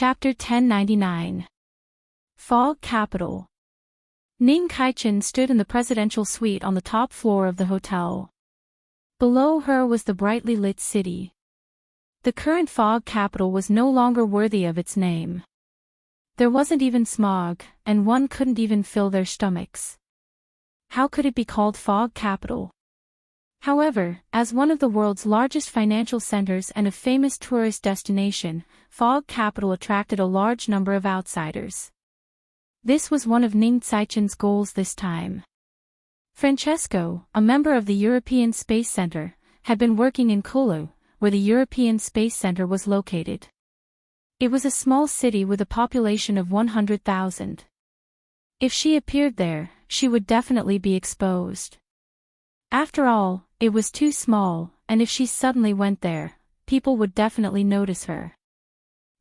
Chapter 1099. Fog Capital. Ning Kaichen stood in the presidential suite on the top floor of the hotel. Below her was the brightly lit city. The current fog capital was no longer worthy of its name. There wasn't even smog, and one couldn't even fill their stomachs. How could it be called fog capital? However, as one of the world's largest financial centers and a famous tourist destination, Fog Capital attracted a large number of outsiders. This was one of Ning Kaichen's goals this time. Francesco, a member of the European Space Center, had been working in Kulu, where the European Space Center was located. It was a small city with a population of 100,000. If she appeared there, she would definitely be exposed. After all, it was too small, and if she suddenly went there, people would definitely notice her.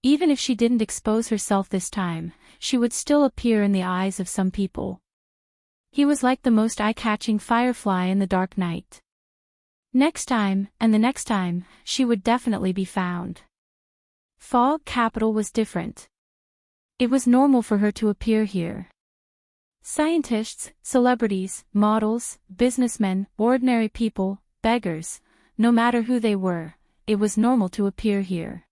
Even if she didn't expose herself this time, she would still appear in the eyes of some people. He was like the most eye-catching firefly in the dark night. Next time, and the next time, she would definitely be found. Fog Capital was different. It was normal for her to appear here. Scientists, celebrities, models, businessmen, ordinary people, beggars, no matter who they were, it was normal to appear here.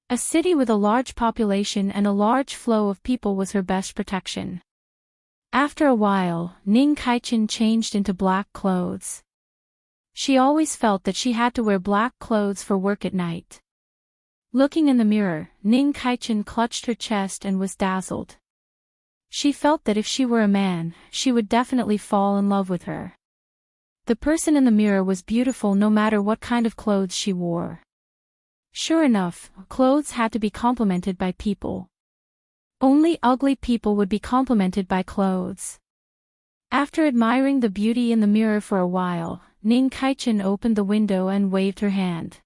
A city with a large population and a large flow of people was her best protection. After a while, Ning Kaichen changed into black clothes. She always felt that she had to wear black clothes for work at night. Looking in the mirror, Ning Kaichen clutched her chest and was dazzled. She felt that if she were a man, she would definitely fall in love with her. The person in the mirror was beautiful no matter what kind of clothes she wore. Sure enough, clothes had to be complimented by people. Only ugly people would be complimented by clothes. After admiring the beauty in the mirror for a while, Ning Kaichen opened the window and waved her hand.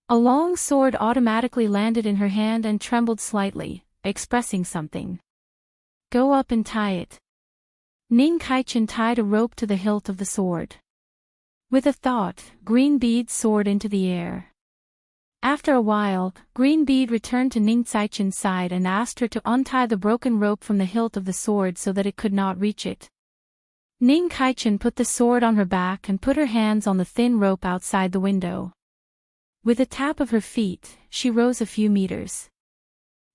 A long sword automatically landed in her hand and trembled slightly, expressing something. Go up and tie it. Ning Kaichen tied a rope to the hilt of the sword. With a thought, Green Bead soared into the air. After a while, Green Bead returned to Ning Kaichen's side and asked her to untie the broken rope from the hilt of the sword so that it could not reach it. Ning Kaichen put the sword on her back and put her hands on the thin rope outside the window. With a tap of her feet, she rose a few meters.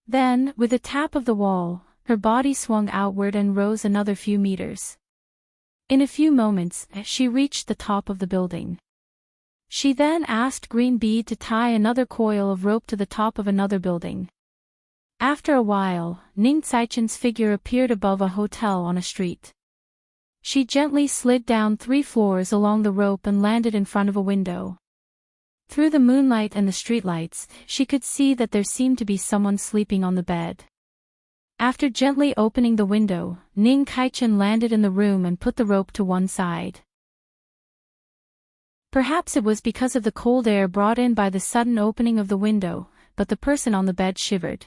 Then, with a tap of the wall, her body swung outward and rose another few meters. In a few moments, she reached the top of the building. She then asked Green Bead to tie another coil of rope to the top of another building. After a while, Ning Kaichen's figure appeared above a hotel on a street. She gently slid down 3 floors along the rope and landed in front of a window. Through the moonlight and the streetlights, she could see that there seemed to be someone sleeping on the bed. After gently opening the window, Ning Kaichen landed in the room and put the rope to one side. Perhaps it was because of the cold air brought in by the sudden opening of the window, but the person on the bed shivered.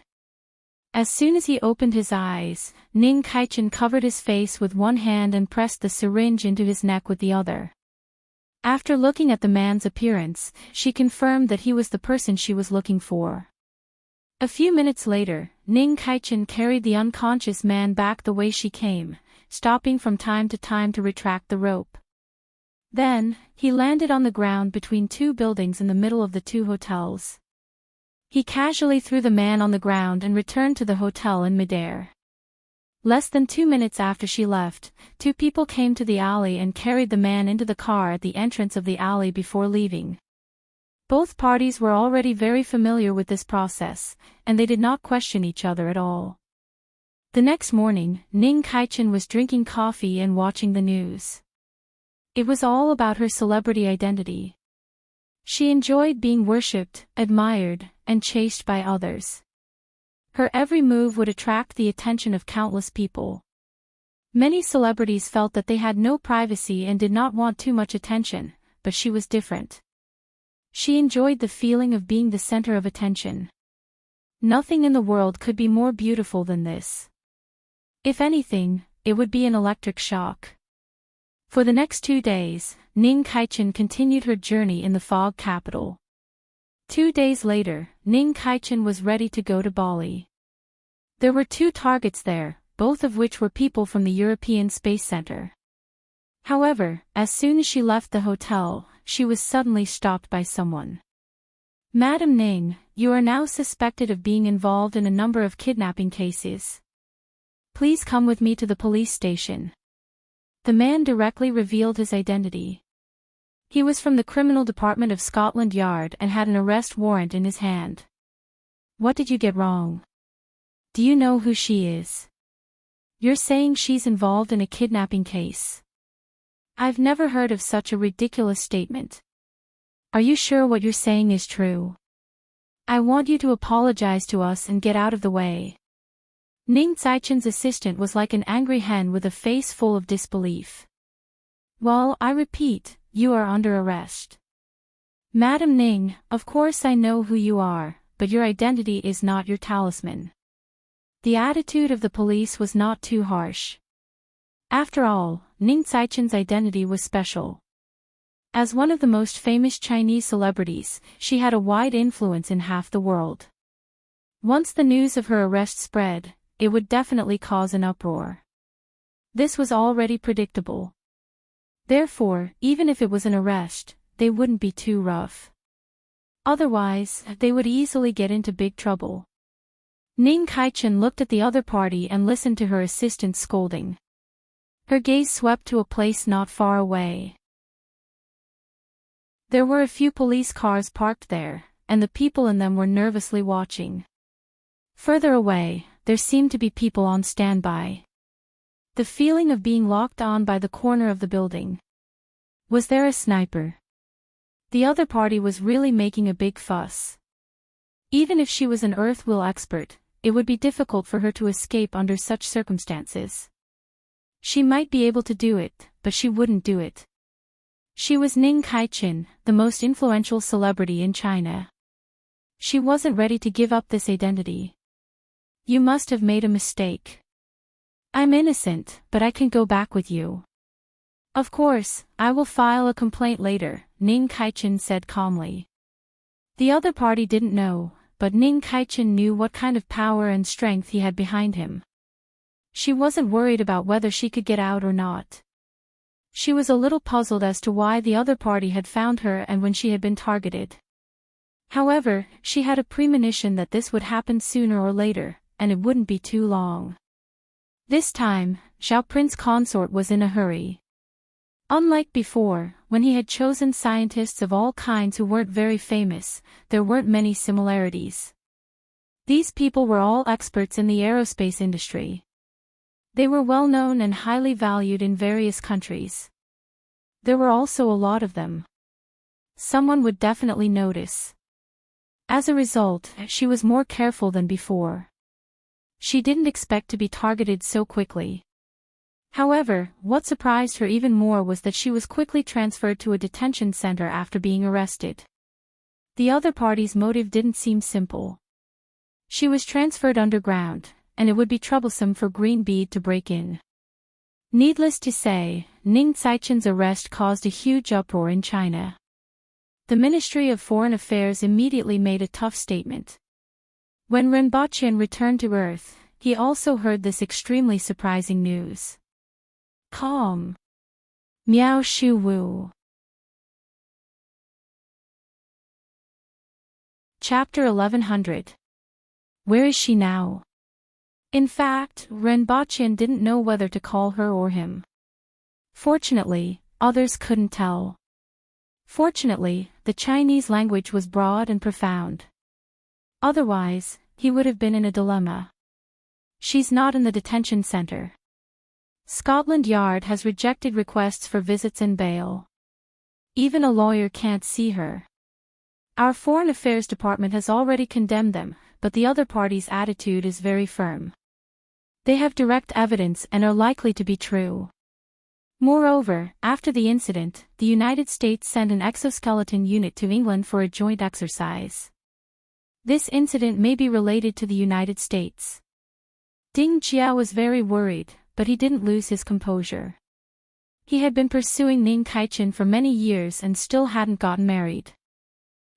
As soon as he opened his eyes, Ning Kaichen covered his face with one hand and pressed the syringe into his neck with the other. After looking at the man's appearance, she confirmed that he was the person she was looking for. A few minutes later, Ning Kaichen carried the unconscious man back the way she came, stopping from time to time to retract the rope. Then, he landed on the ground between 2 buildings in the middle of the 2 hotels. He casually threw the man on the ground and returned to the hotel in midair. Less than 2 minutes after she left, 2 people came to the alley and carried the man into the car at the entrance of the alley before leaving. Both parties were already very familiar with this process, and they did not question each other at all. The next morning, Ning Kaichen was drinking coffee and watching the news. It was all about her celebrity identity. She enjoyed being worshipped, admired, and chased by others. Her every move would attract the attention of countless people. Many celebrities felt that they had no privacy and did not want too much attention, but she was different. She enjoyed the feeling of being the center of attention. Nothing in the world could be more beautiful than this. If anything, it would be an electric shock. For the next 2 days, Ning Kaichen continued her journey in the fog capital. 2 days later, Ning Kaichen was ready to go to Bali. There were 2 targets there, both of which were people from the European Space Center. However, as soon as she left the hotel, she was suddenly stopped by someone. "Madam Ning, you are now suspected of being involved in a number of kidnapping cases. Please come with me to the police station." The man directly revealed his identity. He was from the Criminal Department of Scotland Yard and had an arrest warrant in his hand. "What did you get wrong? Do you know who she is? You're saying she's involved in a kidnapping case? I've never heard of such a ridiculous statement. Are you sure what you're saying is true? I want you to apologize to us and get out of the way." Ning Zaichen's assistant was like an angry hen with a face full of disbelief. "Well, I repeat, you are under arrest. Madam Ning, of course I know who you are, but your identity is not your talisman." The attitude of the police was not too harsh. After all, Ning Zaichen's identity was special. As one of the most famous Chinese celebrities, she had a wide influence in half the world. Once the news of her arrest spread, it would definitely cause an uproar. This was already predictable. Therefore, even if it was an arrest, they wouldn't be too rough. Otherwise, they would easily get into big trouble. Ning Kaichen looked at the other party and listened to her assistant's scolding. Her gaze swept to a place not far away. There were a few police cars parked there, and the people in them were nervously watching. Further away, there seemed to be people on standby. The feeling of being locked on by the corner of the building. Was there a sniper? The other party was really making a big fuss. Even if she was an earth will expert, it would be difficult for her to escape under such circumstances. She might be able to do it, but she wouldn't do it. She was Ning Kaichen, the most influential celebrity in China. She wasn't ready to give up this identity. "You must have made a mistake. I'm innocent, but I can go back with you." "Of course, I will file a complaint later," Ning Kaichen said calmly. The other party didn't know, but Ning Kaichen knew what kind of power and strength he had behind him. She wasn't worried about whether she could get out or not. She was a little puzzled as to why the other party had found her and when she had been targeted. However, she had a premonition that this would happen sooner or later, and it wouldn't be too long. This time, Zhao Prince Consort was in a hurry. Unlike before, when he had chosen scientists of all kinds who weren't very famous, there weren't many similarities. These people were all experts in the aerospace industry. They were well known and highly valued in various countries. There were also a lot of them. Someone would definitely notice. As a result, she was more careful than before. She didn't expect to be targeted so quickly. However, what surprised her even more was that she was quickly transferred to a detention center after being arrested. The other party's motive didn't seem simple. She was transferred underground, and it would be troublesome for Green Bead to break in. Needless to say, Ning Zaichen's arrest caused a huge uproar in China. The Ministry of Foreign Affairs immediately made a tough statement. When Renbaqian returned to Earth, he also heard this extremely surprising news. Calm. Miao Shu Wu. Chapter 1100. Where is she now? In fact, Renbaqian didn't know whether to call her or him. Fortunately, others couldn't tell. Fortunately, the Chinese language was broad and profound. Otherwise, he would have been in a dilemma. She's not in the detention center. Scotland Yard has rejected requests for visits and bail. Even a lawyer can't see her. Our Foreign Affairs Department has already condemned them, but the other party's attitude is very firm. They have direct evidence and are likely to be true. Moreover, after the incident, the United States sent an exoskeleton unit to England for a joint exercise. This incident may be related to the United States. Ding Jia was very worried, but he didn't lose his composure. He had been pursuing Ning Kaichen for many years and still hadn't gotten married.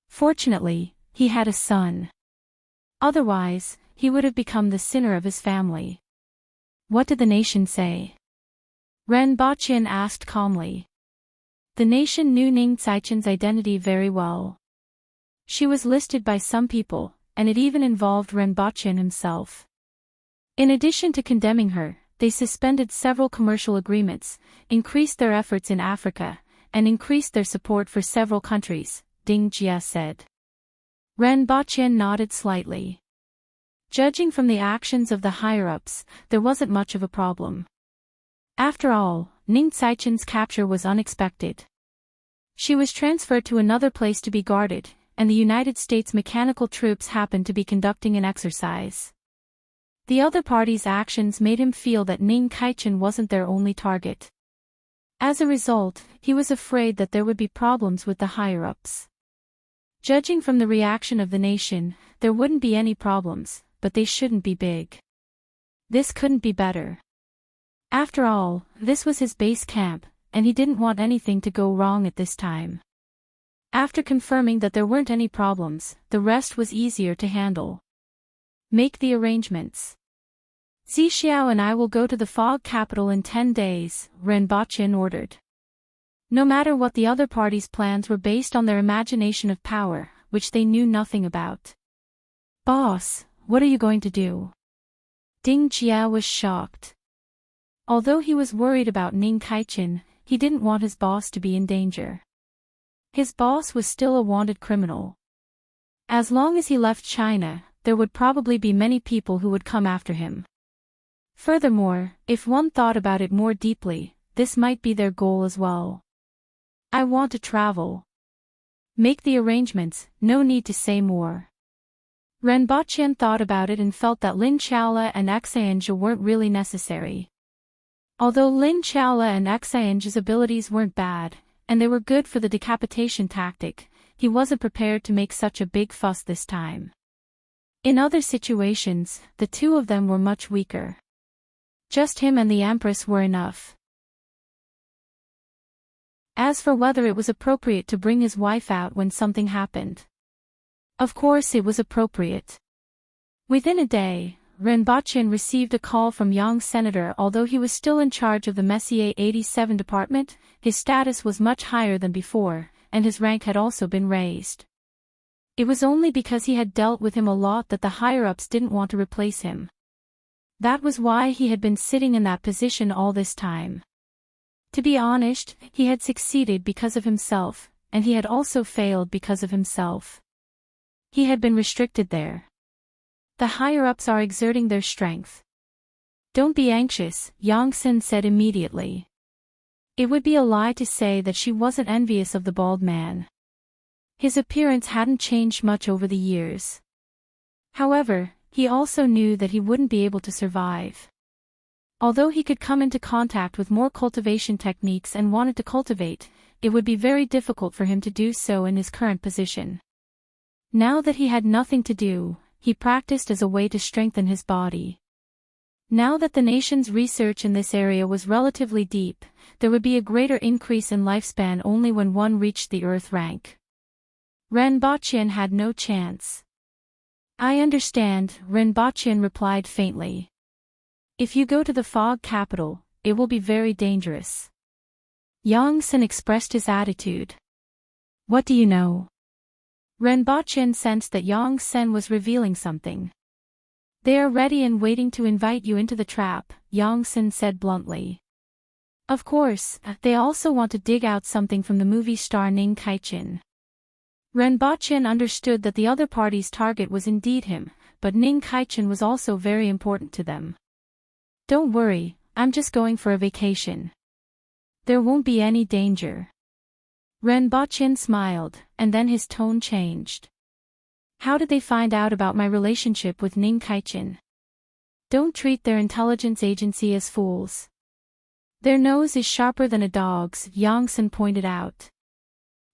Fortunately, he had a son. Otherwise, he would have become the sinner of his family. What did the nation say? Ren Baqian asked calmly. The nation knew Ning Caichen's identity very well. She was listed by some people, and it even involved Ren Baqian himself. In addition to condemning her, they suspended several commercial agreements, increased their efforts in Africa, and increased their support for several countries, Ding Jia said. Ren Baqian nodded slightly. Judging from the actions of the higher-ups, there wasn't much of a problem. After all, Ning Caichen's capture was unexpected. She was transferred to another place to be guarded, and the United States mechanical troops happened to be conducting an exercise. The other party's actions made him feel that Ning Caichen wasn't their only target. As a result, he was afraid that there would be problems with the higher-ups. Judging from the reaction of the nation, there wouldn't be any problems, but they shouldn't be big. This couldn't be better. After all, this was his base camp, and he didn't want anything to go wrong at this time. After confirming that there weren't any problems, the rest was easier to handle. Make the arrangements. Zixiao and I will go to the fog capital in 10 days, Ren Baqian ordered. No matter what, the other party's plans were based on their imagination of power, which they knew nothing about. Boss, what are you going to do? Ding Jia was shocked. Although he was worried about Ning Caichen, he didn't want his boss to be in danger. His boss was still a wanted criminal. As long as he left China, there would probably be many people who would come after him. Furthermore, if one thought about it more deeply, this might be their goal as well. I want to travel. Make the arrangements, no need to say more. Ren Baqian thought about it and felt that Lin Chaola and Xianzhe weren't really necessary. Although Lin Chaola and Xianzhe's abilities weren't bad, and they were good for the decapitation tactic, he wasn't prepared to make such a big fuss this time. In other situations, the two of them were much weaker. Just him and the Empress were enough. As for whether it was appropriate to bring his wife out when something happened. Of course it was appropriate. Within a day, Ren Baqian received a call from Yang Senator. Although he was still in charge of the Messier 87 department, his status was much higher than before, and his rank had also been raised. It was only because he had dealt with him a lot that the higher-ups didn't want to replace him. That was why he had been sitting in that position all this time. To be honest, he had succeeded because of himself, and he had also failed because of himself. He had been restricted there. The higher-ups are exerting their strength. Don't be anxious, Yang Sen said immediately. It would be a lie to say that she wasn't envious of the bald man. His appearance hadn't changed much over the years. However, he also knew that he wouldn't be able to survive. Although he could come into contact with more cultivation techniques and wanted to cultivate, it would be very difficult for him to do so in his current position. Now that he had nothing to do, he practiced as a way to strengthen his body. Now that the nation's research in this area was relatively deep, there would be a greater increase in lifespan only when one reached the Earth rank. Ren Baqian had no chance. I understand, Ren Baqian replied faintly. If you go to the fog capital, it will be very dangerous. Yang Sen expressed his attitude. What do you know? Ren Baqian sensed that Yang Sen was revealing something. They are ready and waiting to invite you into the trap, Yang Sen said bluntly. Of course, they also want to dig out something from the movie star Ning Caichen. Ren Baqian understood that the other party's target was indeed him, but Ning Caichen was also very important to them. Don't worry, I'm just going for a vacation. There won't be any danger. Ren Baqian smiled, and then his tone changed. How did they find out about my relationship with Ning Caichen? Don't treat their intelligence agency as fools. Their nose is sharper than a dog's, Yang Sen pointed out.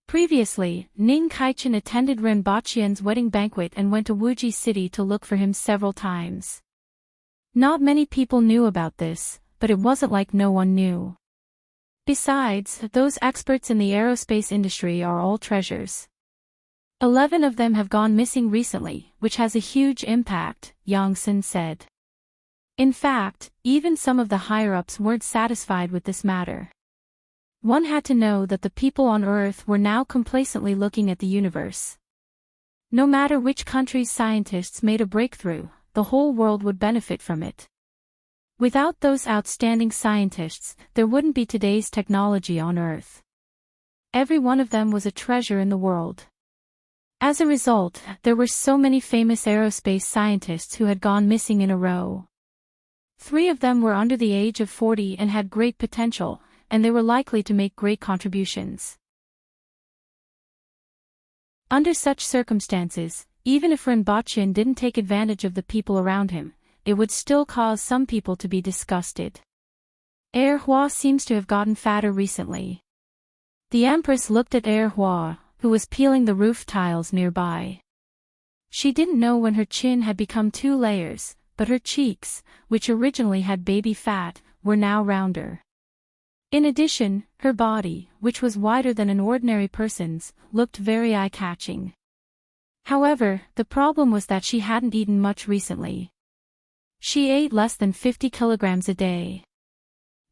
Previously, Ning Caichen attended Ren Baqian's wedding banquet and went to Wuji City to look for him several times. Not many people knew about this, but it wasn't like no one knew. Besides, those experts in the aerospace industry are all treasures. 11 of them have gone missing recently, which has a huge impact, Yang-sun said. In fact, even some of the higher-ups weren't satisfied with this matter. One had to know that the people on Earth were now complacently looking at the universe. No matter which country's scientists made a breakthrough, the whole world would benefit from it. Without those outstanding scientists, there wouldn't be today's technology on Earth. Every one of them was a treasure in the world. As a result, there were so many famous aerospace scientists who had gone missing in a row. 3 of them were under the age of 40 and had great potential, and they were likely to make great contributions. Under such circumstances, even if Rinpoche didn't take advantage of the people around him, it would still cause some people to be disgusted. Hua seems to have gotten fatter recently. The Empress looked at Hua, who was peeling the roof tiles nearby. She didn't know when her chin had become 2 layers, but her cheeks, which originally had baby fat, were now rounder. In addition, her body, which was wider than an ordinary person's, looked very eye-catching. However, the problem was that she hadn't eaten much recently. She ate less than 50 kilograms a day.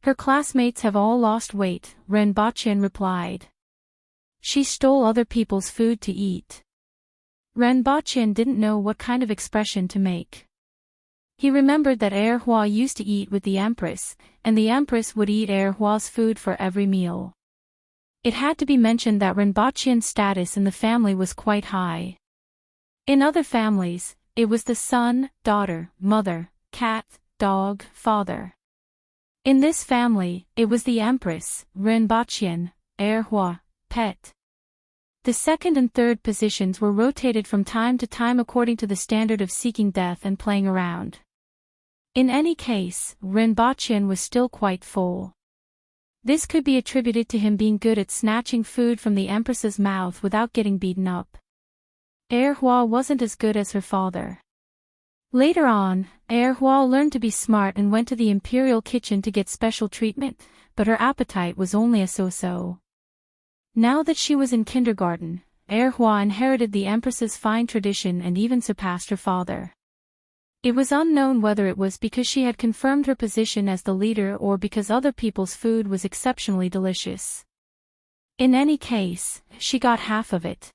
Her classmates have all lost weight, Rinpoche replied. She stole other people's food to eat. Rinpoche didn't know what kind of expression to make. He remembered that Hua used to eat with the Empress, and the Empress would eat Hua's food for every meal. It had to be mentioned that Rinpoche's status in the family was quite high. In other families, it was the son, daughter, mother, cat, dog, father. In this family, it was the Empress, Rinpoche, Hua, pet. The second and third positions were rotated from time to time according to the standard of seeking death and playing around. In any case, Rinpoche was still quite full. This could be attributed to him being good at snatching food from the Empress's mouth without getting beaten up. Hua wasn't as good as her father. Later on, Hua learned to be smart and went to the imperial kitchen to get special treatment, but her appetite was only a so-so. Now that she was in kindergarten, Hua inherited the Empress's fine tradition and even surpassed her father. It was unknown whether it was because she had confirmed her position as the leader or because other people's food was exceptionally delicious. In any case, she got half of it.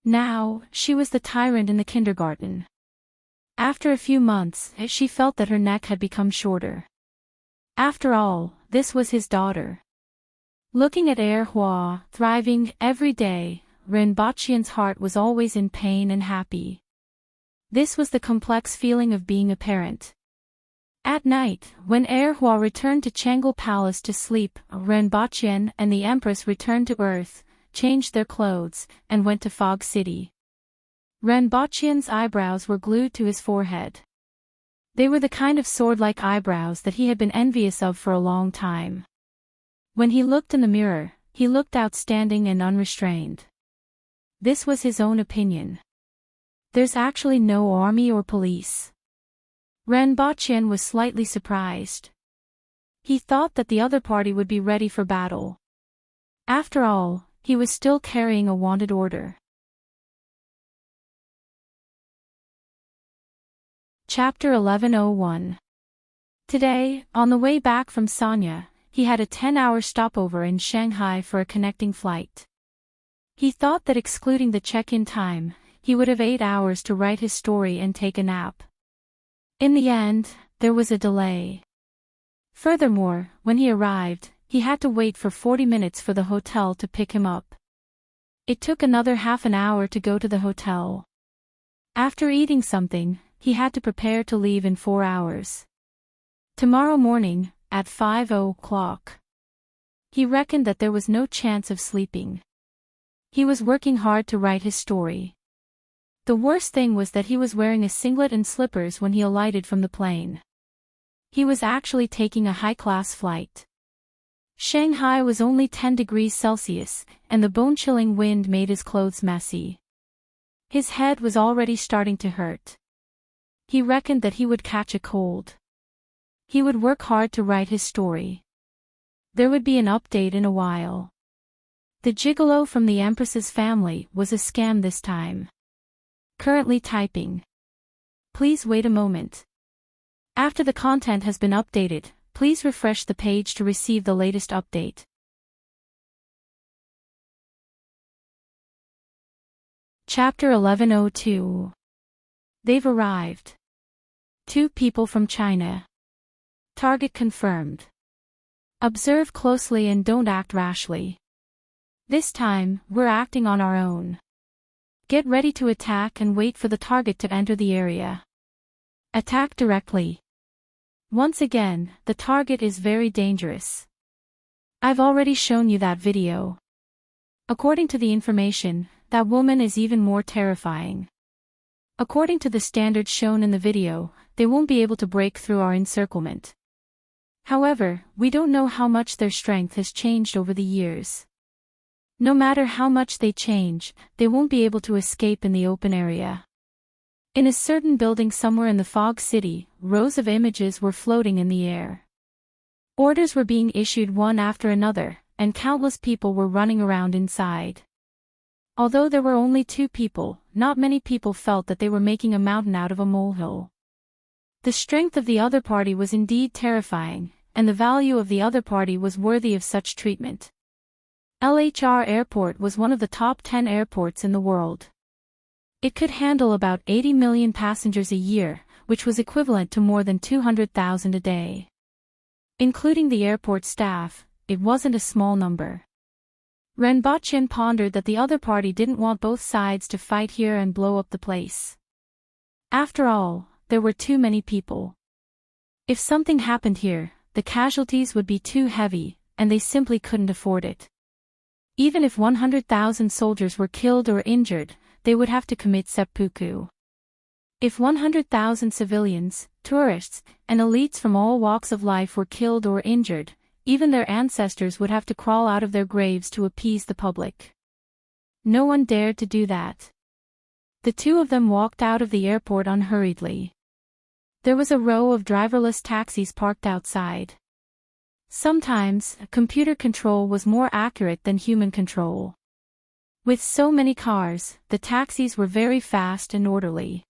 Now, she was the tyrant in the kindergarten. After a few months, she felt that her neck had become shorter. After all, this was his daughter. Looking at Hua, thriving every day, Rinpoche's heart was always in pain and happy. This was the complex feeling of being a parent. At night, when Hua returned to Changal Palace to sleep, Rinpoche and the Empress returned to Earth, changed their clothes, and went to Fog City. Rinpoche's eyebrows were glued to his forehead. They were the kind of sword-like eyebrows that he had been envious of for a long time. When he looked in the mirror, he looked outstanding and unrestrained. This was his own opinion. There's actually no army or police. Rinpoche was slightly surprised. He thought that the other party would be ready for battle. After all, he was still carrying a wanted order. Chapter 1101. Today, on the way back from Sanya, he had a 10-hour stopover in Shanghai for a connecting flight. He thought that excluding the check-in time, he would have 8 hours to write his story and take a nap. In the end, there was a delay. Furthermore, when he arrived, he had to wait for 40 minutes for the hotel to pick him up. It took another half an hour to go to the hotel. After eating something, he had to prepare to leave in 4 hours. Tomorrow morning, at 5 o'clock. He reckoned that there was no chance of sleeping. He was working hard to write his story. The worst thing was that he was wearing a singlet and slippers when he alighted from the plane. He was actually taking a high-class flight. Shanghai was only 10 degrees Celsius, and the bone-chilling wind made his clothes messy. His head was already starting to hurt. He reckoned that he would catch a cold. He would work hard to write his story. There would be an update in a while. The gigolo from the Empress's family was a scam this time. Currently typing. Please wait a moment. After the content has been updated, please refresh the page to receive the latest update. Chapter 1102. They've arrived. 2 people from China. Target confirmed. Observe closely and don't act rashly. This time, we're acting on our own. Get ready to attack and wait for the target to enter the area. Attack directly. Once again, the target is very dangerous. I've already shown you that video. According to the information, that woman is even more terrifying. According to the standards shown in the video, they won't be able to break through our encirclement. However, we don't know how much their strength has changed over the years. No matter how much they change, they won't be able to escape in the open area. In a certain building somewhere in the fog city, rows of images were floating in the air. Orders were being issued one after another, and countless people were running around inside. Although there were only 2 people, not many people felt that they were making a mountain out of a molehill. The strength of the other party was indeed terrifying, and the value of the other party was worthy of such treatment. LHR Airport was one of the top 10 airports in the world. It could handle about 80 million passengers a year, which was equivalent to more than 200,000 a day. Including the airport staff, it wasn't a small number. Renbochin pondered that the other party didn't want both sides to fight here and blow up the place. After all, there were too many people. If something happened here, the casualties would be too heavy, and they simply couldn't afford it. Even if 100,000 soldiers were killed or injured, they would have to commit seppuku. If 100,000 civilians, tourists, and elites from all walks of life were killed or injured, even their ancestors would have to crawl out of their graves to appease the public. No one dared to do that. The 2 of them walked out of the airport unhurriedly. There was a row of driverless taxis parked outside. Sometimes, computer control was more accurate than human control. With so many cars, the taxis were very fast and orderly.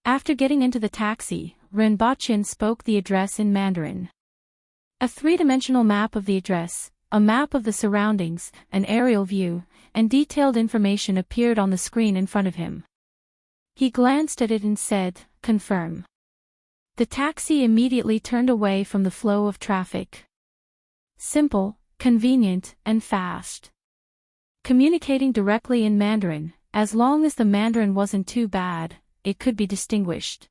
After getting into the taxi, Renbochin spoke the address in Mandarin. A 3-dimensional map of the address, a map of the surroundings, an aerial view, and detailed information appeared on the screen in front of him. He glanced at it and said, "Confirm." The taxi immediately turned away from the flow of traffic. Simple, convenient, and fast. Communicating directly in Mandarin, as long as the Mandarin wasn't too bad, it could be distinguished.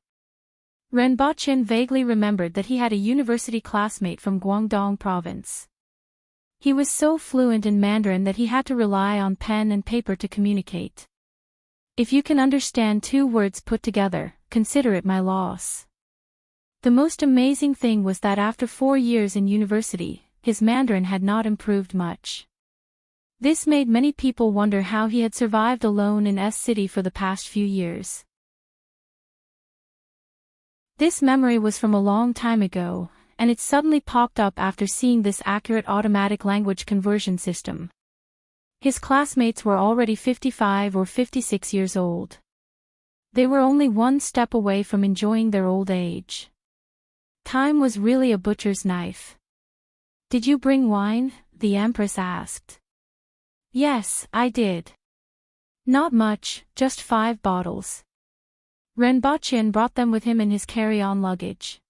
Renbochin vaguely remembered that he had a university classmate from Guangdong province. He was so fluent in Mandarin that he had to rely on pen and paper to communicate. If you can understand 2 words put together, consider it my loss. The most amazing thing was that after 4 years in university, his Mandarin had not improved much. This made many people wonder how he had survived alone in S-City for the past few years. This memory was from a long time ago, and it suddenly popped up after seeing this accurate automatic language conversion system. His classmates were already 55 or 56 years old. They were only one step away from enjoying their old age. Time was really a butcher's knife. "Did you bring wine?" the Empress asked. "Yes, I did. Not much, just 5 bottles. Renbochin brought them with him in his carry-on luggage.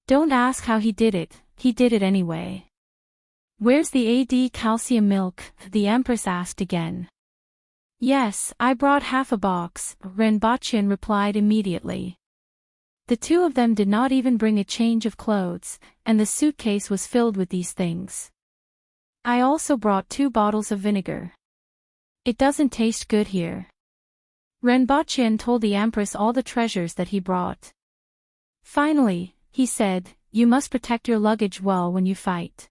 "Don't ask how he did it anyway." "Where's the AD calcium milk?" the Empress asked again. "Yes, I brought half a box," Renbochin replied immediately. The 2 of them did not even bring a change of clothes, and the suitcase was filled with these things. "I also brought 2 bottles of vinegar. It doesn't taste good here." Renbochin told the Empress all the treasures that he brought. Finally, he said, "You must protect your luggage well when you fight.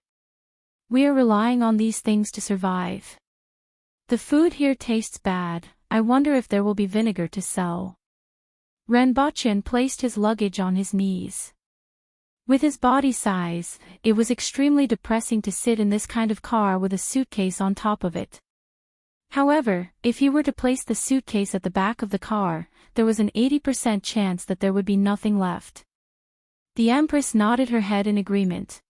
We are relying on these things to survive. The food here tastes bad, I wonder if there will be vinegar to sell." Renbochin placed his luggage on his knees. With his body size, it was extremely depressing to sit in this kind of car with a suitcase on top of it. However, if he were to place the suitcase at the back of the car, there was an 80% chance that there would be nothing left. The Empress nodded her head in agreement.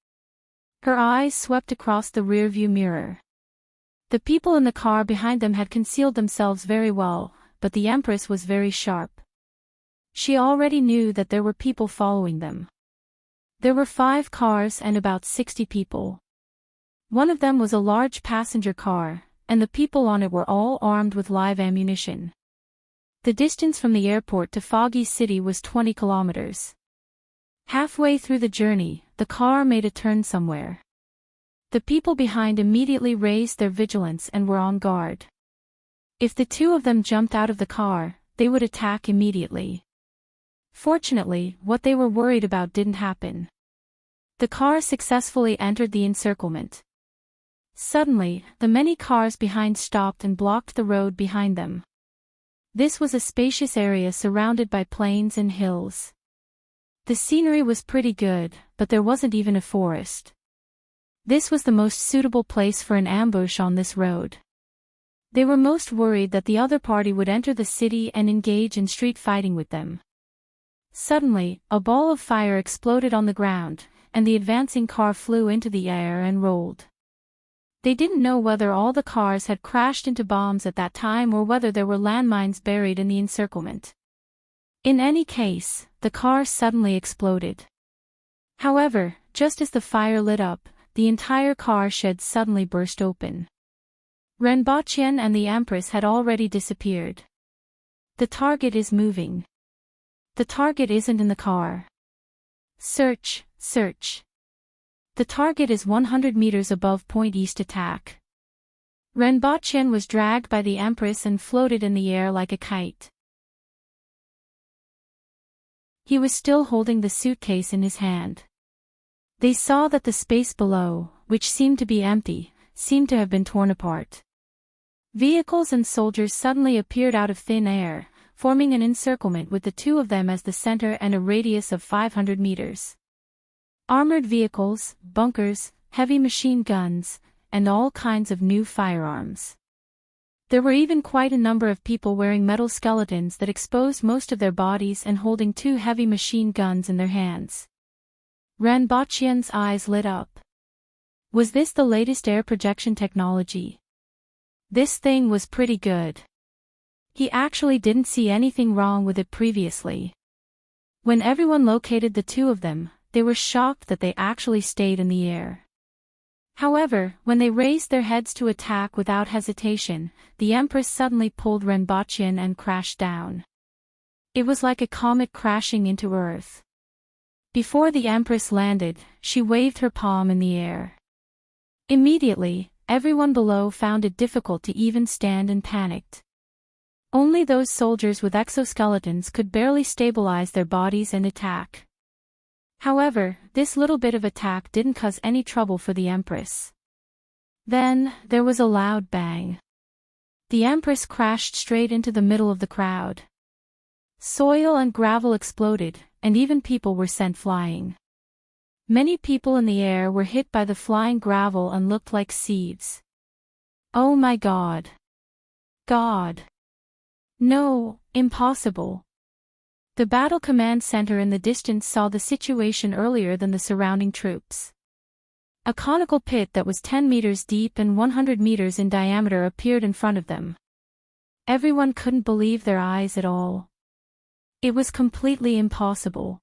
Her eyes swept across the rearview mirror. The people in the car behind them had concealed themselves very well, but the Empress was very sharp. She already knew that there were people following them. There were 5 cars and about 60 people. One of them was a large passenger car, and the people on it were all armed with live ammunition. The distance from the airport to Foggy City was 20 kilometers. Halfway through the journey, the car made a turn somewhere. The people behind immediately raised their vigilance and were on guard. If the 2 of them jumped out of the car, they would attack immediately. Fortunately, what they were worried about didn't happen. The car successfully entered the encirclement. Suddenly, the many cars behind stopped and blocked the road behind them. This was a spacious area surrounded by plains and hills. The scenery was pretty good, but there wasn't even a forest. This was the most suitable place for an ambush on this road. They were most worried that the other party would enter the city and engage in street fighting with them. Suddenly, a ball of fire exploded on the ground, and the advancing car flew into the air and rolled. They didn't know whether all the cars had crashed into bombs at that time or whether there were landmines buried in the encirclement. In any case, the car suddenly exploded. However, just as the fire lit up, the entire car shed suddenly burst open. Renbachien and the Empress had already disappeared. The target is moving. The target isn't in the car. Search, search. The target is 100 meters above Point East attack. Renbachien was dragged by the Empress and floated in the air like a kite. He was still holding the suitcase in his hand. They saw that the space below, which seemed to be empty, seemed to have been torn apart. Vehicles and soldiers suddenly appeared out of thin air, forming an encirclement with the 2 of them as the center and a radius of 500 meters. Armored vehicles, bunkers, heavy machine guns, and all kinds of new firearms. There were even quite a number of people wearing metal skeletons that exposed most of their bodies and holding 2 heavy machine guns in their hands. Renbachien's eyes lit up. Was this the latest air projection technology? This thing was pretty good. He actually didn't see anything wrong with it previously. When everyone located the 2 of them, they were shocked that they actually stayed in the air. However, when they raised their heads to attack without hesitation, the Empress suddenly pulled Renbachien and crashed down. It was like a comet crashing into Earth. Before the Empress landed, she waved her palm in the air. Immediately, everyone below found it difficult to even stand and panicked. Only those soldiers with exoskeletons could barely stabilize their bodies and attack. However, this little bit of attack didn't cause any trouble for the Empress. Then, there was a loud bang. The Empress crashed straight into the middle of the crowd. Soil and gravel exploded, and even people were sent flying. Many people in the air were hit by the flying gravel and looked like sieves. Oh my God! God! No, impossible. The Battle Command Center in the distance saw the situation earlier than the surrounding troops. A conical pit that was 10 meters deep and 100 meters in diameter appeared in front of them. Everyone couldn't believe their eyes at all. It was completely impossible.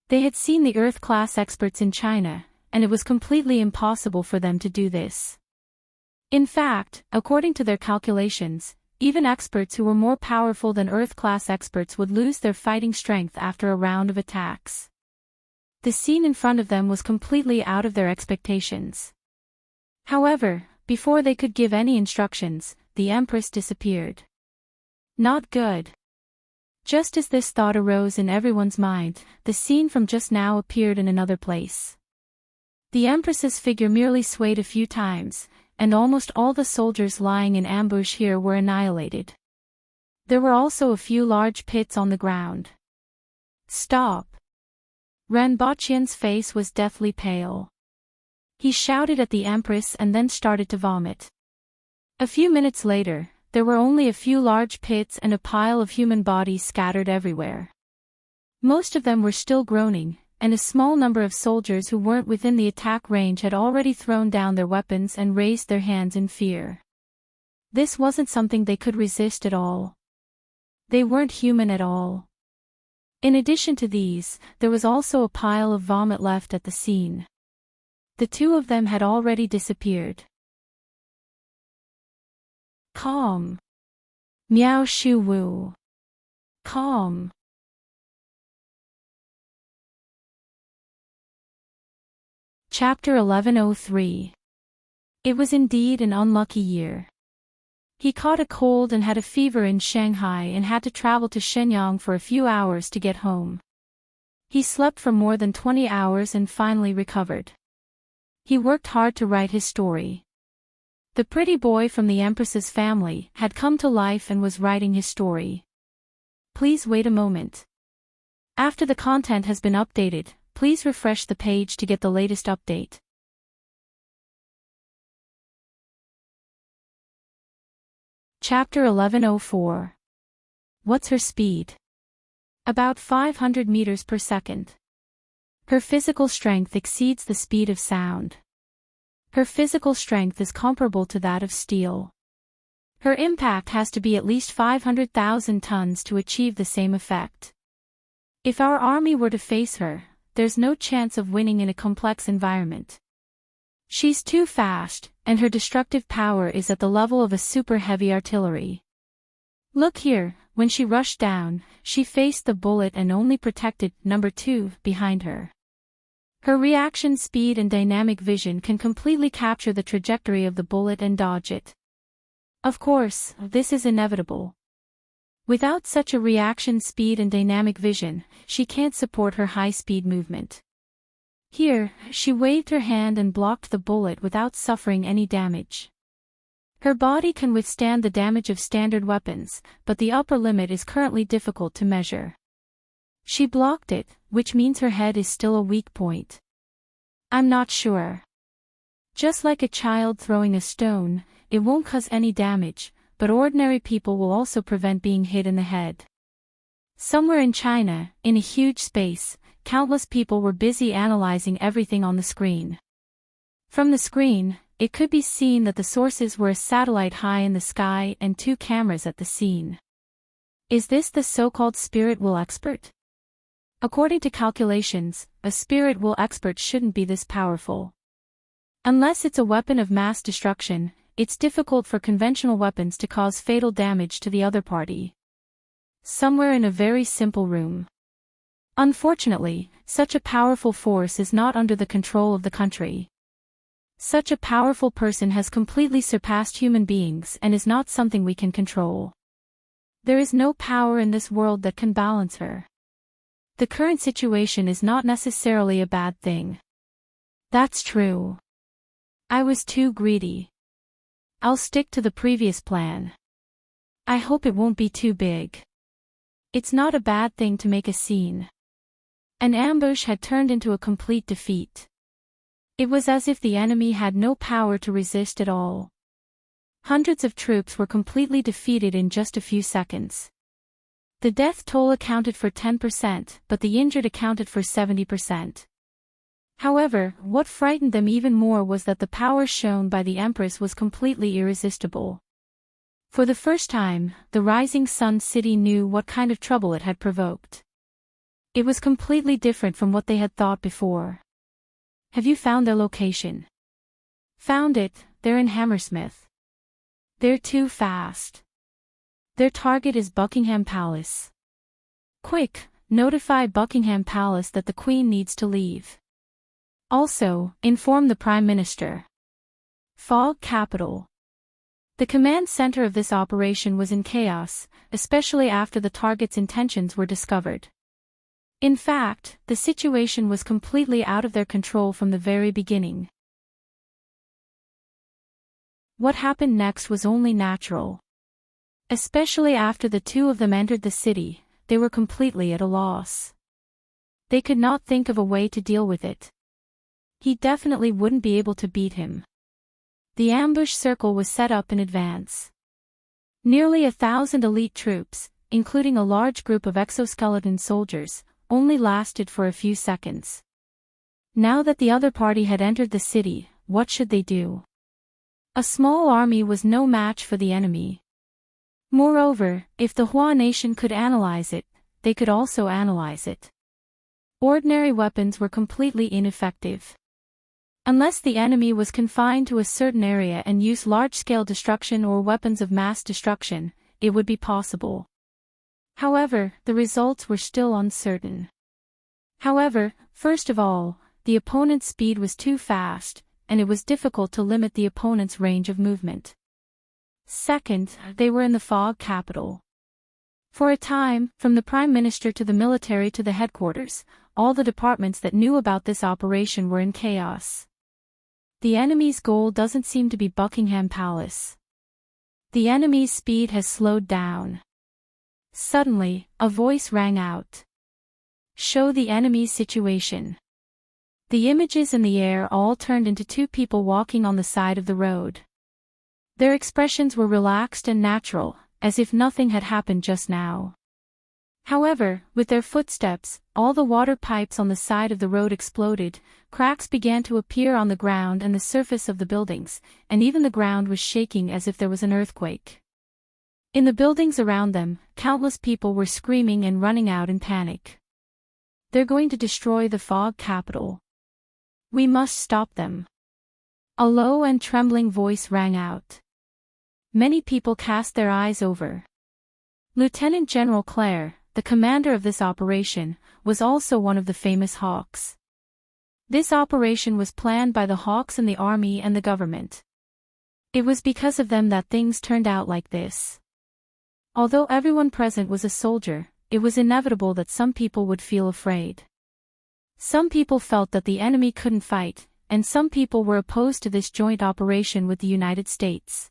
They had seen the Earth-class experts in China, and it was completely impossible for them to do this. In fact, according to their calculations, even experts who were more powerful than Earth-class experts would lose their fighting strength after a round of attacks. The scene in front of them was completely out of their expectations. However, before they could give any instructions, the Empress disappeared. Not good. Just as this thought arose in everyone's mind, the scene from just now appeared in another place. The Empress's figure merely swayed a few times, and almost all the soldiers lying in ambush here were annihilated. There were also a few large pits on the ground. Stop! Ranbachian's face was deathly pale. He shouted at the Empress and then started to vomit. A few minutes later, there were only a few large pits and a pile of human bodies scattered everywhere. Most of them were still groaning, and a small number of soldiers who weren't within the attack range had already thrown down their weapons and raised their hands in fear. This wasn't something they could resist at all. They weren't human at all. In addition to these, there was also a pile of vomit left at the scene. The two of them had already disappeared. Calm. Miao Shu Wu. Calm. Chapter 1103. It was indeed an unlucky year. He caught a cold and had a fever in Shanghai and had to travel to Shenyang for a few hours to get home. He slept for more than 20 hours and finally recovered. He worked hard to write his story. The pretty boy from the Empress's family had come to life and was writing his story. Please wait a moment. After the content has been updated, please refresh the page to get the latest update. Chapter 1104. What's her speed? About 500 meters per second. Her physical strength exceeds the speed of sound. Her physical strength is comparable to that of steel. Her impact has to be at least 500,000 tons to achieve the same effect. If our army were to face her, there's no chance of winning in a complex environment. She's too fast, and her destructive power is at the level of a super heavy artillery. Look here, when she rushed down, she faced the bullet and only protected number 2 behind her. Her reaction speed and dynamic vision can completely capture the trajectory of the bullet and dodge it. Of course, this is inevitable. Without such a reaction speed and dynamic vision, she can't support her high-speed movement. Here, she waved her hand and blocked the bullet without suffering any damage. Her body can withstand the damage of standard weapons, but the upper limit is currently difficult to measure. She blocked it, which means her head is still a weak point. I'm not sure. Just like a child throwing a stone, it won't cause any damage, but ordinary people will also prevent being hit in the head. Somewhere in China, in a huge space, countless people were busy analyzing everything on the screen. From the screen, it could be seen that the sources were a satellite high in the sky and 2 cameras at the scene. Is this the so-called spirit will expert? According to calculations, a spirit will expert shouldn't be this powerful. Unless it's a weapon of mass destruction, it's difficult for conventional weapons to cause fatal damage to the other party. Somewhere in a very simple room. Unfortunately, such a powerful force is not under the control of the country. Such a powerful person has completely surpassed human beings and is not something we can control. There is no power in this world that can balance her. The current situation is not necessarily a bad thing. That's true. I was too greedy. I'll stick to the previous plan. I hope it won't be too big. It's not a bad thing to make a scene. An ambush had turned into a complete defeat. It was as if the enemy had no power to resist at all. Hundreds of troops were completely defeated in just a few seconds. The death toll accounted for 10%, but the injured accounted for 70%. However, what frightened them even more was that the power shown by the Empress was completely irresistible. For the first time, the Rising Sun City knew what kind of trouble it had provoked. It was completely different from what they had thought before. Have you found their location? Found it, they're in Hammersmith. They're too fast. Their target is Buckingham Palace. Quick, notify Buckingham Palace that the Queen needs to leave. Also, inform the Prime Minister. Fog Capital. The command center of this operation was in chaos, especially after the target's intentions were discovered. In fact, the situation was completely out of their control from the very beginning. What happened next was only natural. Especially after the two of them entered the city, they were completely at a loss. They could not think of a way to deal with it. He definitely wouldn't be able to beat him. The ambush circle was set up in advance. Nearly 1,000 elite troops, including a large group of exoskeleton soldiers, only lasted for a few seconds. Now that the other party had entered the city, what should they do? A small army was no match for the enemy. Moreover, if the Hua nation could analyze it, they could also analyze it. Ordinary weapons were completely ineffective. Unless the enemy was confined to a certain area and used large-scale destruction or weapons of mass destruction, it would be possible. However, the results were still uncertain. However, first of all, the opponent's speed was too fast, and it was difficult to limit the opponent's range of movement. Second, they were in the fog capital. For a time, from the Prime Minister to the military to the headquarters, all the departments that knew about this operation were in chaos. The enemy's goal doesn't seem to be Buckingham Palace. The enemy's speed has slowed down. Suddenly, a voice rang out. Show the enemy's situation. The images in the air all turned into two people walking on the side of the road. Their expressions were relaxed and natural, as if nothing had happened just now. However, with their footsteps, all the water pipes on the side of the road exploded, cracks began to appear on the ground and the surface of the buildings, and even the ground was shaking as if there was an earthquake. In the buildings around them, countless people were screaming and running out in panic. They're going to destroy the fog capital. We must stop them. A low and trembling voice rang out. Many people cast their eyes over. Lieutenant General Clare, the commander of this operation, was also one of the famous hawks. This operation was planned by the hawks in the army and the government. It was because of them that things turned out like this. Although everyone present was a soldier, it was inevitable that some people would feel afraid. Some people felt that the enemy couldn't fight, and some people were opposed to this joint operation with the United States.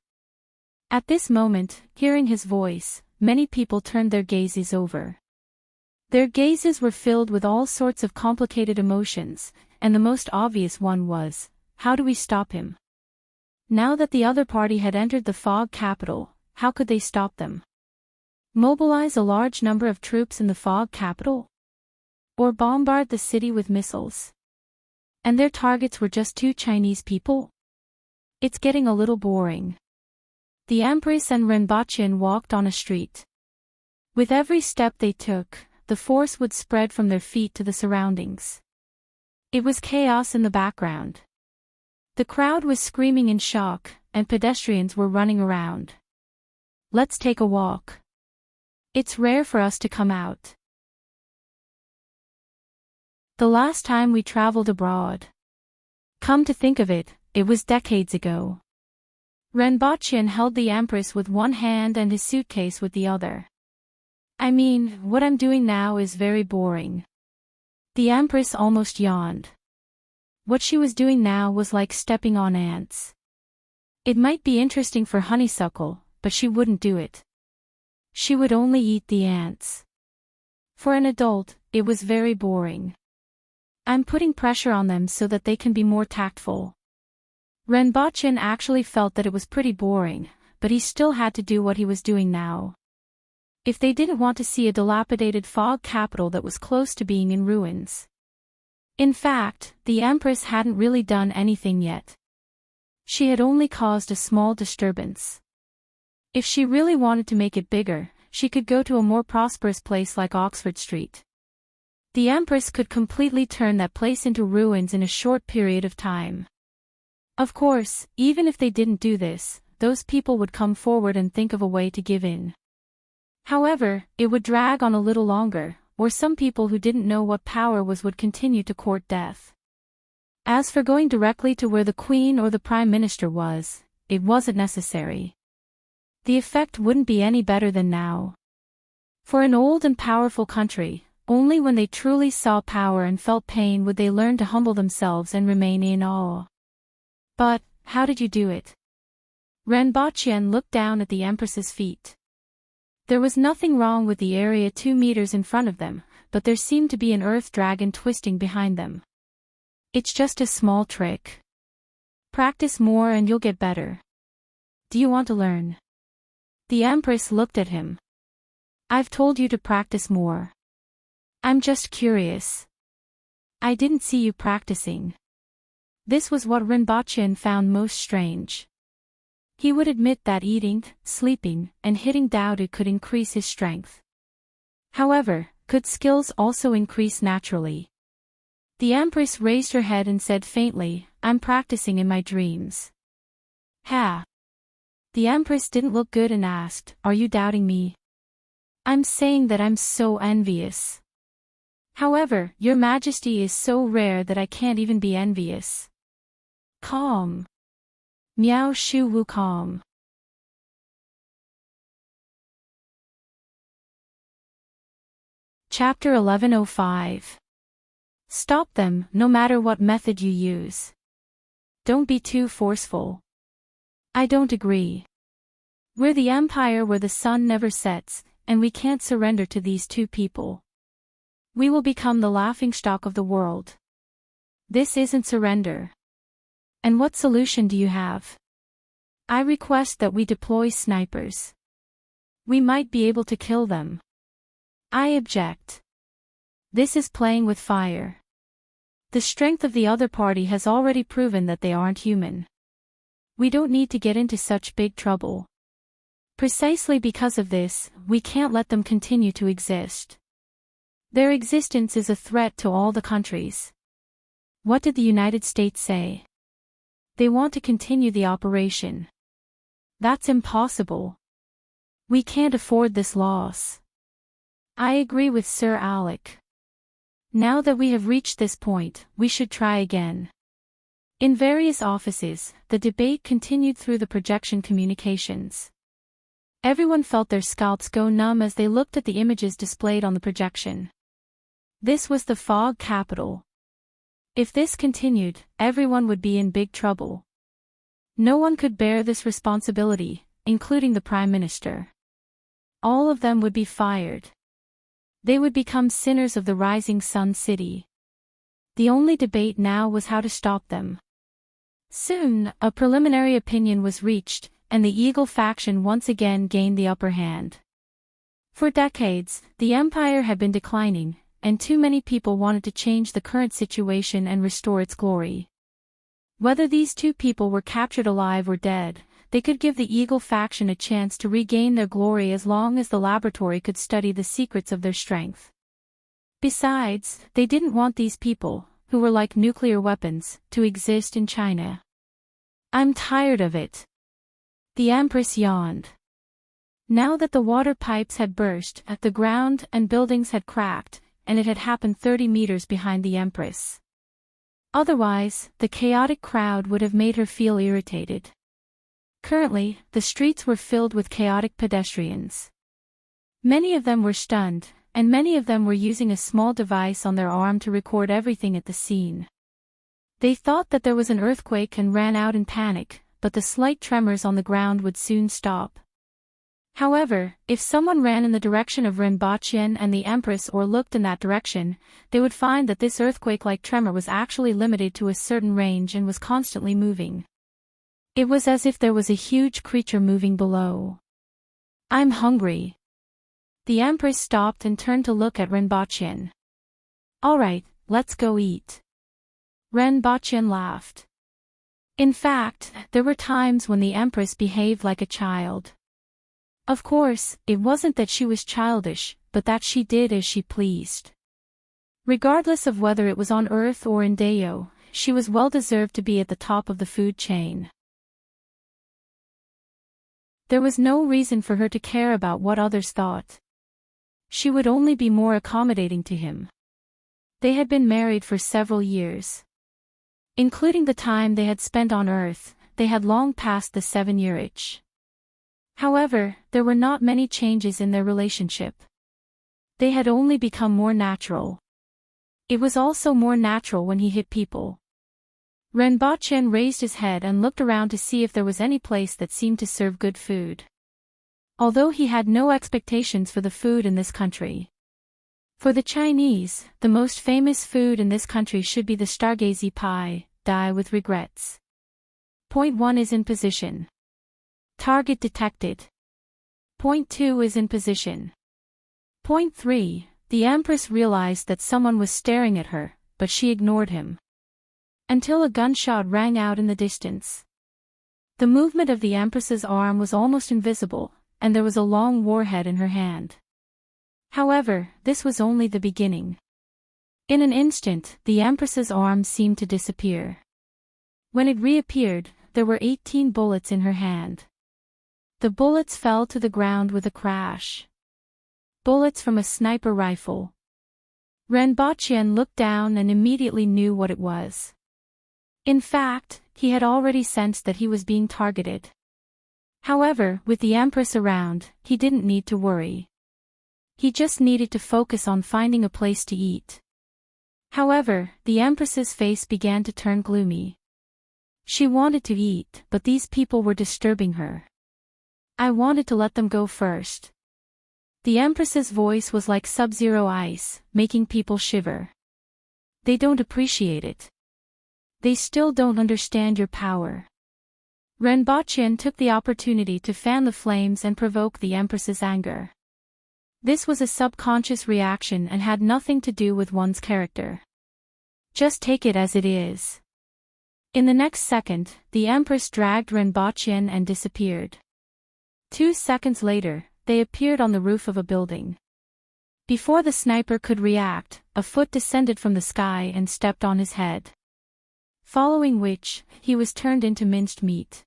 At this moment, hearing his voice, many people turned their gazes over. Their gazes were filled with all sorts of complicated emotions, and the most obvious one was, how do we stop him? Now that the other party had entered the fog capital, how could they stop them? Mobilize a large number of troops in the fog capital? Or bombard the city with missiles? And their targets were just two Chinese people? It's getting a little boring. The Empress and Renbachian walked on a street. With every step they took, the force would spread from their feet to the surroundings. It was chaos in the background. The crowd was screaming in shock, and pedestrians were running around. Let's take a walk. It's rare for us to come out. The last time we traveled abroad. Come to think of it, it was decades ago. Renbachian held the Empress with one hand and his suitcase with the other. I mean, what I'm doing now is very boring. The Empress almost yawned. What she was doing now was like stepping on ants. It might be interesting for Honeysuckle, but she wouldn't do it. She would only eat the ants. For an adult, it was very boring. I'm putting pressure on them so that they can be more tactful. Renbachian actually felt that it was pretty boring, but he still had to do what he was doing now. If they didn't want to see a dilapidated fog capital that was close to being in ruins. In fact, the Empress hadn't really done anything yet. She had only caused a small disturbance. If she really wanted to make it bigger, she could go to a more prosperous place like Oxford Street. The Empress could completely turn that place into ruins in a short period of time. Of course, even if they didn't do this, those people would come forward and think of a way to give in. However, it would drag on a little longer, or some people who didn't know what power was would continue to court death. As for going directly to where the Queen or the Prime Minister was, it wasn't necessary. The effect wouldn't be any better than now. For an old and powerful country, only when they truly saw power and felt pain would they learn to humble themselves and remain in awe. But, how did you do it? Renbachian looked down at the Empress's feet. There was nothing wrong with the area 2 meters in front of them, but there seemed to be an earth dragon twisting behind them. It's just a small trick. Practice more and you'll get better. Do you want to learn? The Empress looked at him. I've told you to practice more. I'm just curious. I didn't see you practicing. This was what Rinpoche found most strange. He would admit that eating, sleeping, and hitting Daodu could increase his strength. However, could skills also increase naturally? The Empress raised her head and said faintly, I'm practicing in my dreams. Ha! The Empress didn't look good and asked, Are you doubting me? I'm saying that I'm so envious. However, your majesty is so rare that I can't even be envious. Calm. Miao Shu Wu calm. Chapter 1105. Stop them, no matter what method you use. Don't be too forceful. I don't agree. We're the empire where the sun never sets, and we can't surrender to these two people. We will become the laughingstock of the world. This isn't surrender. And what solution do you have? I request that we deploy snipers. We might be able to kill them. I object. This is playing with fire. The strength of the other party has already proven that they aren't human. We don't need to get into such big trouble. Precisely because of this, we can't let them continue to exist. Their existence is a threat to all the countries. What did the United States say? They want to continue the operation. That's impossible. We can't afford this loss. I agree with Sir Alec. Now that we have reached this point, we should try again. In various offices, the debate continued through the projection communications. Everyone felt their scalps go numb as they looked at the images displayed on the projection. This was the fog capital. If this continued, everyone would be in big trouble. No one could bear this responsibility, including the Prime Minister. All of them would be fired. They would become sinners of the rising sun city. The only debate now was how to stop them. Soon, a preliminary opinion was reached, and the Eagle faction once again gained the upper hand. For decades, the empire had been declining, and too many people wanted to change the current situation and restore its glory. Whether these two people were captured alive or dead, they could give the Eagle faction a chance to regain their glory as long as the laboratory could study the secrets of their strength. Besides, they didn't want these people, who were like nuclear weapons, to exist in China. I'm tired of it. The Empress yawned. Now that the water pipes had burst, the ground and buildings had cracked, and it had happened 30 meters behind the Empress. Otherwise, the chaotic crowd would have made her feel irritated. Currently, the streets were filled with chaotic pedestrians. Many of them were stunned, and many of them were using a small device on their arm to record everything at the scene. They thought that there was an earthquake and ran out in panic, but the slight tremors on the ground would soon stop. However, if someone ran in the direction of Rinpoche and the Empress or looked in that direction, they would find that this earthquake-like tremor was actually limited to a certain range and was constantly moving. It was as if there was a huge creature moving below. I'm hungry. The Empress stopped and turned to look at Rinpoche. All right, let's go eat. Rinpoche laughed. In fact, there were times when the Empress behaved like a child. Of course, it wasn't that she was childish, but that she did as she pleased. Regardless of whether it was on Earth or in Deo, she was well deserved to be at the top of the food chain. There was no reason for her to care about what others thought. She would only be more accommodating to him. They had been married for several years. Including the time they had spent on Earth, they had long passed the 7-year itch. However, there were not many changes in their relationship. They had only become more natural. It was also more natural when he hit people. Rinpoche raised his head and looked around to see if there was any place that seemed to serve good food. Although he had no expectations for the food in this country. For the Chinese, the most famous food in this country should be the stargazy pie, die with regrets. Point 1 is in position. Target detected. Point 2 is in position. Point 3, the Empress realized that someone was staring at her, but she ignored him. Until a gunshot rang out in the distance. The movement of the Empress's arm was almost invisible, and there was a long warhead in her hand. However, this was only the beginning. In an instant, the Empress's arm seemed to disappear. When it reappeared, there were 18 bullets in her hand. The bullets fell to the ground with a crash. Bullets from a sniper rifle. Renbachien looked down and immediately knew what it was. In fact, he had already sensed that he was being targeted. However, with the Empress around, he didn't need to worry. He just needed to focus on finding a place to eat. However, the Empress's face began to turn gloomy. She wanted to eat, but these people were disturbing her. I wanted to let them go first. The Empress's voice was like sub-zero ice, making people shiver. They don't appreciate it. They still don't understand your power. Renbachien took the opportunity to fan the flames and provoke the Empress's anger. This was a subconscious reaction and had nothing to do with one's character. Just take it as it is. In the next second, the Empress dragged Renbachien and disappeared. 2 seconds later, they appeared on the roof of a building. Before the sniper could react, a foot descended from the sky and stepped on his head. Following which, he was turned into minced meat.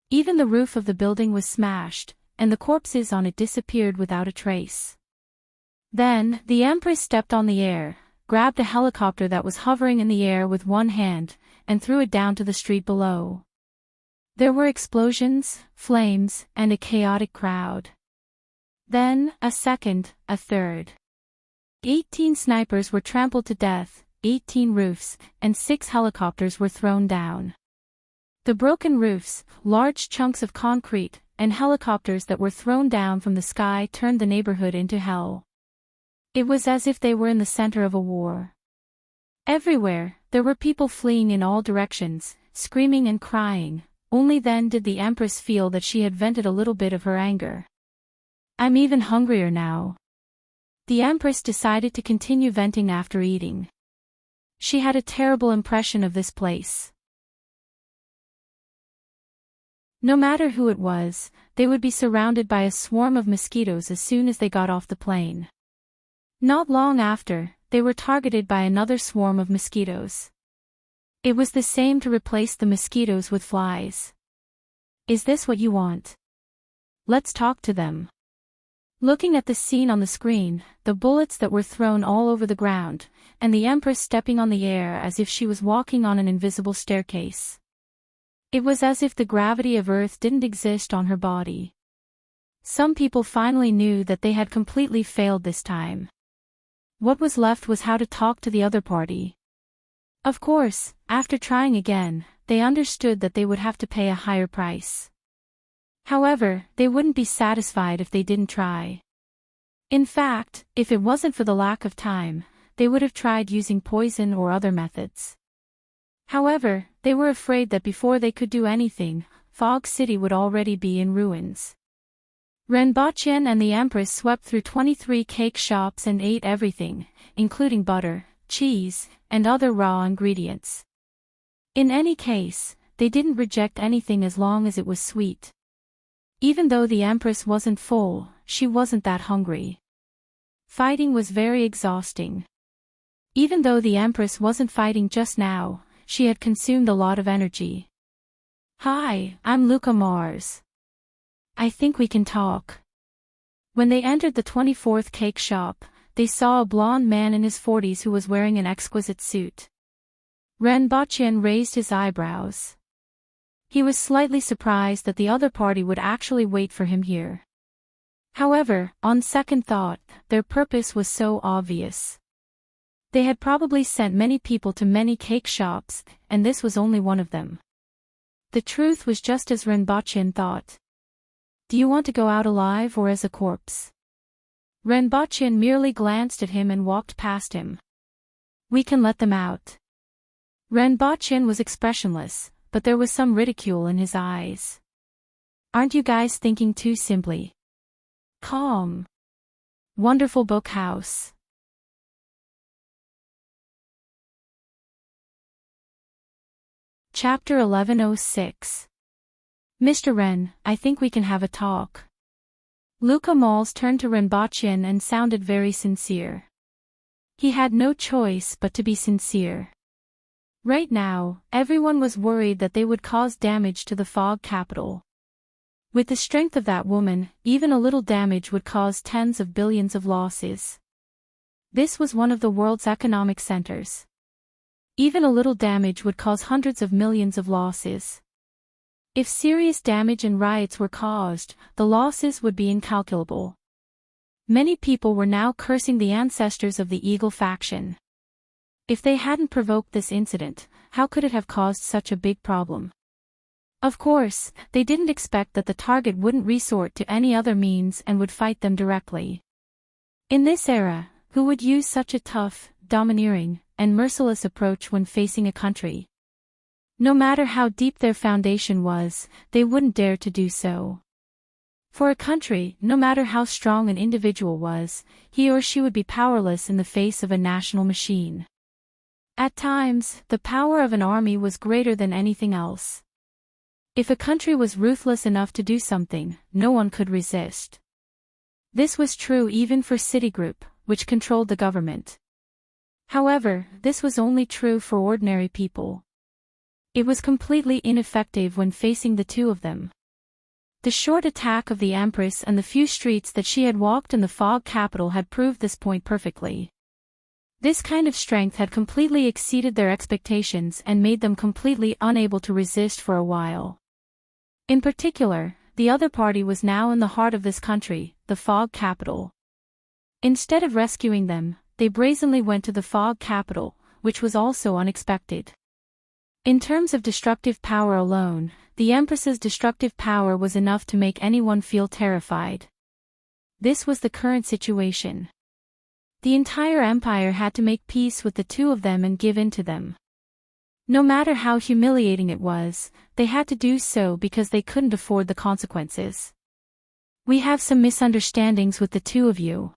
Even the roof of the building was smashed, and the corpses on it disappeared without a trace. Then, the Empress stepped on the air, grabbed a helicopter that was hovering in the air with one hand, and threw it down to the street below. There were explosions, flames, and a chaotic crowd. Then, a second, a third. 18 snipers were trampled to death, 18 roofs, and 6 helicopters were thrown down. The broken roofs, large chunks of concrete, and helicopters that were thrown down from the sky turned the neighborhood into hell. It was as if they were in the center of a war. Everywhere, there were people fleeing in all directions, screaming and crying. Only then did the Empress feel that she had vented a little bit of her anger. I'm even hungrier now. The Empress decided to continue venting after eating. She had a terrible impression of this place. No matter who it was, they would be surrounded by a swarm of mosquitoes as soon as they got off the plane. Not long after, they were targeted by another swarm of mosquitoes. It was the same to replace the mosquitoes with flies. Is this what you want? Let's talk to them. Looking at the scene on the screen, the bullets that were thrown all over the ground, and the Empress stepping on the air as if she was walking on an invisible staircase. It was as if the gravity of Earth didn't exist on her body. Some people finally knew that they had completely failed this time. What was left was how to talk to the other party. Of course, after trying again, they understood that they would have to pay a higher price. However, they wouldn't be satisfied if they didn't try. In fact, if it wasn't for the lack of time, they would have tried using poison or other methods. However, they were afraid that before they could do anything, Fog City would already be in ruins. Renbachien and the Empress swept through 23 cake shops and ate everything, including butter, cheese, and other raw ingredients. In any case, they didn't reject anything as long as it was sweet. Even though the Empress wasn't full, she wasn't that hungry. Fighting was very exhausting. Even though the Empress wasn't fighting just now, she had consumed a lot of energy. Hi, I'm Luca Mars. I think we can talk. When they entered the 24th cake shop, they saw a blonde man in his 40s who was wearing an exquisite suit. Renbachien raised his eyebrows. He was slightly surprised that the other party would actually wait for him here. However, on second thought, their purpose was so obvious. They had probably sent many people to many cake shops, and this was only one of them. The truth was just as Renbachien thought. Do you want to go out alive or as a corpse? Renbochin merely glanced at him and walked past him. We can let them out. Renbochin was expressionless, but there was some ridicule in his eyes. Aren't you guys thinking too simply? Calm. Wonderful book house. Chapter 1106. Mr. Ren, I think we can have a talk. Luca Malls turned to Renbochin and sounded very sincere. He had no choice but to be sincere. Right now, everyone was worried that they would cause damage to the fog capital. With the strength of that woman, even a little damage would cause tens of billions of losses. This was one of the world's economic centers. Even a little damage would cause hundreds of millions of losses. If serious damage and riots were caused, the losses would be incalculable. Many people were now cursing the ancestors of the Eagle faction. If they hadn't provoked this incident, how could it have caused such a big problem? Of course, they didn't expect that the target wouldn't resort to any other means and would fight them directly. In this era, who would use such a tough, domineering, and merciless approach when facing a country? No matter how deep their foundation was, they wouldn't dare to do so. For a country, no matter how strong an individual was, he or she would be powerless in the face of a national machine. At times, the power of an army was greater than anything else. If a country was ruthless enough to do something, no one could resist. This was true even for Citigroup, which controlled the government. However, this was only true for ordinary people. It was completely ineffective when facing the two of them. The short attack of the Empress and the few streets that she had walked in the fog capital had proved this point perfectly. This kind of strength had completely exceeded their expectations and made them completely unable to resist for a while. In particular, the other party was now in the heart of this country, the fog capital. Instead of rescuing them, they brazenly went to the fog capital, which was also unexpected. In terms of destructive power alone, the Empress's destructive power was enough to make anyone feel terrified. This was the current situation. The entire empire had to make peace with the two of them and give in to them. No matter how humiliating it was, they had to do so because they couldn't afford the consequences. We have some misunderstandings with the two of you.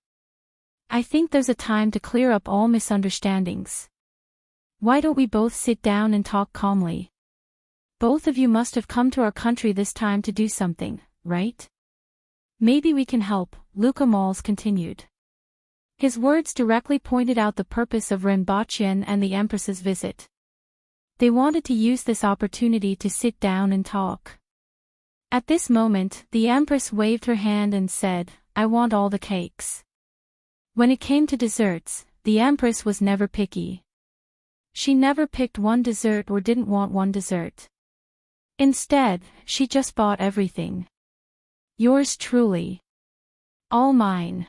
I think there's a time to clear up all misunderstandings. Why don't we both sit down and talk calmly? Both of you must have come to our country this time to do something, right? Maybe we can help, Luca Malls continued. His words directly pointed out the purpose of Renbochin and the Empress's visit. They wanted to use this opportunity to sit down and talk. At this moment, the Empress waved her hand and said, I want all the cakes. When it came to desserts, the Empress was never picky. She never picked one dessert or didn't want one dessert. Instead, she just bought everything. Yours truly. All mine.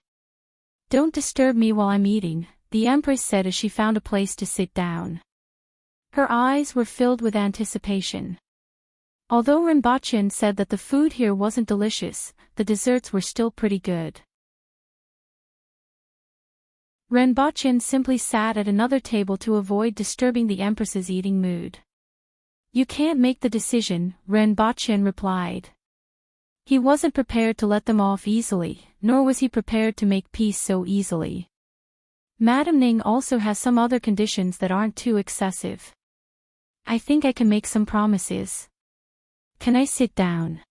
Don't disturb me while I'm eating, the Empress said as she found a place to sit down. Her eyes were filled with anticipation. Although Renbochin said that the food here wasn't delicious, the desserts were still pretty good. Renbochin simply sat at another table to avoid disturbing the Empress's eating mood. You can't make the decision, Renbochin replied. He wasn't prepared to let them off easily, nor was he prepared to make peace so easily. Madame Ning also has some other conditions that aren't too excessive. I think I can make some promises. Can I sit down?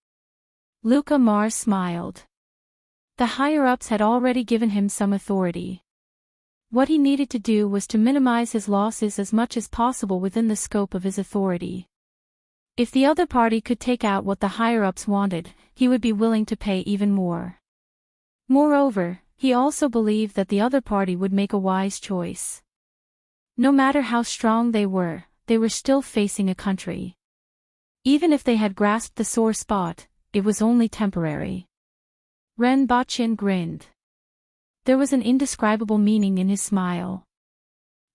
Luca Mars smiled. The higher-ups had already given him some authority. What he needed to do was to minimize his losses as much as possible within the scope of his authority. If the other party could take out what the higher-ups wanted, he would be willing to pay even more. Moreover, he also believed that the other party would make a wise choice. No matter how strong they were still facing a country. Even if they had grasped the sore spot, it was only temporary. Renbochin grinned. There was an indescribable meaning in his smile.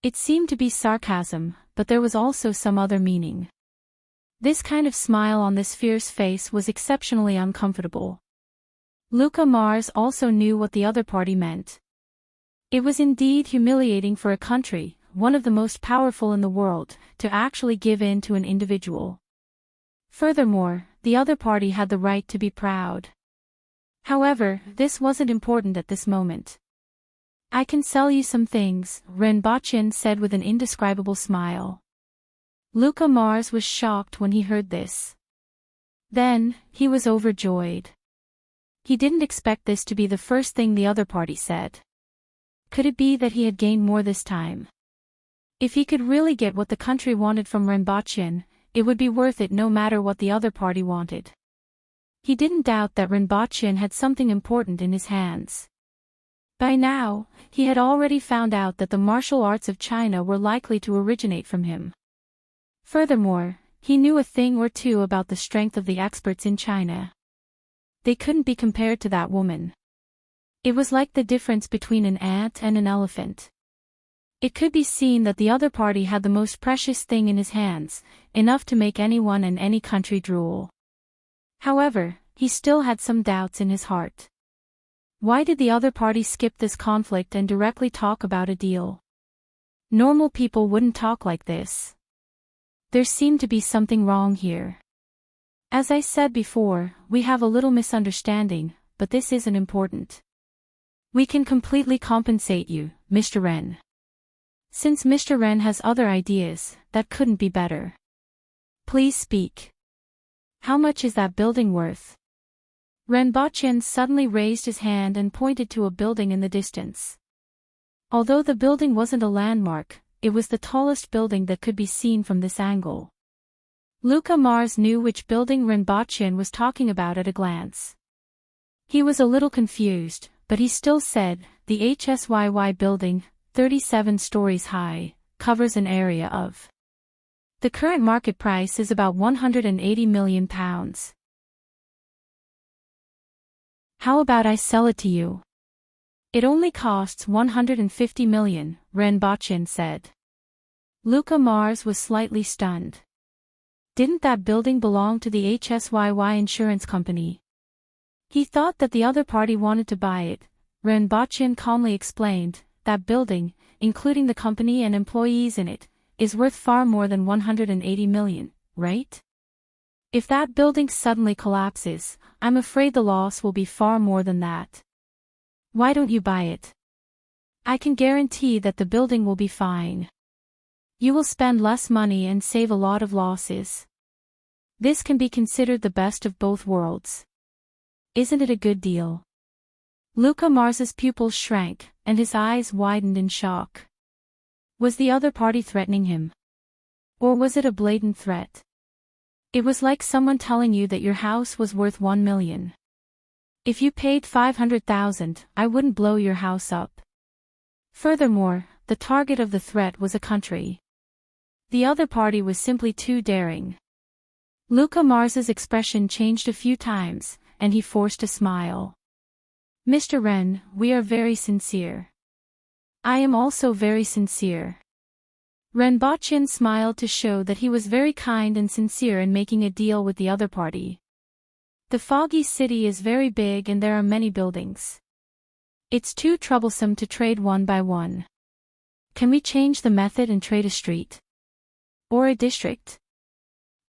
It seemed to be sarcasm, but there was also some other meaning. This kind of smile on this fierce face was exceptionally uncomfortable. Luca Mars also knew what the other party meant. It was indeed humiliating for a country, one of the most powerful in the world, to actually give in to an individual. Furthermore, the other party had the right to be proud. However, this wasn't important at this moment. I can sell you some things, Renbochin said with an indescribable smile. Luca Mars was shocked when he heard this. Then, he was overjoyed. He didn't expect this to be the first thing the other party said. Could it be that he had gained more this time? If he could really get what the country wanted from Renbochin, it would be worth it no matter what the other party wanted. He didn't doubt that Renbochin had something important in his hands. By now, he had already found out that the martial arts of China were likely to originate from him. Furthermore, he knew a thing or two about the strength of the experts in China. They couldn't be compared to that woman. It was like the difference between an ant and an elephant. It could be seen that the other party had the most precious thing in his hands, enough to make anyone and any country drool. However, he still had some doubts in his heart. Why did the other party skip this conflict and directly talk about a deal? Normal people wouldn't talk like this. There seemed to be something wrong here. As I said before, we have a little misunderstanding, but this isn't important. We can completely compensate you, Mr. Ren. Since Mr. Ren has other ideas, that couldn't be better. Please speak. How much is that building worth? Renbochin suddenly raised his hand and pointed to a building in the distance. Although the building wasn't a landmark, it was the tallest building that could be seen from this angle. Luca Mars knew which building Renbochin was talking about at a glance. He was a little confused, but he still said, the HSYY building, 37 stories high, covers an area of. The current market price is about £180 million. How about I sell it to you? It only costs 150 million, Renbochin said. Luca Mars was slightly stunned. Didn't that building belong to the HSYY insurance company? He thought that the other party wanted to buy it. Renbochin calmly explained, that building, including the company and employees in it, is worth far more than 180 million, right? If that building suddenly collapses, I'm afraid the loss will be far more than that. Why don't you buy it? I can guarantee that the building will be fine. You will spend less money and save a lot of losses. This can be considered the best of both worlds. Isn't it a good deal? Luca Mars's pupils shrank, and his eyes widened in shock. Was the other party threatening him? Or was it a blatant threat? It was like someone telling you that your house was worth 1 million. If you paid 500,000, I wouldn't blow your house up. Furthermore, the target of the threat was a country. The other party was simply too daring. Luca Mars's expression changed a few times, and he forced a smile. Mr. Ren, we are very sincere. I am also very sincere. Renbochin smiled to show that he was very kind and sincere in making a deal with the other party. The foggy city is very big and there are many buildings. It's too troublesome to trade one by one. Can we change the method and trade a street? Or a district?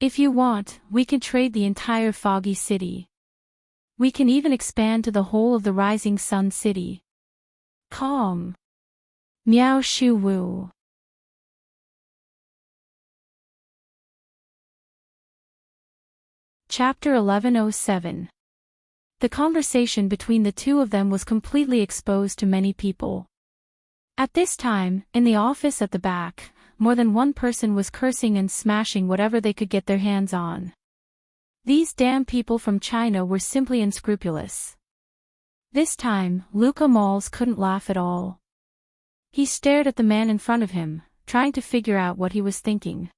If you want, we can trade the entire foggy city. We can even expand to the whole of the rising sun city. Calm. Miao Shu Wu. Chapter 1107. The conversation between the two of them was completely exposed to many people. At this time, in the office at the back, more than one person was cursing and smashing whatever they could get their hands on. These damn people from China were simply unscrupulous. This time, Luca Mars couldn't laugh at all. He stared at the man in front of him, trying to figure out what he was thinking.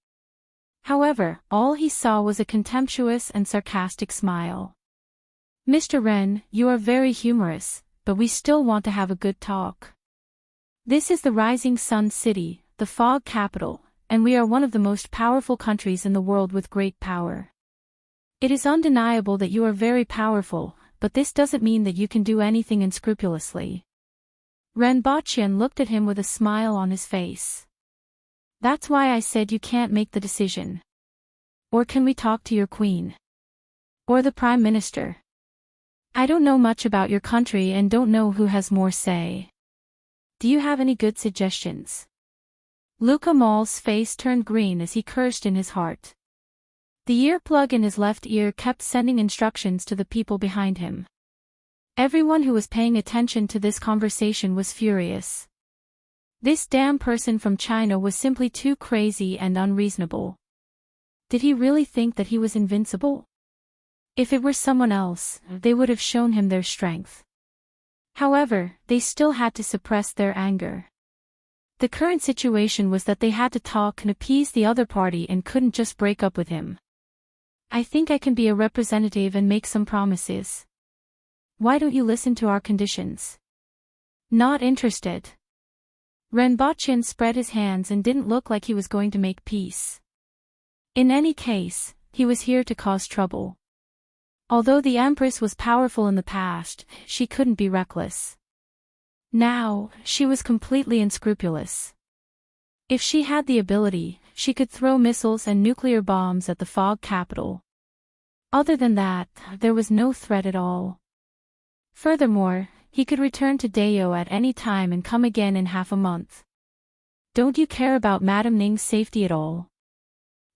However, all he saw was a contemptuous and sarcastic smile. Mr. Ren, you are very humorous, but we still want to have a good talk. This is the rising sun city, the fog capital, and we are one of the most powerful countries in the world with great power. It is undeniable that you are very powerful, but this doesn't mean that you can do anything unscrupulously. Renbochin looked at him with a smile on his face. That's why I said you can't make the decision. Or can we talk to your queen? Or the prime minister? I don't know much about your country and don't know who has more say. Do you have any good suggestions? Luca Mall's face turned green as he cursed in his heart. The earplug in his left ear kept sending instructions to the people behind him. Everyone who was paying attention to this conversation was furious. This damn person from China was simply too crazy and unreasonable. Did he really think that he was invincible? If it were someone else, they would have shown him their strength. However, they still had to suppress their anger. The current situation was that they had to talk and appease the other party and couldn't just break up with him. I think I can be a representative and make some promises. Why don't you listen to our conditions? Not interested. Renbochin spread his hands and didn't look like he was going to make peace. In any case, he was here to cause trouble. Although the Empress was powerful in the past, she couldn't be reckless. Now, she was completely unscrupulous. If she had the ability, she could throw missiles and nuclear bombs at the fog capital. Other than that, there was no threat at all. Furthermore, he could return to Dayo at any time and come again in half a month. Don't you care about Madame Ning's safety at all?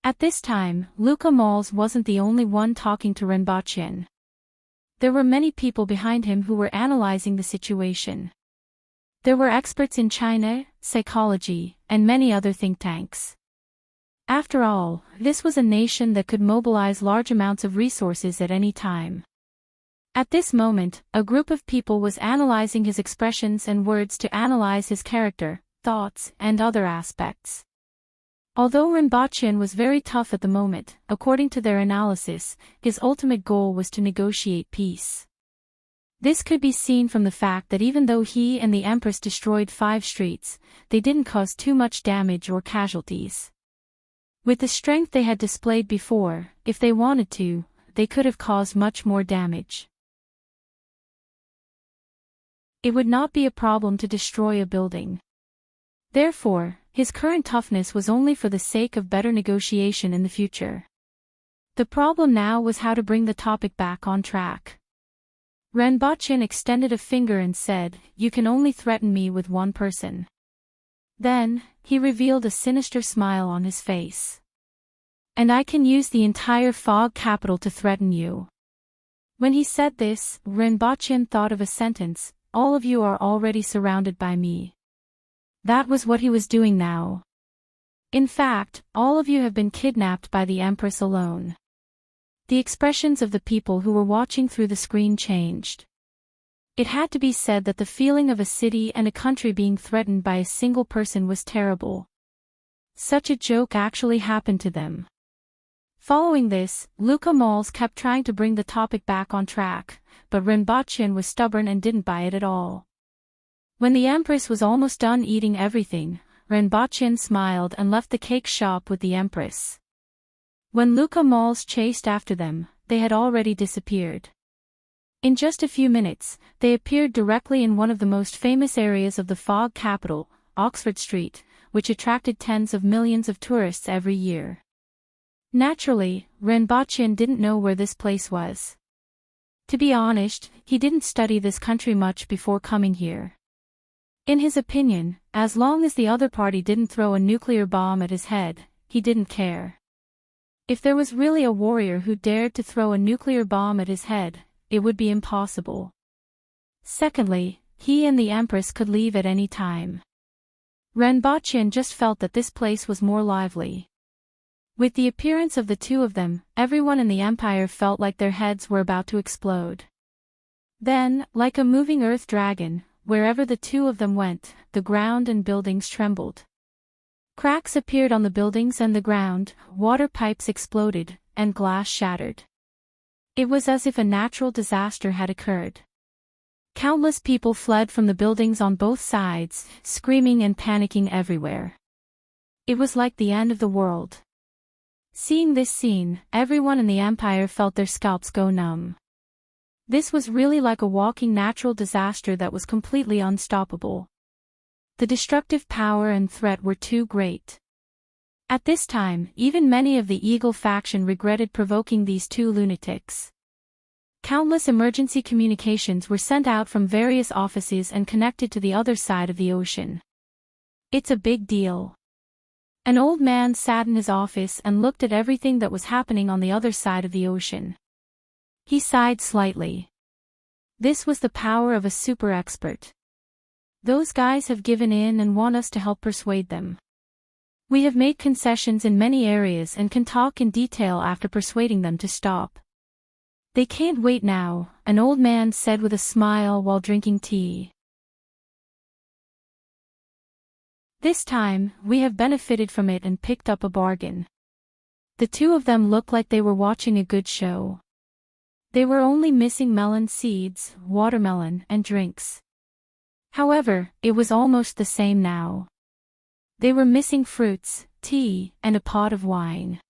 At this time, Luca Malls wasn't the only one talking to Renbochin. There were many people behind him who were analyzing the situation. There were experts in China, psychology, and many other think tanks. After all, this was a nation that could mobilize large amounts of resources at any time. At this moment, a group of people was analyzing his expressions and words to analyze his character, thoughts, and other aspects. Although Renbochin was very tough at the moment, according to their analysis, his ultimate goal was to negotiate peace. This could be seen from the fact that even though he and the Empress destroyed 5 streets, they didn't cause too much damage or casualties. With the strength they had displayed before, if they wanted to, they could have caused much more damage. It would not be a problem to destroy a building. Therefore, his current toughness was only for the sake of better negotiation in the future. The problem now was how to bring the topic back on track. Renbochin extended a finger and said, "You can only threaten me with one person." Then, he revealed a sinister smile on his face. "And I can use the entire fog capital to threaten you." When he said this, Renbochin thought of a sentence, "All of you are already surrounded by me." That was what he was doing now. In fact, all of you have been kidnapped by the Empress alone. The expressions of the people who were watching through the screen changed. It had to be said that the feeling of a city and a country being threatened by a single person was terrible. Such a joke actually happened to them. Following this, Luca Malls kept trying to bring the topic back on track, but Renbochin was stubborn and didn't buy it at all. When the Empress was almost done eating everything, Renbochin smiled and left the cake shop with the Empress. When Luca Malls chased after them, they had already disappeared. In just a few minutes, they appeared directly in one of the most famous areas of the fog capital, Oxford Street, which attracted tens of millions of tourists every year. Naturally, Renbochin didn't know where this place was. To be honest, he didn't study this country much before coming here. In his opinion, as long as the other party didn't throw a nuclear bomb at his head, he didn't care. If there was really a warrior who dared to throw a nuclear bomb at his head, it would be impossible. Secondly, he and the Empress could leave at any time. Renbochin just felt that this place was more lively. With the appearance of the two of them, everyone in the Empire felt like their heads were about to explode. Then, like a moving earth dragon, wherever the two of them went, the ground and buildings trembled. Cracks appeared on the buildings and the ground, water pipes exploded, and glass shattered. It was as if a natural disaster had occurred. Countless people fled from the buildings on both sides, screaming and panicking everywhere. It was like the end of the world. Seeing this scene, everyone in the Empire felt their scalps go numb. This was really like a walking natural disaster that was completely unstoppable. The destructive power and threat were too great. At this time, even many of the Eagle faction regretted provoking these two lunatics. Countless emergency communications were sent out from various offices and connected to the other side of the ocean. It's a big deal. An old man sat in his office and looked at everything that was happening on the other side of the ocean. He sighed slightly. This was the power of a super expert. Those guys have given in and want us to help persuade them. We have made concessions in many areas and can talk in detail after persuading them to stop. They can't wait now, an old man said with a smile while drinking tea. This time, we have benefited from it and picked up a bargain. The two of them looked like they were watching a good show. They were only missing melon seeds, watermelon, and drinks. However, it was almost the same now. They were missing fruits, tea, and a pot of wine.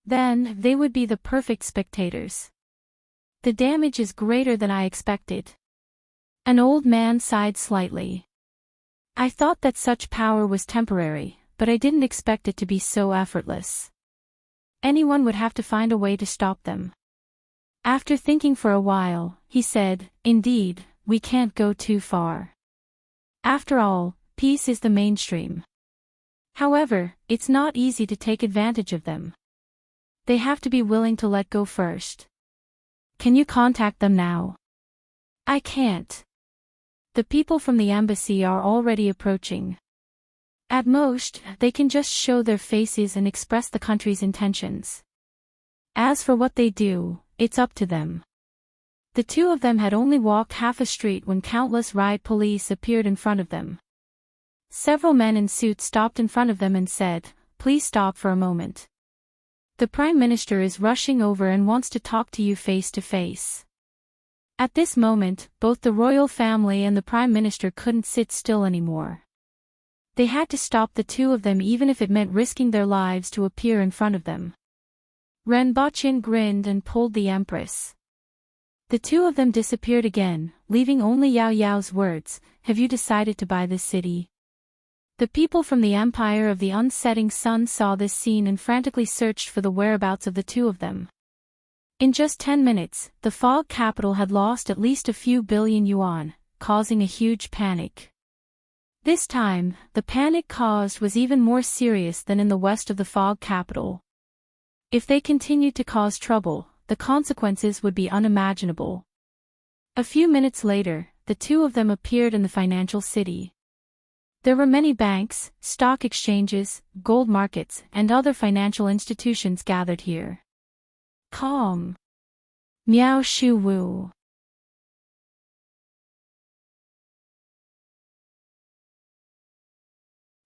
Then, they would be the perfect spectators. The damage is greater than I expected. An old man sighed slightly. I thought that such power was temporary, but I didn't expect it to be so effortless. Anyone would have to find a way to stop them. After thinking for a while, he said, "Indeed, we can't go too far. After all, peace is the mainstream. However, it's not easy to take advantage of them. They have to be willing to let go first. Can you contact them now?" "I can't. The people from the embassy are already approaching. At most, they can just show their faces and express the country's intentions. As for what they do, it's up to them." The two of them had only walked half a street when countless riot police appeared in front of them. Several men in suits stopped in front of them and said, "Please stop for a moment. The Prime Minister is rushing over and wants to talk to you face to face." At this moment, both the royal family and the Prime Minister couldn't sit still anymore. They had to stop the two of them even if it meant risking their lives to appear in front of them. Renbochin grinned and pulled the Empress. The two of them disappeared again, leaving only Yao Yao's words, "Have you decided to buy this city?" The people from the Empire of the Unsetting Sun saw this scene and frantically searched for the whereabouts of the two of them. In just 10 minutes, the fog capital had lost at least a few billion yuan, causing a huge panic. This time, the panic caused was even more serious than in the west of the fog capital. If they continued to cause trouble, the consequences would be unimaginable. A few minutes later, the two of them appeared in the financial city. There were many banks, stock exchanges, gold markets, and other financial institutions gathered here. Calm. Miao Shu Wu.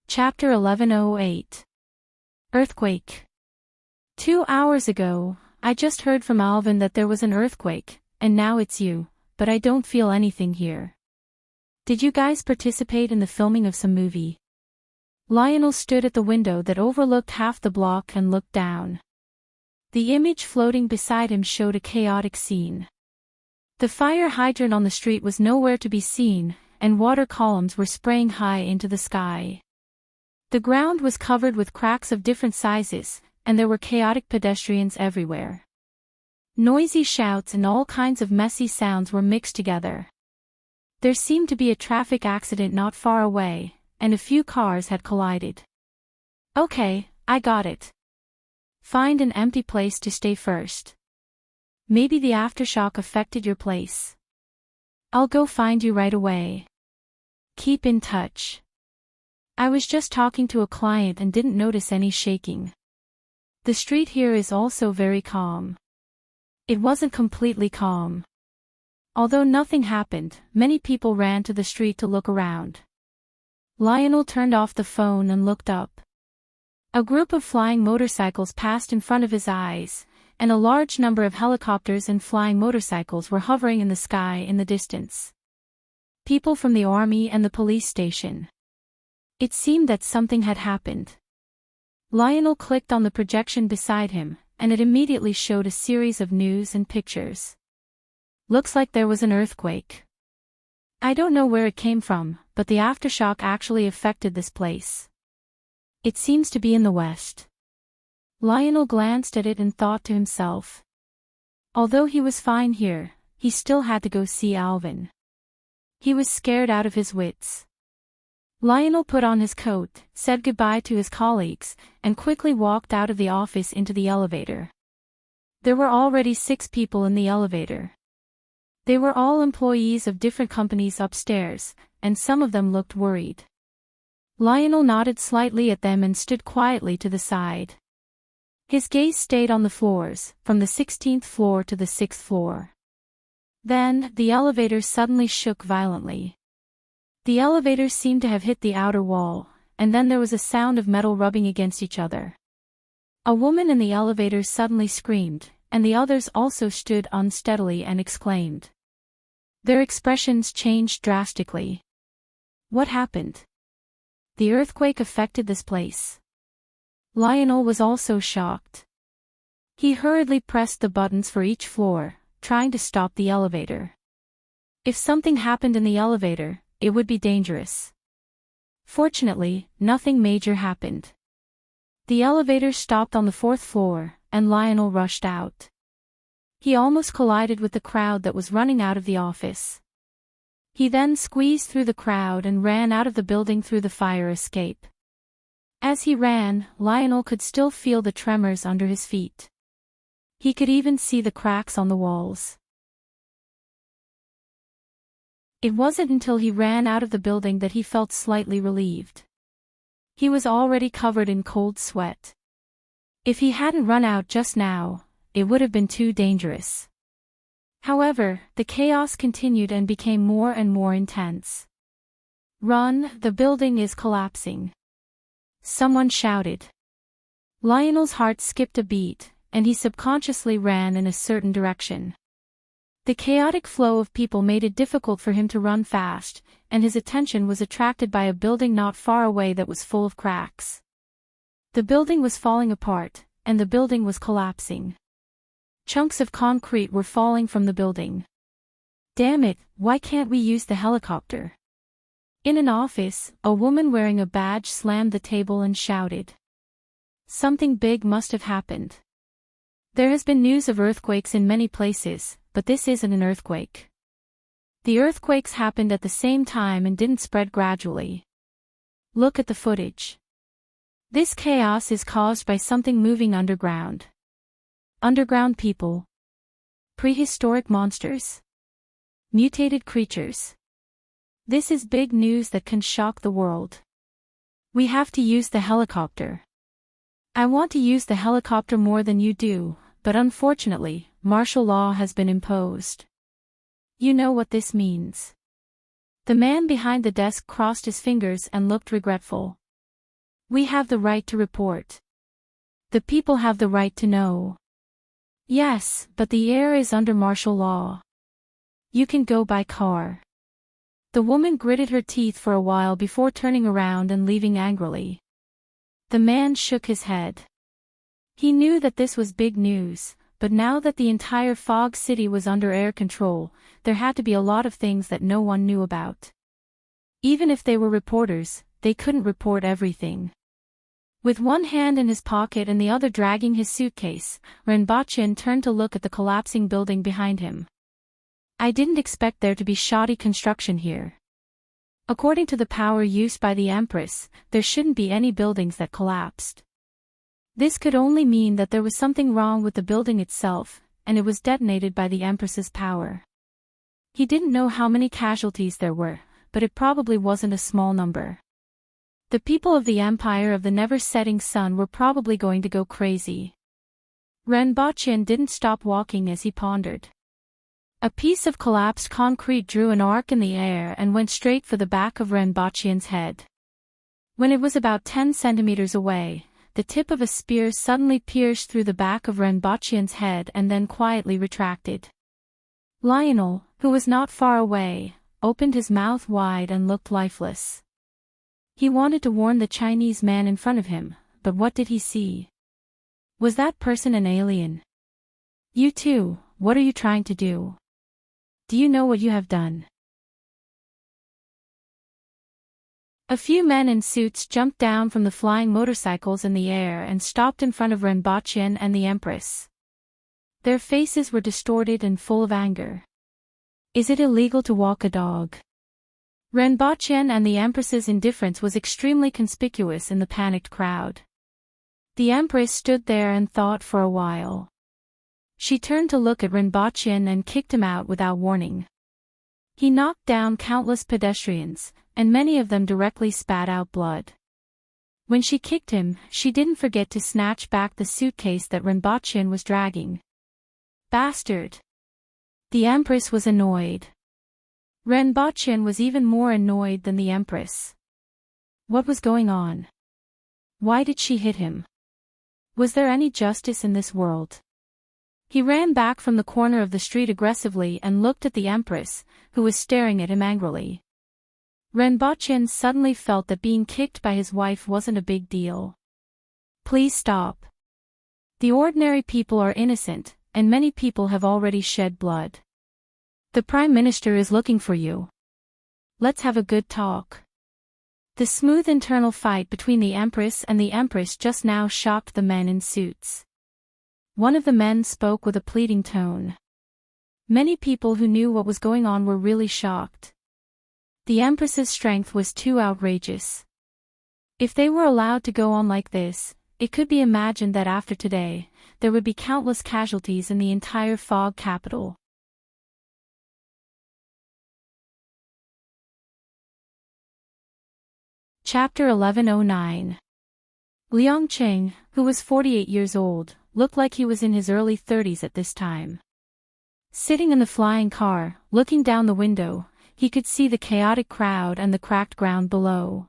Chapter 1108. Earthquake. 2 hours ago, I just heard from Alvin that there was an earthquake, and now it's you, but I don't feel anything here. Did you guys participate in the filming of some movie? Lionel stood at the window that overlooked half the block and looked down. The image floating beside him showed a chaotic scene. The fire hydrant on the street was nowhere to be seen, and water columns were spraying high into the sky. The ground was covered with cracks of different sizes, and there were chaotic pedestrians everywhere. Noisy shouts and all kinds of messy sounds were mixed together. There seemed to be a traffic accident not far away, and a few cars had collided. "Okay, I got it. Find an empty place to stay first. Maybe the aftershock affected your place. I'll go find you right away. Keep in touch. I was just talking to a client and didn't notice any shaking. The street here is also very calm." It wasn't completely calm. Although nothing happened, many people ran to the street to look around. Lionel turned off the phone and looked up. A group of flying motorcycles passed in front of his eyes, and a large number of helicopters and flying motorcycles were hovering in the sky in the distance. People from the army and the police station. It seemed that something had happened. Lionel clicked on the projection beside him, and it immediately showed a series of news and pictures. Looks like there was an earthquake. I don't know where it came from, but the aftershock actually affected this place. It seems to be in the west. Lionel glanced at it and thought to himself. Although he was fine here, he still had to go see Alvin. He was scared out of his wits. Lionel put on his coat, said goodbye to his colleagues, and quickly walked out of the office into the elevator. There were already 6 people in the elevator. They were all employees of different companies upstairs, and some of them looked worried. Lionel nodded slightly at them and stood quietly to the side. His gaze stayed on the floors, from the 16th floor to the 6th floor. Then, the elevator suddenly shook violently. The elevator seemed to have hit the outer wall, and then there was a sound of metal rubbing against each other. A woman in the elevator suddenly screamed, and the others also stood unsteadily and exclaimed. Their expressions changed drastically. What happened? The earthquake affected this place. Lionel was also shocked. He hurriedly pressed the buttons for each floor, trying to stop the elevator. If something happened in the elevator, it would be dangerous. Fortunately, nothing major happened. The elevator stopped on the 4th floor, and Lionel rushed out. He almost collided with the crowd that was running out of the office. He then squeezed through the crowd and ran out of the building through the fire escape. As he ran, Lionel could still feel the tremors under his feet. He could even see the cracks on the walls. It wasn't until he ran out of the building that he felt slightly relieved. He was already covered in cold sweat. If he hadn't run out just now, it would have been too dangerous. However, the chaos continued and became more and more intense. Run, the building is collapsing. Someone shouted. Lionel's heart skipped a beat, and he subconsciously ran in a certain direction. The chaotic flow of people made it difficult for him to run fast, and his attention was attracted by a building not far away that was full of cracks. The building was falling apart, and the building was collapsing. Chunks of concrete were falling from the building. Damn it, why can't we use the helicopter? In an office, a woman wearing a badge slammed the table and shouted. Something big must have happened. There has been news of earthquakes in many places, but this isn't an earthquake. The earthquakes happened at the same time and didn't spread gradually. Look at the footage. This chaos is caused by something moving underground. Underground people. Prehistoric monsters. Mutated creatures. This is big news that can shock the world. We have to use the helicopter. I want to use the helicopter more than you do, but unfortunately, martial law has been imposed. You know what this means. The man behind the desk crossed his fingers and looked regretful. We have the right to report. The people have the right to know. Yes, but the air is under martial law. You can go by car. The woman gritted her teeth for a while before turning around and leaving angrily. The man shook his head. He knew that this was big news, but now that the entire Fog City was under air control, there had to be a lot of things that no one knew about. Even if they were reporters, they couldn't report everything. With one hand in his pocket and the other dragging his suitcase, Renbachin turned to look at the collapsing building behind him. I didn't expect there to be shoddy construction here. According to the power used by the Empress, there shouldn't be any buildings that collapsed. This could only mean that there was something wrong with the building itself, and it was detonated by the Empress's power. He didn't know how many casualties there were, but it probably wasn't a small number. The people of the Empire of the Never-Setting Sun were probably going to go crazy. Renbachin didn't stop walking as he pondered. A piece of collapsed concrete drew an arc in the air and went straight for the back of Renbachin's head. When it was about 10 centimeters away, the tip of a spear suddenly pierced through the back of Renbachin's head and then quietly retracted. Lionel, who was not far away, opened his mouth wide and looked lifeless. He wanted to warn the Chinese man in front of him, but what did he see? Was that person an alien? You too, what are you trying to do? Do you know what you have done? A few men in suits jumped down from the flying motorcycles in the air and stopped in front of Renbachien and the Empress. Their faces were distorted and full of anger. Is it illegal to walk a dog? Renbachien and the Empress's indifference was extremely conspicuous in the panicked crowd. The Empress stood there and thought for a while. She turned to look at Renbachien and kicked him out without warning. He knocked down countless pedestrians, and many of them directly spat out blood. When she kicked him, she didn't forget to snatch back the suitcase that Renbachien was dragging. Bastard! The Empress was annoyed. Renbachien was even more annoyed than the Empress. What was going on? Why did she hit him? Was there any justice in this world? He ran back from the corner of the street aggressively and looked at the Empress, who was staring at him angrily. Renbachien suddenly felt that being kicked by his wife wasn't a big deal. Please stop. The ordinary people are innocent, and many people have already shed blood. The Prime Minister is looking for you. Let's have a good talk. The smooth internal fight between the Empress and the Empress just now shocked the men in suits. One of the men spoke with a pleading tone. Many people who knew what was going on were really shocked. The Empress's strength was too outrageous. If they were allowed to go on like this, it could be imagined that after today, there would be countless casualties in the entire fog capital. Chapter 1109. Liang Qing, who was 48 years old, looked like he was in his early 30s at this time. Sitting in the flying car, looking down the window, he could see the chaotic crowd and the cracked ground below.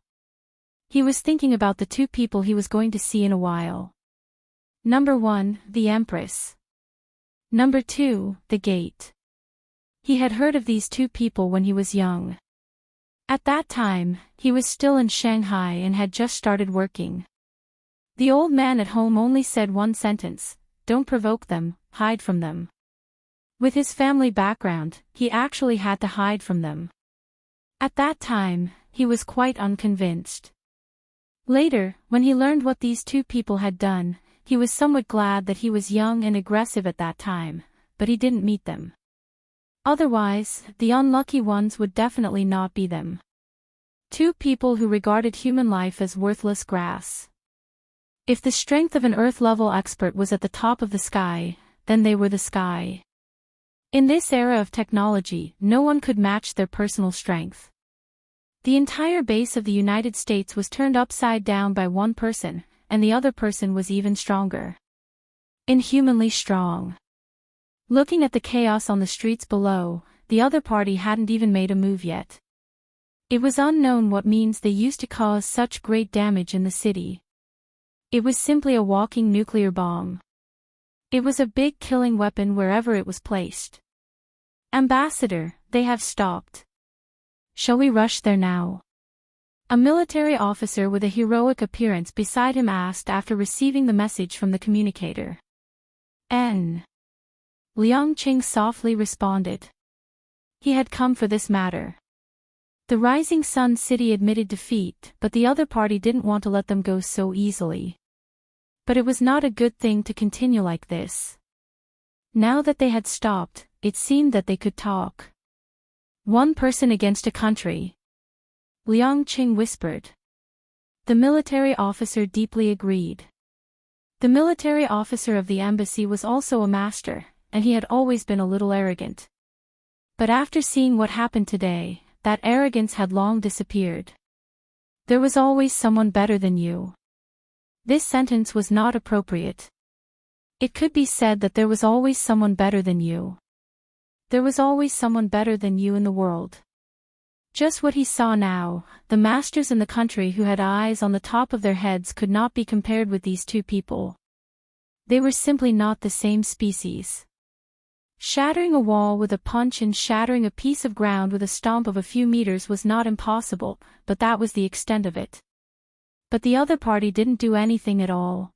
He was thinking about the two people he was going to see in a while. Number 1, the Empress. Number 2, the gate. He had heard of these two people when he was young. At that time, he was still in Shanghai and had just started working. The old man at home only said one sentence: don't provoke them, hide from them. With his family background, he actually had to hide from them. At that time, he was quite unconvinced. Later, when he learned what these two people had done, he was somewhat glad that he was young and aggressive at that time, but he didn't meet them. Otherwise, the unlucky ones would definitely not be them. Two people who regarded human life as worthless grass. If the strength of an Earth-level expert was at the top of the sky, then they were the sky. In this era of technology, no one could match their personal strength. The entire base of the United States was turned upside down by one person, and the other person was even stronger. Inhumanly strong. Looking at the chaos on the streets below, the other party hadn't even made a move yet. It was unknown what means they used to cause such great damage in the city. It was simply a walking nuclear bomb. It was a big killing weapon wherever it was placed. Ambassador, they have stopped. Shall we rush there now? A military officer with a heroic appearance beside him asked after receiving the message from the communicator. Liang Qing softly responded. He had come for this matter. The Rising Sun City admitted defeat, but the other party didn't want to let them go so easily. But it was not a good thing to continue like this. Now that they had stopped, it seemed that they could talk. One person against a country. Liang Qing whispered. The military officer deeply agreed. The military officer of the embassy was also a master, and he had always been a little arrogant. But after seeing what happened today, that arrogance had long disappeared. There was always someone better than you. This sentence was not appropriate. It could be said that there was always someone better than you. There was always someone better than you in the world. Just what he saw now, the masters in the country who had eyes on the top of their heads could not be compared with these two people. They were simply not the same species. Shattering a wall with a punch and shattering a piece of ground with a stomp of a few meters was not impossible, but that was the extent of it. But the other party didn't do anything at all.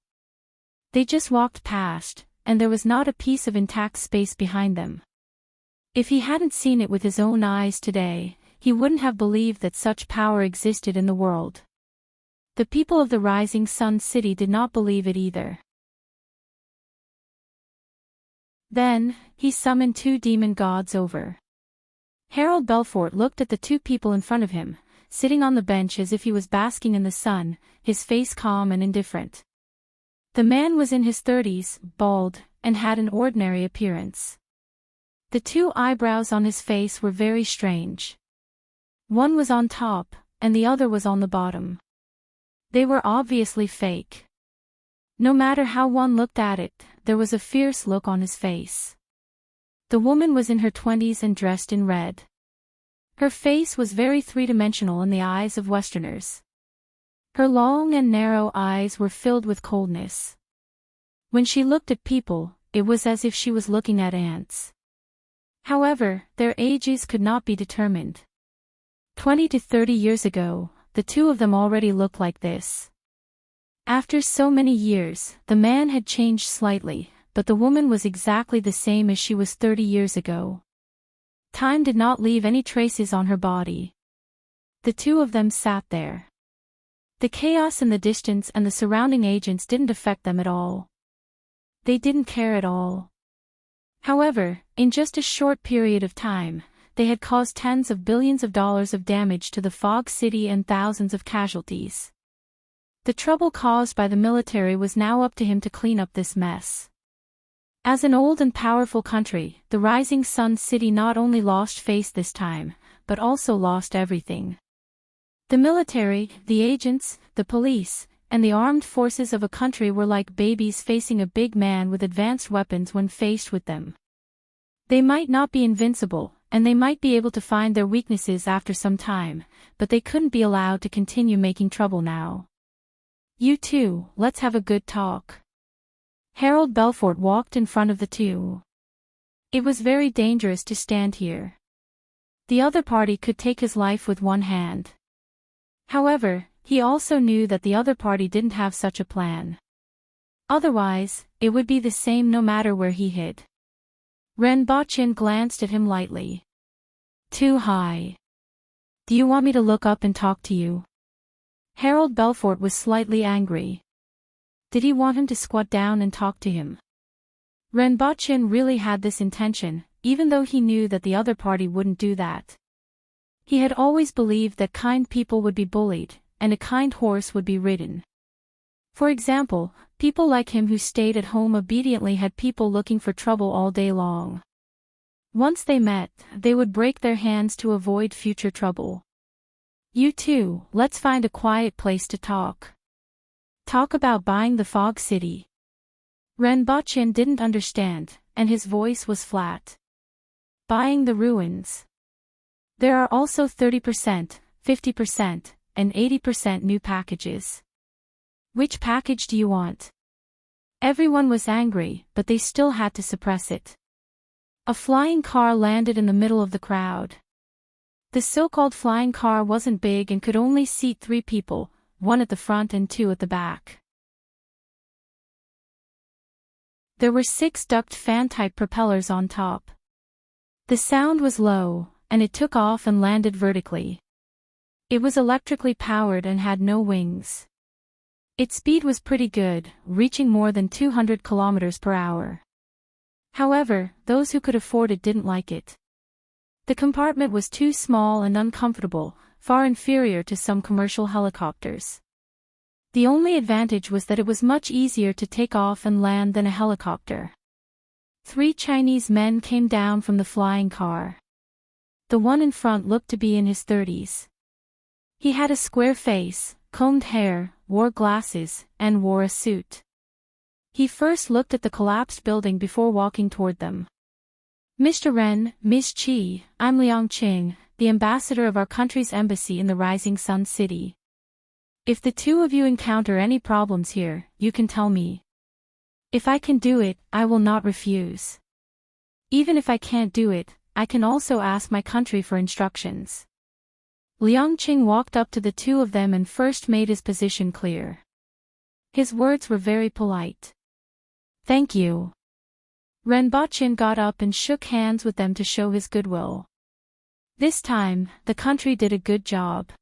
They just walked past, and there was not a piece of intact space behind them. If he hadn't seen it with his own eyes today, he wouldn't have believed that such power existed in the world. The people of the Rising Sun City did not believe it either. Then, he summoned 2 demon gods over. Harold Belfort looked at the 2 people in front of him, sitting on the bench as if he was basking in the sun, his face calm and indifferent. The man was in his 30s, bald, and had an ordinary appearance. The 2 eyebrows on his face were very strange. One was on top, and the other was on the bottom. They were obviously fake. No matter how one looked at it, there was a fierce look on his face. The woman was in her 20s and dressed in red. Her face was very three-dimensional in the eyes of Westerners. Her long and narrow eyes were filled with coldness. When she looked at people, it was as if she was looking at ants. However, their ages could not be determined. 20 to 30 years ago, the 2 of them already looked like this. After so many years, the man had changed slightly, but the woman was exactly the same as she was 30 years ago. Time did not leave any traces on her body. The 2 of them sat there. The chaos in the distance and the surrounding agents didn't affect them at all. They didn't care at all. However, in just a short period of time, they had caused tens of billions of dollars of damage to the Fog City and thousands of casualties. The trouble caused by the military was now up to him to clean up this mess. As an old and powerful country, the Rising Sun City not only lost face this time, but also lost everything. The military, the agents, the police, and the armed forces of a country were like babies facing a big man with advanced weapons when faced with them. They might not be invincible, and they might be able to find their weaknesses after some time, but they couldn't be allowed to continue making trouble now. You 2, let's have a good talk. Harold Belfort walked in front of the 2. It was very dangerous to stand here. The other party could take his life with one hand. However, he also knew that the other party didn't have such a plan. Otherwise, it would be the same no matter where he hid. Ren Bachin glanced at him lightly. Too high. Do you want me to look up and talk to you? Harold Belfort was slightly angry. Did he want him to squat down and talk to him? Ren Bachin really had this intention, even though he knew that the other party wouldn't do that. He had always believed that kind people would be bullied, and a kind horse would be ridden. For example, people like him who stayed at home obediently had people looking for trouble all day long. Once they met, they would break their hands to avoid future trouble. You 2, let's find a quiet place to talk. Talk about buying the Fog City. Ren Bachin didn't understand, and his voice was flat. Buying the ruins. There are also 30%, 50%, and 80% new packages. Which package do you want? Everyone was angry, but they still had to suppress it. A flying car landed in the middle of the crowd. The so-called flying car wasn't big and could only seat 3 people, 1 at the front and 2 at the back. There were 6 duct fan-type propellers on top. The sound was low, and it took off and landed vertically. It was electrically powered and had no wings. Its speed was pretty good, reaching more than 200 kilometers per hour. However, those who could afford it didn't like it. The compartment was too small and uncomfortable, far inferior to some commercial helicopters. The only advantage was that it was much easier to take off and land than a helicopter. 3 Chinese men came down from the flying car. The one in front looked to be in his 30s. He had a square face, combed hair, wore glasses, and wore a suit. He first looked at the collapsed building before walking toward them. Mr. Ren, Miss Chi, I'm Liang Qing, the ambassador of our country's embassy in the Rising Sun City. If the 2 of you encounter any problems here, you can tell me. If I can do it, I will not refuse. Even if I can't do it, I can also ask my country for instructions. Liang Qing walked up to the 2 of them and first made his position clear. His words were very polite. Thank you. Renbochin got up and shook hands with them to show his goodwill. This time, the country did a good job.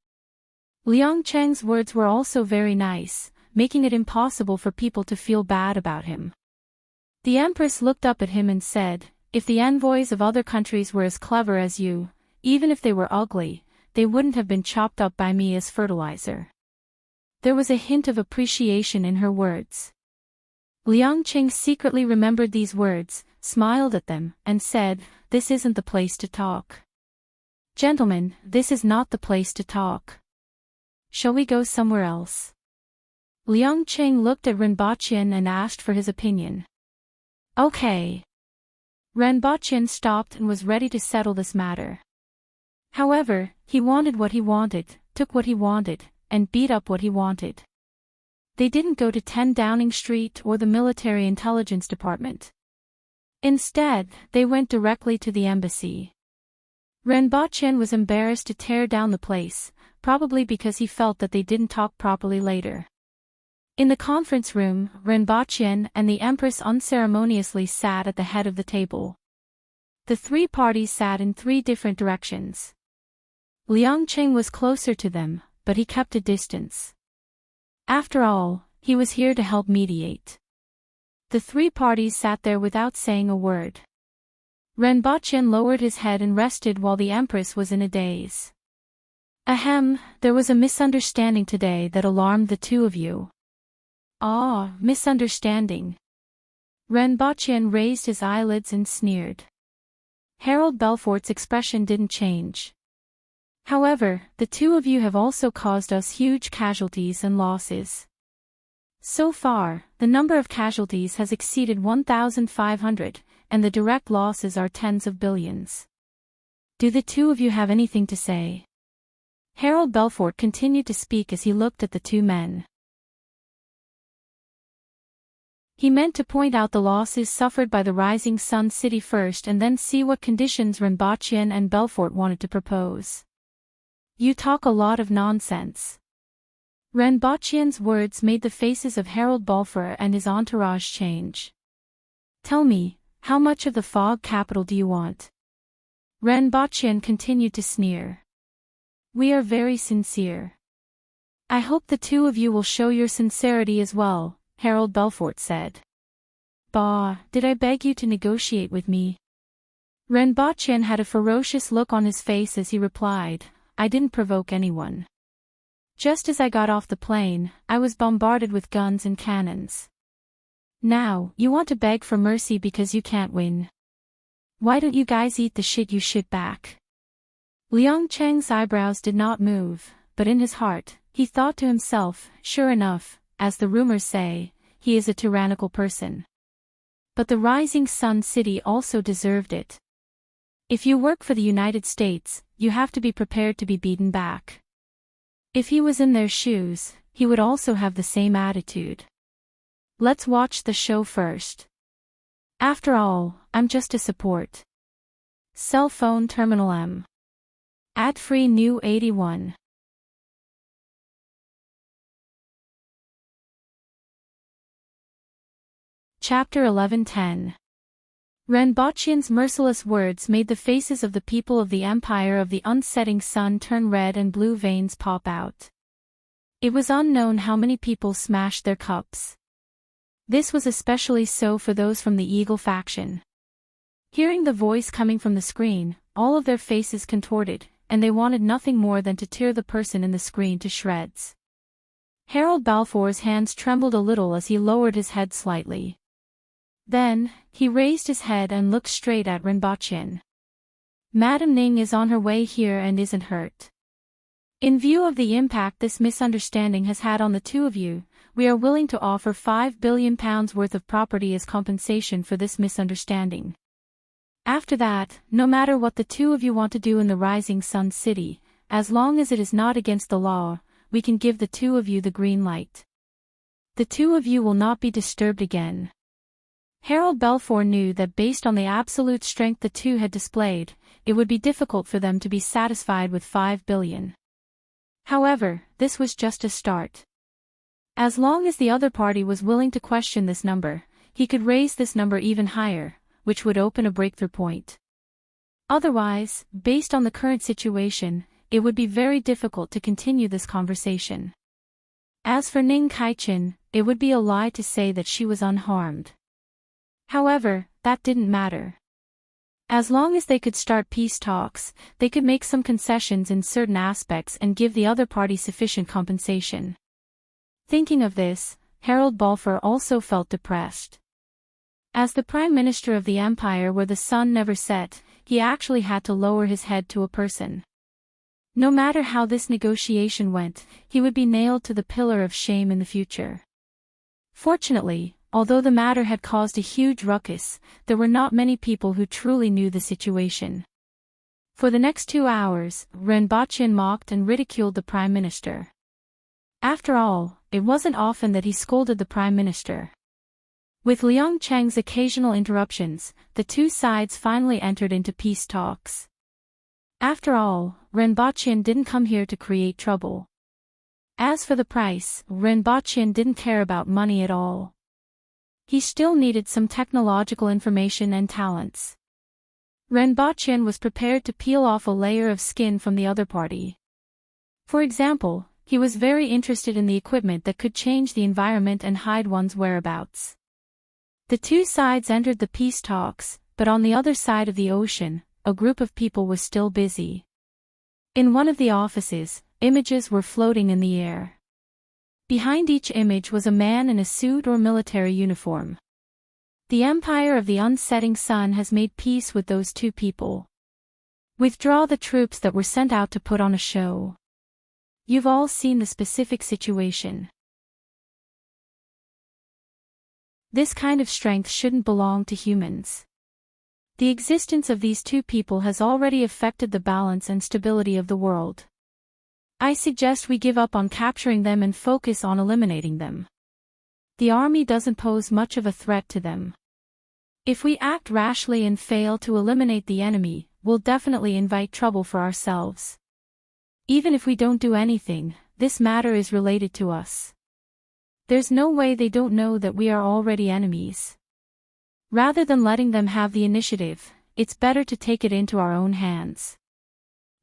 Liang Cheng's words were also very nice, making it impossible for people to feel bad about him. The Empress looked up at him and said, "If the envoys of other countries were as clever as you, even if they were ugly, they wouldn't have been chopped up by me as fertilizer." There was a hint of appreciation in her words. Liang Cheng secretly remembered these words, smiled at them, and said, "This isn't the place to talk. Gentlemen, this is not the place to talk. Shall we go somewhere else?" Liang Cheng looked at Renbochin and asked for his opinion. "Okay." Renbochin stopped and was ready to settle this matter. However, he wanted what he wanted, took what he wanted, and beat up what he wanted. They didn't go to 10 Downing Street or the Military Intelligence Department. Instead, they went directly to the embassy. Renbochin was embarrassed to tear down the place, probably because he felt that they didn't talk properly later. In the conference room, Renbochin and the Empress unceremoniously sat at the head of the table. The three parties sat in 3 different directions. Liang Cheng was closer to them, but he kept a distance. After all, he was here to help mediate. The 3 parties sat there without saying a word. Renbochin lowered his head and rested while the Empress was in a daze. "Ahem, there was a misunderstanding today that alarmed the 2 of you." "Ah, misunderstanding." Renbochin raised his eyelids and sneered. Harold Belfort's expression didn't change. "However, the 2 of you have also caused us huge casualties and losses. So far, the number of casualties has exceeded 1,500, and the direct losses are tens of billions. Do the 2 of you have anything to say?" Harold Belfort continued to speak as he looked at the 2 men. He meant to point out the losses suffered by the Rising Sun City first and then see what conditions Renbochin and Belfort wanted to propose. "You talk a lot of nonsense." Renbochin's words made the faces of Harold Belfort and his entourage change. "Tell me, how much of the fog capital do you want?" Renbochin continued to sneer. "We are very sincere." "I hope the 2 of you will show your sincerity as well," Harold Belfort said. "Bah, did I beg you to negotiate with me?" Renbochin had a ferocious look on his face as he replied, "I didn't provoke anyone. Just as I got off the plane, I was bombarded with guns and cannons. Now, you want to beg for mercy because you can't win. Why don't you guys eat the shit you shit back?" Liang Cheng's eyebrows did not move, but in his heart, he thought to himself, "Sure enough, as the rumors say, he is a tyrannical person. But the Rising Sun City also deserved it. If you work for the United States, you have to be prepared to be beaten back." If he was in their shoes, he would also have the same attitude. "Let's watch the show first. After all, I'm just a support." Cell phone terminal M. Ad-free new 81. Chapter 11:10. Renbochin's merciless words made the faces of the people of the Empire of the Unsetting Sun turn red and blue veins pop out. It was unknown how many people smashed their cups. This was especially so for those from the Eagle faction. Hearing the voice coming from the screen, all of their faces contorted, and they wanted nothing more than to tear the person in the screen to shreds. Harold Balfour's hands trembled a little as he lowered his head slightly. Then, he raised his head and looked straight at Renbochin. "Madame Ning is on her way here and isn't hurt. In view of the impact this misunderstanding has had on the 2 of you, we are willing to offer £5 billion worth of property as compensation for this misunderstanding. After that, no matter what the 2 of you want to do in the Rising Sun City, as long as it is not against the law, we can give the 2 of you the green light. The 2 of you will not be disturbed again." Harold Belfort knew that based on the absolute strength the 2 had displayed, it would be difficult for them to be satisfied with 5 billion. However, this was just a start. As long as the other party was willing to question this number, he could raise this number even higher, which would open a breakthrough point. Otherwise, based on the current situation, it would be very difficult to continue this conversation. As for Ning Kaichin, it would be a lie to say that she was unharmed. However, that didn't matter. As long as they could start peace talks, they could make some concessions in certain aspects and give the other party sufficient compensation. Thinking of this, Harold Balfour also felt depressed. As the Prime Minister of the empire where the sun never set, he actually had to lower his head to a person. No matter how this negotiation went, he would be nailed to the pillar of shame in the future. Fortunately, although the matter had caused a huge ruckus, there were not many people who truly knew the situation. For the next 2 hours, Renbochin mocked and ridiculed the Prime Minister. After all, it wasn't often that he scolded the Prime Minister. With Liang Cheng's occasional interruptions, the two sides finally entered into peace talks. After all, Renbochin didn't come here to create trouble. As for the price, Renbochin didn't care about money at all. He still needed some technological information and talents. Renbochin was prepared to peel off a layer of skin from the other party. For example, he was very interested in the equipment that could change the environment and hide one's whereabouts. The two sides entered the peace talks, but on the other side of the ocean, a group of people was still busy. In one of the offices, images were floating in the air. Behind each image was a man in a suit or military uniform. The Empire of the Unsetting Sun has made peace with those two people. Withdraw the troops that were sent out to put on a show. You've all seen the specific situation. This kind of strength shouldn't belong to humans. The existence of these two people has already affected the balance and stability of the world. I suggest we give up on capturing them and focus on eliminating them. The army doesn't pose much of a threat to them. If we act rashly and fail to eliminate the enemy, we'll definitely invite trouble for ourselves. Even if we don't do anything, this matter is related to us. There's no way they don't know that we are already enemies. Rather than letting them have the initiative, it's better to take it into our own hands.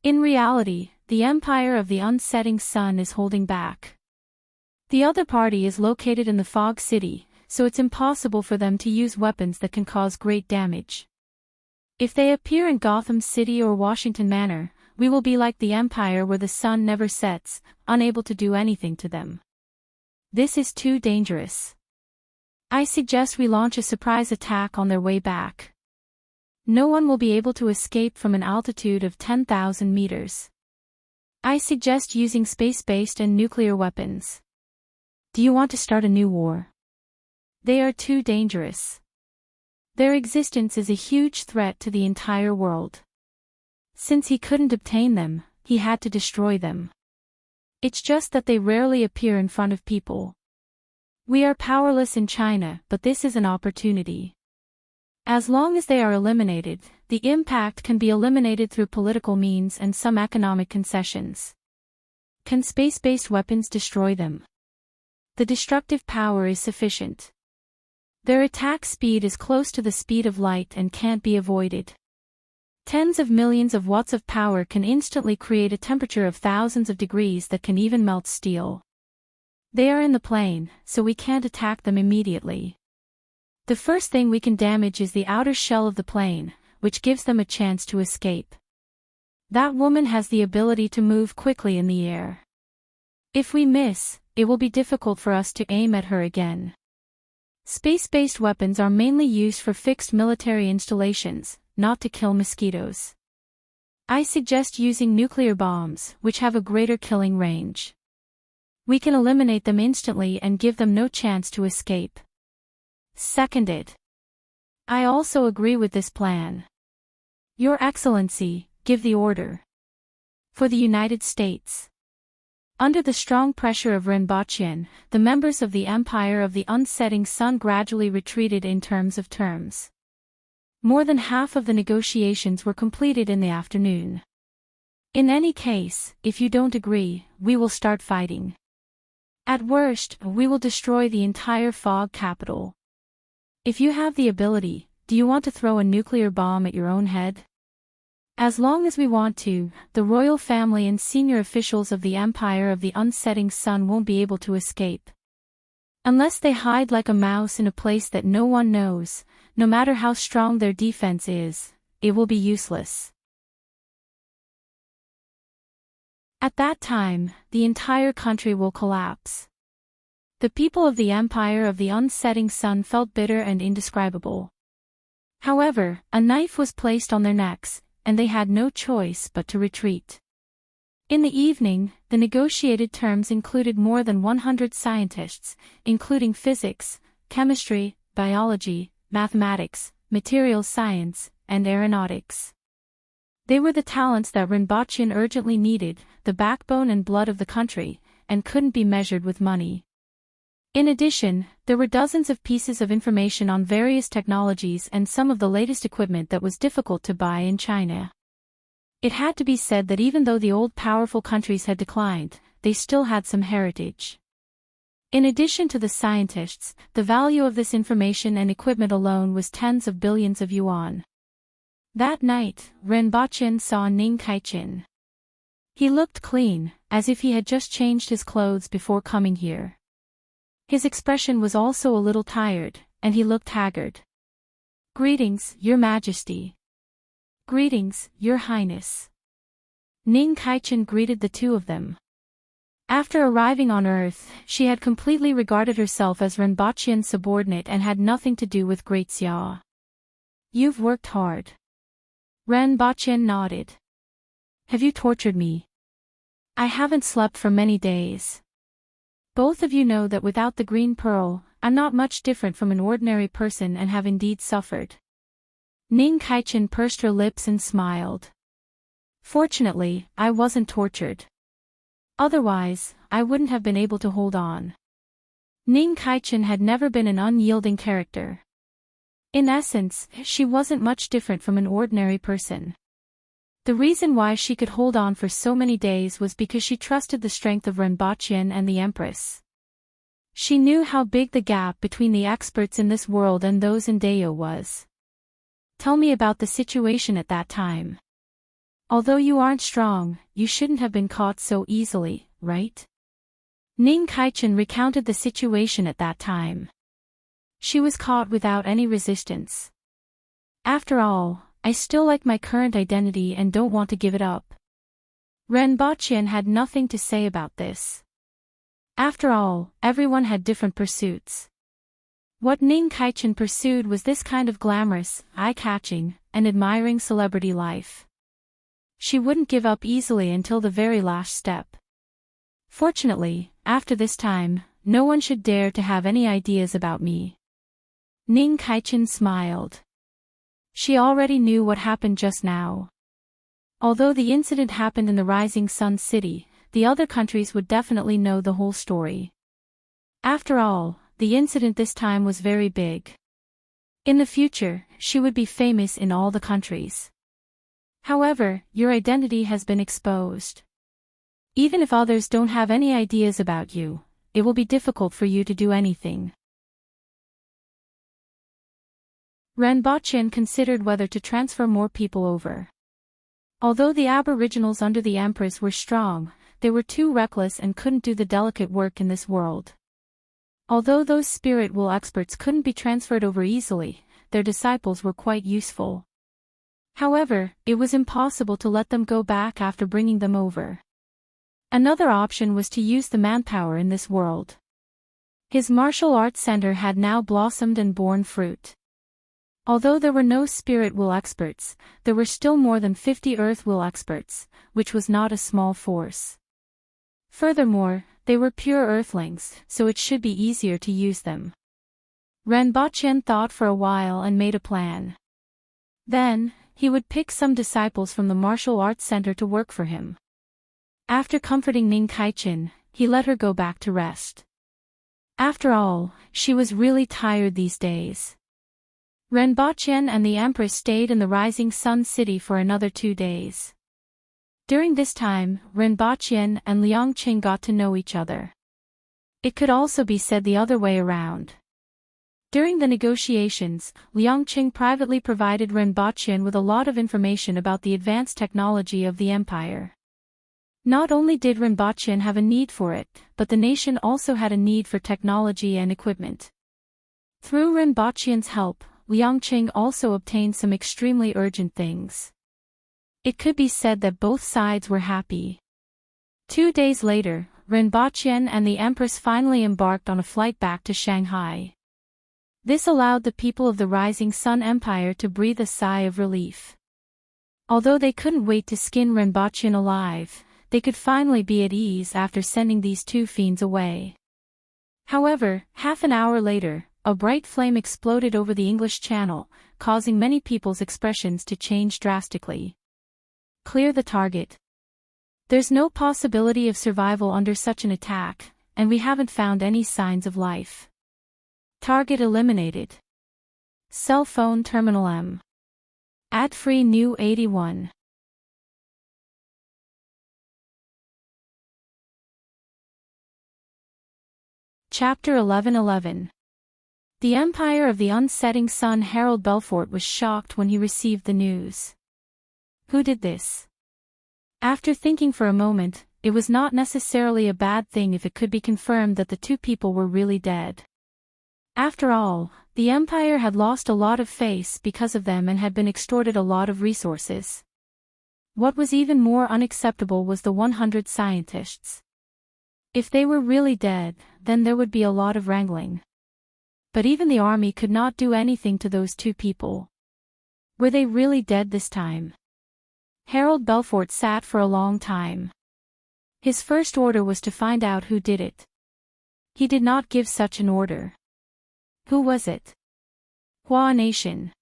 In reality, the Empire of the Unsetting Sun is holding back. The other party is located in the Fog City, so it's impossible for them to use weapons that can cause great damage. If they appear in Gotham City or Washington Manor, we will be like the Empire where the sun never sets, unable to do anything to them. This is too dangerous. I suggest we launch a surprise attack on their way back. No one will be able to escape from an altitude of 10,000 meters. I suggest using space-based and nuclear weapons. Do you want to start a new war? They are too dangerous. Their existence is a huge threat to the entire world. Since he couldn't obtain them, he had to destroy them. It's just that they rarely appear in front of people. We are powerless in China, but this is an opportunity. As long as they are eliminated, the impact can be eliminated through political means and some economic concessions. Can space-based weapons destroy them? The destructive power is sufficient. Their attack speed is close to the speed of light and can't be avoided. Tens of millions of watts of power can instantly create a temperature of thousands of degrees that can even melt steel. They are in the plane, so we can't attack them immediately. The first thing we can damage is the outer shell of the plane, which gives them a chance to escape. That woman has the ability to move quickly in the air. If we miss, it will be difficult for us to aim at her again. Space-based weapons are mainly used for fixed military installations, not to kill mosquitoes. I suggest using nuclear bombs, which have a greater killing range. We can eliminate them instantly and give them no chance to escape. Seconded. I also agree with this plan. Your Excellency, give the order. For the United States. Under the strong pressure of Renbochin, the members of the Empire of the Unsetting Sun gradually retreated in terms. More than half of the negotiations were completed in the afternoon. In any case, if you don't agree, we will start fighting. At worst, we will destroy the entire fog capital. If you have the ability, do you want to throw a nuclear bomb at your own head? As long as we want to, the royal family and senior officials of the Empire of the Unsetting Sun won't be able to escape. Unless they hide like a mouse in a place that no one knows, no matter how strong their defense is, it will be useless. At that time, the entire country will collapse. The people of the Empire of the Unsetting Sun felt bitter and indescribable. However, a knife was placed on their necks, and they had no choice but to retreat. In the evening, the negotiated terms included more than 100 scientists, including physics, chemistry, biology, mathematics, materials science, and aeronautics. They were the talents that Rinpoche urgently needed, the backbone and blood of the country, and couldn't be measured with money. In addition, there were dozens of pieces of information on various technologies and some of the latest equipment that was difficult to buy in China. It had to be said that even though the old powerful countries had declined, they still had some heritage. In addition to the scientists, the value of this information and equipment alone was tens of billions of yuan. That night, Rinpoche saw Ning Kaichin. He looked clean, as if he had just changed his clothes before coming here. His expression was also a little tired, and he looked haggard. "Greetings, Your Majesty." "Greetings, Your Highness." Ning Kaichin greeted the two of them. After arriving on Earth, she had completely regarded herself as Rinpoche's subordinate and had nothing to do with Great Xia. "You've worked hard." Rinpoche nodded. "Have you tortured me?" "I haven't slept for many days. Both of you know that without the green pearl, I'm not much different from an ordinary person and have indeed suffered." Ning Kaichin pursed her lips and smiled. "Fortunately, I wasn't tortured. Otherwise, I wouldn't have been able to hold on." Ning Kaichin had never been an unyielding character. In essence, she wasn't much different from an ordinary person. The reason why she could hold on for so many days was because she trusted the strength of Rinpoche and the Empress. She knew how big the gap between the experts in this world and those in Deo was. "Tell me about the situation at that time. Although you aren't strong, you shouldn't have been caught so easily, right?" Ning Kaichin recounted the situation at that time. She was caught without any resistance. "After all, I still like my current identity and don't want to give it up." Rinpoche had nothing to say about this. After all, everyone had different pursuits. What Ning Kaichin pursued was this kind of glamorous, eye-catching, and admiring celebrity life. She wouldn't give up easily until the very last step. Fortunately, after this time, no one should dare to have any ideas about me. Ning Kaichin smiled. She already knew what happened just now. Although the incident happened in the Rising Sun City, the other countries would definitely know the whole story. After all, the incident this time was very big. In the future, she would be famous in all the countries. However, your identity has been exposed. Even if others don't have any ideas about you, it will be difficult for you to do anything. Rinpoche considered whether to transfer more people over. Although the aboriginals under the Empress were strong, they were too reckless and couldn't do the delicate work in this world. Although those spirit will experts couldn't be transferred over easily, their disciples were quite useful. However, it was impossible to let them go back after bringing them over. Another option was to use the manpower in this world. His martial arts center had now blossomed and borne fruit. Although there were no spirit will experts, there were still more than 50 earth will experts, which was not a small force. Furthermore, they were pure earthlings, so it should be easier to use them. Rinpoche thought for a while and made a plan. Then, he would pick some disciples from the martial arts center to work for him. After comforting Ning Kaichin, he let her go back to rest. After all, she was really tired these days. Rinpoche and the Empress stayed in the Rising Sun City for another 2 days. During this time, Rinpoche and Liangqing got to know each other. It could also be said the other way around. During the negotiations, Liangqing privately provided Renbaqian with a lot of information about the advanced technology of the empire. Not only did Renbaqian have a need for it, but the nation also had a need for technology and equipment. Through Renbaqian's help, Liangqing also obtained some extremely urgent things. It could be said that both sides were happy. 2 days later, Renbaqian and the Empress finally embarked on a flight back to Shanghai. This allowed the people of the Rising Sun Empire to breathe a sigh of relief. Although they couldn't wait to skin Renbaqian alive, they could finally be at ease after sending these two fiends away. However, half an hour later, a bright flame exploded over the English Channel, causing many people's expressions to change drastically. Clear the target. There's no possibility of survival under such an attack, and we haven't found any signs of life. Target eliminated. Cell phone terminal M. Ad-free new 81. Chapter 11:11. The Empire of the Unsetting Sun. Harold Belfort was shocked when he received the news. Who did this? After thinking for a moment, it was not necessarily a bad thing if it could be confirmed that the two people were really dead. After all, the Empire had lost a lot of face because of them and had been extorted a lot of resources. What was even more unacceptable was the 100 scientists. If they were really dead, then there would be a lot of wrangling. But even the army could not do anything to those two people. Were they really dead this time? Harold Belfort sat for a long time. His first order was to find out who did it. He did not give such an order. Who was it? Hua Nation.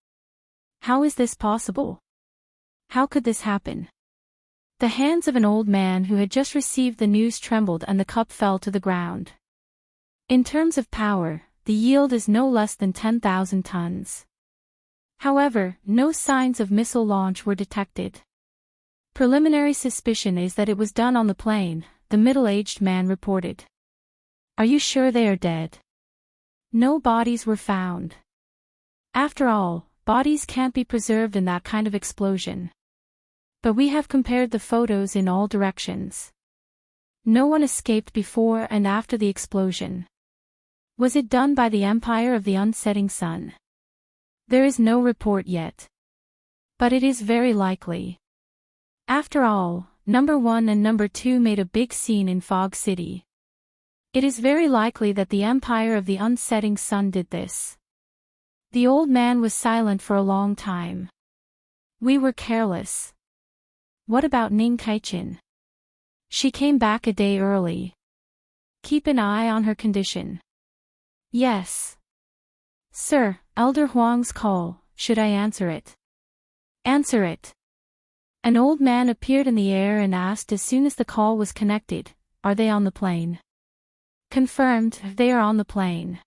How is this possible? How could this happen? The hands of an old man who had just received the news trembled and the cup fell to the ground. In terms of power, the yield is no less than 10,000 tons. However, no signs of missile launch were detected. Preliminary suspicion is that it was done on the plane, the middle-aged man reported. Are you sure they are dead? No bodies were found. After all, bodies can't be preserved in that kind of explosion. But we have compared the photos in all directions. No one escaped before and after the explosion. Was it done by the Empire of the Unsetting Sun? There is no report yet. But it is very likely. After all, number 1 and number 2 made a big scene in Fog City. It is very likely that the Empire of the Unsetting Sun did this. The old man was silent for a long time. We were careless. What about Ning Kaichin? She came back a day early. Keep an eye on her condition. Yes. Sir, Elder Huang's call, should I answer it? Answer it. An old man appeared in the air and asked as soon as the call was connected, are they on the plane? Confirmed, they are on the plane.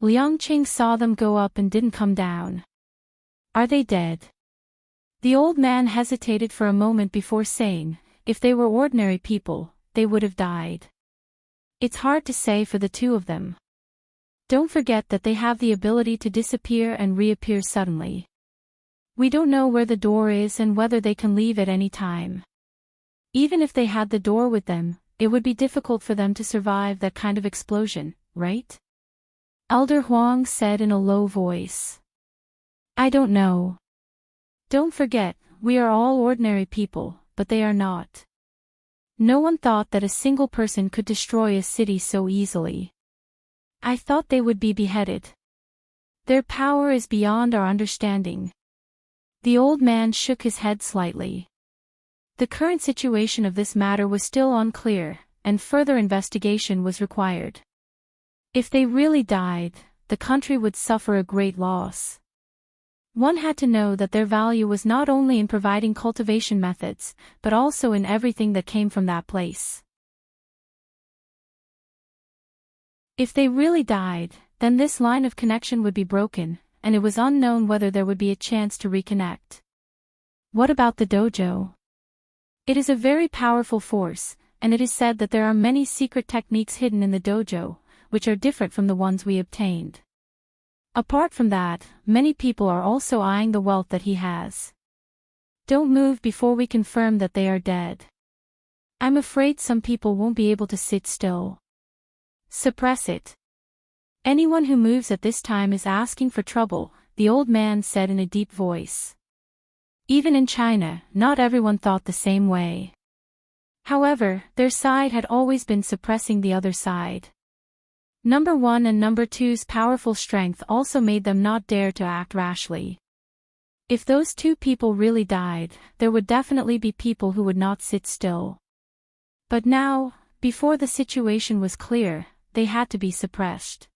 Liangqing saw them go up and didn't come down. Are they dead? The old man hesitated for a moment before saying, if they were ordinary people, they would have died. It's hard to say for the two of them. Don't forget that they have the ability to disappear and reappear suddenly. We don't know where the door is and whether they can leave at any time. Even if they had the door with them, it would be difficult for them to survive that kind of explosion, right? Elder Huang said in a low voice. I don't know. Don't forget, we are all ordinary people, but they are not. No one thought that a single person could destroy a city so easily. I thought they would be beheaded. Their power is beyond our understanding. The old man shook his head slightly. The current situation of this matter was still unclear, and further investigation was required. If they really died, the country would suffer a great loss. One had to know that their value was not only in providing cultivation methods, but also in everything that came from that place. If they really died, then this line of connection would be broken, and it was unknown whether there would be a chance to reconnect. What about the dojo? It is a very powerful force, and it is said that there are many secret techniques hidden in the dojo, which are different from the ones we obtained. Apart from that, many people are also eyeing the wealth that he has. Don't move before we confirm that they are dead. I'm afraid some people won't be able to sit still. Suppress it. Anyone who moves at this time is asking for trouble, the old man said in a deep voice. Even in China, not everyone thought the same way. However, their side had always been suppressing the other side. Number 1 and Number 2's powerful strength also made them not dare to act rashly. If those two people really died, there would definitely be people who would not sit still. But now, before the situation was clear, they had to be suppressed.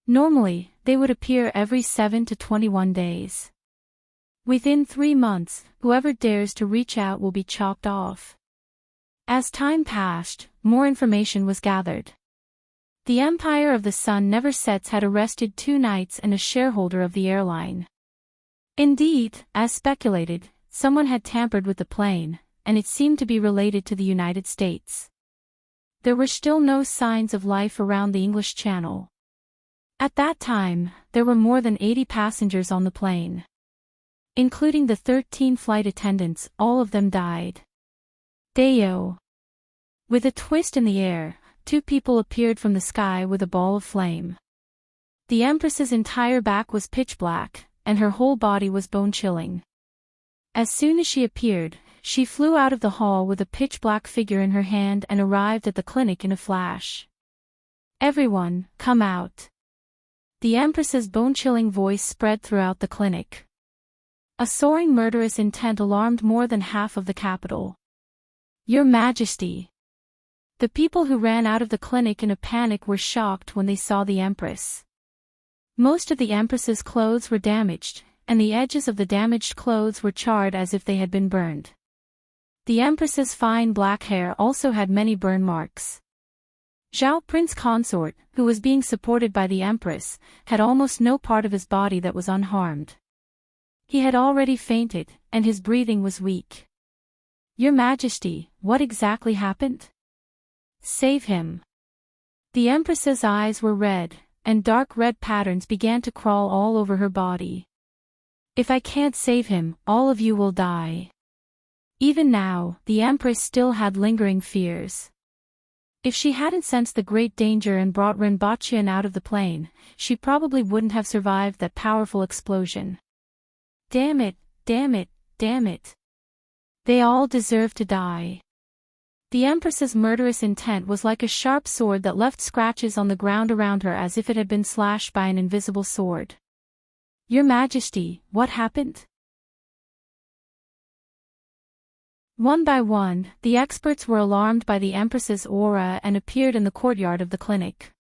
Normally, they would appear every 7 to 21 days. Within 3 months, whoever dares to reach out will be chopped off. As time passed, more information was gathered. The Empire of the Sun Never Sets had arrested 2 knights and a shareholder of the airline. Indeed, as speculated, someone had tampered with the plane, and it seemed to be related to the United States. There were still no signs of life around the English Channel. At that time, there were more than 80 passengers on the plane. Including the 13 flight attendants, all of them died. Dayo. With a twist in the air, 2 people appeared from the sky with a ball of flame. The Empress's entire back was pitch black, and her whole body was bone-chilling. As soon as she appeared, she flew out of the hall with a pitch-black figure in her hand and arrived at the clinic in a flash. Everyone, come out. The Empress's bone-chilling voice spread throughout the clinic. A soaring murderous intent alarmed more than half of the capital. Your Majesty. The people who ran out of the clinic in a panic were shocked when they saw the Empress. Most of the Empress's clothes were damaged, and the edges of the damaged clothes were charred as if they had been burned. The Empress's fine black hair also had many burn marks. Zhao Prince Consort, who was being supported by the Empress, had almost no part of his body that was unharmed. He had already fainted, and his breathing was weak. Your Majesty, what exactly happened? Save him. The Empress's eyes were red, and dark red patterns began to crawl all over her body. If I can't save him, all of you will die. Even now, the Empress still had lingering fears. If she hadn't sensed the great danger and brought Rinpochean out of the plane, she probably wouldn't have survived that powerful explosion. Damn it, damn it, damn it. They all deserve to die. The Empress's murderous intent was like a sharp sword that left scratches on the ground around her as if it had been slashed by an invisible sword. Your Majesty, what happened? One by one, the experts were alarmed by the Empress's aura and appeared in the courtyard of the clinic.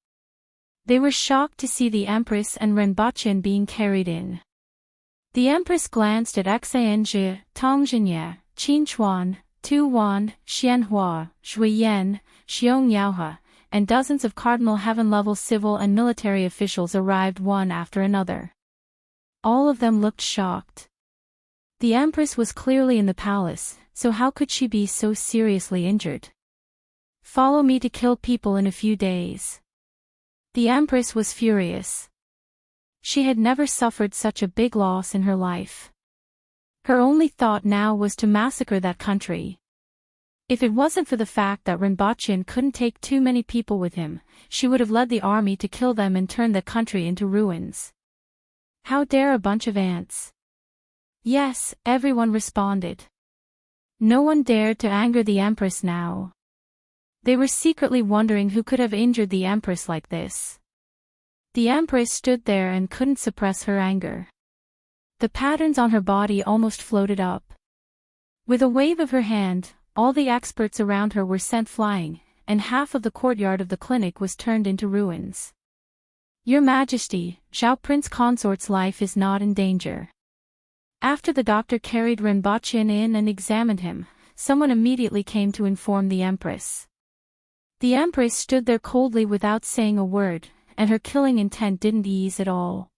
They were shocked to see the Empress and Rinpochean being carried in. The Empress glanced at Xanzhi, Tongzhinya, Qinchuan, Tu Wan, Xianhua, Zhuiyan, Xiong Yaohe, and dozens of Cardinal Heaven-level civil and military officials arrived one after another. All of them looked shocked. The Empress was clearly in the palace, so how could she be so seriously injured? Follow me to kill people in a few days. The Empress was furious. She had never suffered such a big loss in her life. Her only thought now was to massacre that country. If it wasn't for the fact that Rinpochean couldn't take too many people with him, she would have led the army to kill them and turn the country into ruins. How dare a bunch of ants? Yes, everyone responded. No one dared to anger the Empress now. They were secretly wondering who could have injured the Empress like this. The Empress stood there and couldn't suppress her anger. The patterns on her body almost floated up. With a wave of her hand, all the experts around her were sent flying, and half of the courtyard of the clinic was turned into ruins. Your Majesty, Zhao Prince Consort's life is not in danger. After the doctor carried Rinpochean in and examined him, someone immediately came to inform the Empress. The Empress stood there coldly without saying a word, and her killing intent didn't ease at all.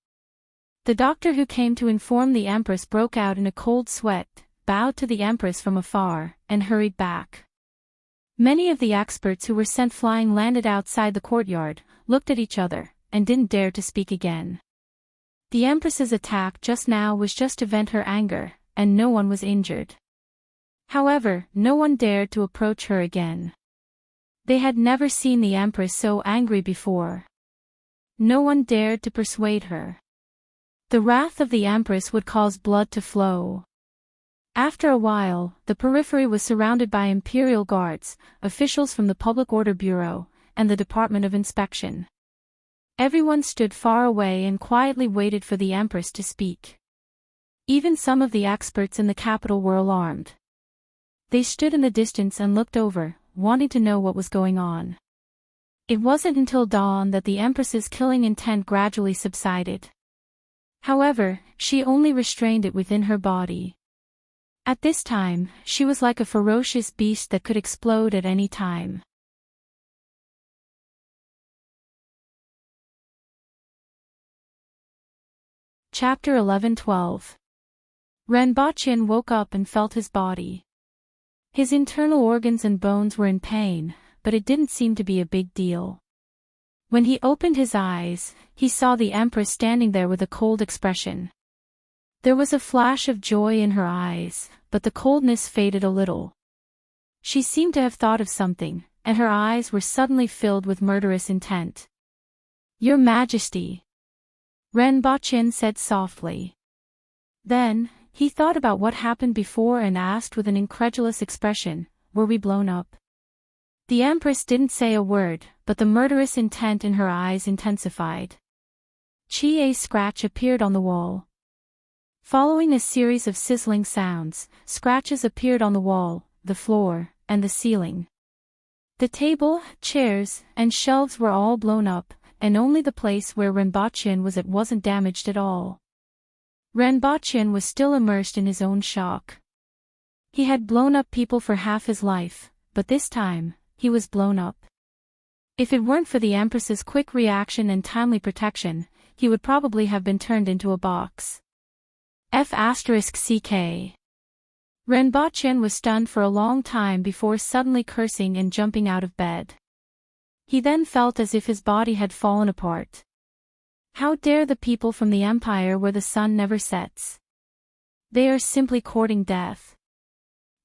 The doctor who came to inform the Empress broke out in a cold sweat, bowed to the Empress from afar, and hurried back. Many of the experts who were sent flying landed outside the courtyard, looked at each other, and didn't dare to speak again. The Empress's attack just now was just to vent her anger, and no one was injured. However, no one dared to approach her again. They had never seen the Empress so angry before. No one dared to persuade her. The wrath of the Empress would cause blood to flow. After a while, the periphery was surrounded by imperial guards, officials from the Public Order Bureau, and the Department of Inspection. Everyone stood far away and quietly waited for the Empress to speak. Even some of the experts in the capital were alarmed. They stood in the distance and looked over, wanting to know what was going on. It wasn't until dawn that the Empress's killing intent gradually subsided. However, she only restrained it within her body. At this time, she was like a ferocious beast that could explode at any time. Chapter 11-12. Renbochin woke up and felt his body. His internal organs and bones were in pain, but it didn't seem to be a big deal. When he opened his eyes, he saw the Empress standing there with a cold expression. There was a flash of joy in her eyes, but the coldness faded a little. She seemed to have thought of something, and her eyes were suddenly filled with murderous intent. "Your Majesty," Renbochin said softly. Then, he thought about what happened before and asked with an incredulous expression, "Were we blown up?" The Empress didn't say a word, but the murderous intent in her eyes intensified. A scratch appeared on the wall. Following a series of sizzling sounds, scratches appeared on the wall, the floor, and the ceiling. The table, chairs, and shelves were all blown up, and only the place where Renbochin was at wasn't damaged at all. Renbochin was still immersed in his own shock. He had blown up people for half his life, but this time, he was blown up. If it weren't for the Empress's quick reaction and timely protection, he would probably have been turned into a box. F***ck. Renbochin was stunned for a long time before suddenly cursing and jumping out of bed. He then felt as if his body had fallen apart. How dare the people from the empire where the sun never sets? They are simply courting death.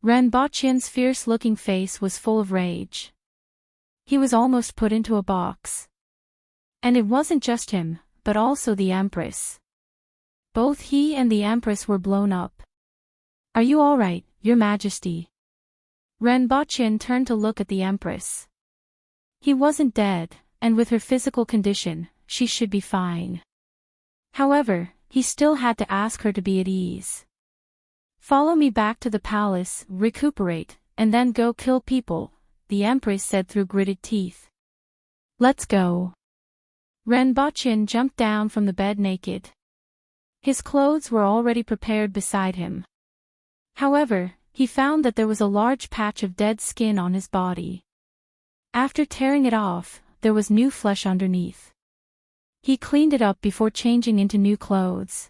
Renbochin's fierce-looking face was full of rage. He was almost put into a box. And it wasn't just him, but also the Empress. Both he and the Empress were blown up. "Are you all right, Your Majesty?" Renbochin turned to look at the Empress. He wasn't dead, and with her physical condition, she should be fine. However, he still had to ask her to be at ease. "Follow me back to the palace, recuperate, and then go kill people," the Empress said through gritted teeth. "Let's go." Renbochin jumped down from the bed naked. His clothes were already prepared beside him. However, he found that there was a large patch of dead skin on his body. After tearing it off, there was new flesh underneath. He cleaned it up before changing into new clothes.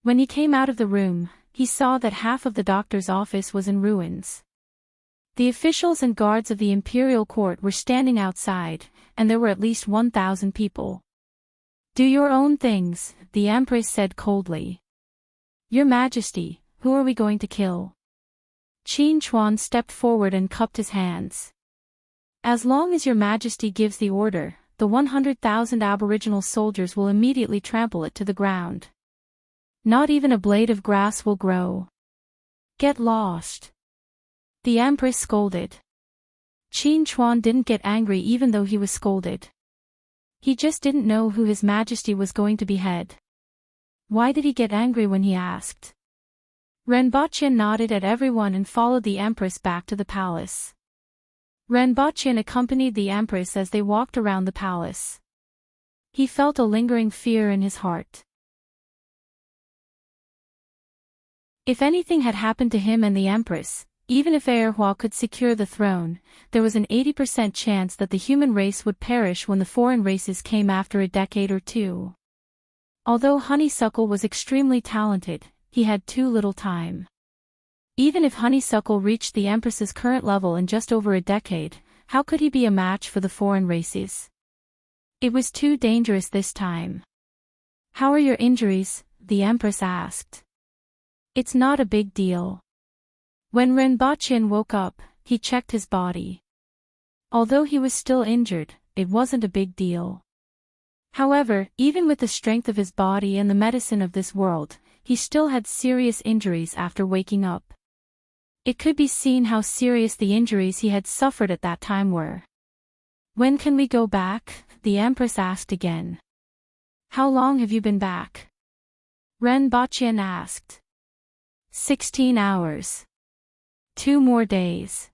When he came out of the room, he saw that half of the doctor's office was in ruins. The officials and guards of the imperial court were standing outside, and there were at least 1,000 people. "Do your own things," the Empress said coldly. "Your Majesty, who are we going to kill?" Qin Chuan stepped forward and cupped his hands. "As long as Your Majesty gives the order, the 100,000 Aboriginal soldiers will immediately trample it to the ground. Not even a blade of grass will grow. Get lost." The Empress scolded. Qin Chuan didn't get angry even though he was scolded. He just didn't know who His Majesty was going to behead. Why did he get angry when he asked? Renbochin nodded at everyone and followed the Empress back to the palace. Renbochin accompanied the Empress as they walked around the palace. He felt a lingering fear in his heart. If anything had happened to him and the Empress, even if Erhua could secure the throne, there was an 80% chance that the human race would perish when the foreign races came after a decade or two. Although Honeysuckle was extremely talented, he had too little time. Even if Honeysuckle reached the Empress's current level in just over a decade, how could he be a match for the foreign races? It was too dangerous this time. How are your injuries? The Empress asked. It's not a big deal. When Renbochin woke up, he checked his body. Although he was still injured, it wasn't a big deal. However, even with the strength of his body and the medicine of this world, he still had serious injuries after waking up. It could be seen how serious the injuries he had suffered at that time were. When can we go back? The Empress asked again. How long have you been back? Renbochin asked. 16 hours. 2 more days.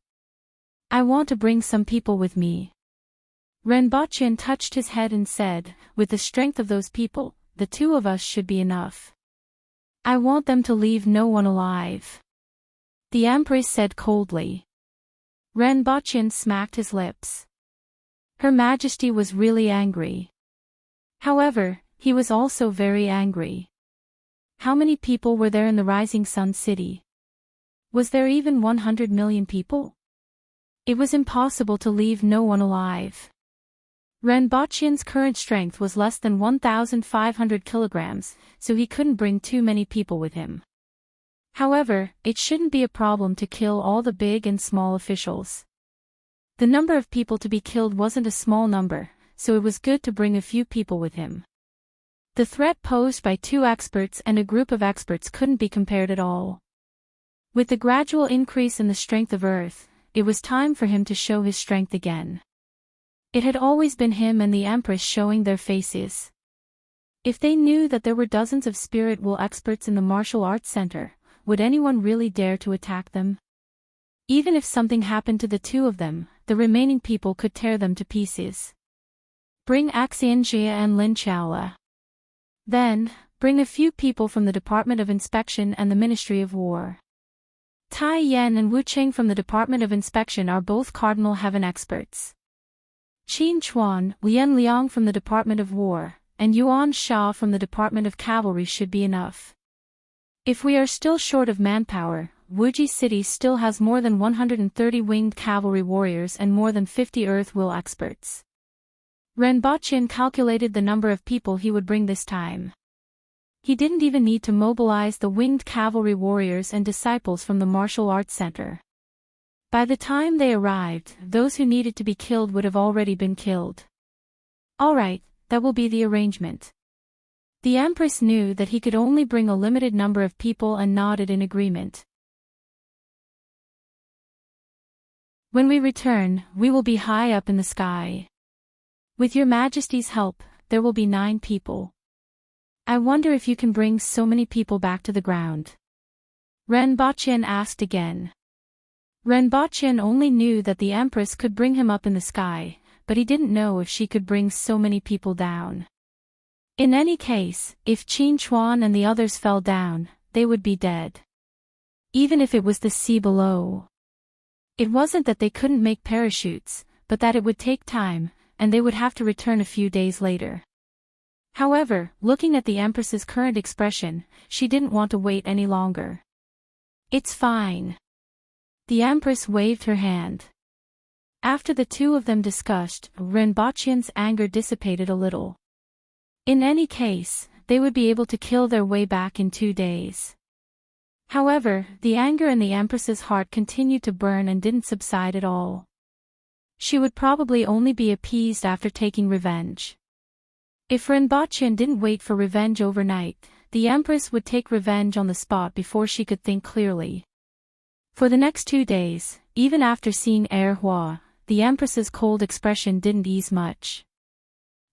I want to bring some people with me. Renbochin touched his head and said, with the strength of those people, the 2 of us should be enough. I want them to leave no one alive. The Empress said coldly. Renbochin smacked his lips. Her Majesty was really angry. However, he was also very angry. How many people were there in the Rising Sun City? Was there even 100 million people? It was impossible to leave no one alive. Renbochin's current strength was less than 1,500 kilograms, so he couldn't bring too many people with him. However, it shouldn't be a problem to kill all the big and small officials. The number of people to be killed wasn't a small number, so it was good to bring a few people with him. The threat posed by 2 experts and a group of experts couldn't be compared at all. With the gradual increase in the strength of Earth, it was time for him to show his strength again. It had always been him and the Empress showing their faces. If they knew that there were dozens of spirit wool experts in the martial arts center, would anyone really dare to attack them? Even if something happened to the 2 of them, the remaining people could tear them to pieces. Bring Xianjia and Lin Chaola. Then, bring a few people from the Department of Inspection and the Ministry of War. Tai Yan and Wu Qing from the Department of Inspection are both Cardinal Heaven experts. Qin Chuan, Lian Liang from the Department of War, and Yuan Sha from the Department of Cavalry should be enough. If we are still short of manpower, Wuji City still has more than 130 winged cavalry warriors and more than 50 earth will experts. Renbochin calculated the number of people he would bring this time. He didn't even need to mobilize the winged cavalry warriors and disciples from the martial arts center. By the time they arrived, those who needed to be killed would have already been killed. Alright, that will be the arrangement. The Empress knew that he could only bring a limited number of people and nodded in agreement. When we return, we will be high up in the sky. With your Majesty's help, there will be 9 people. I wonder if you can bring so many people back to the ground. Renbochin asked again. Renbochin only knew that the Empress could bring him up in the sky, but he didn't know if she could bring so many people down. In any case, if Qin Chuan and the others fell down, they would be dead. Even if it was the sea below. It wasn't that they couldn't make parachutes, but that it would take time, and they would have to return a few days later. However, looking at the Empress's current expression, she didn't want to wait any longer. It's fine. The Empress waved her hand. After the 2 of them discussed, Renbochin's anger dissipated a little. In any case, they would be able to kill their way back in 2 days. However, the anger in the Empress's heart continued to burn and didn't subside at all. She would probably only be appeased after taking revenge. If Renbochin didn't wait for revenge overnight, the Empress would take revenge on the spot before she could think clearly. For the next 2 days, even after seeing Hua, the Empress's cold expression didn't ease much.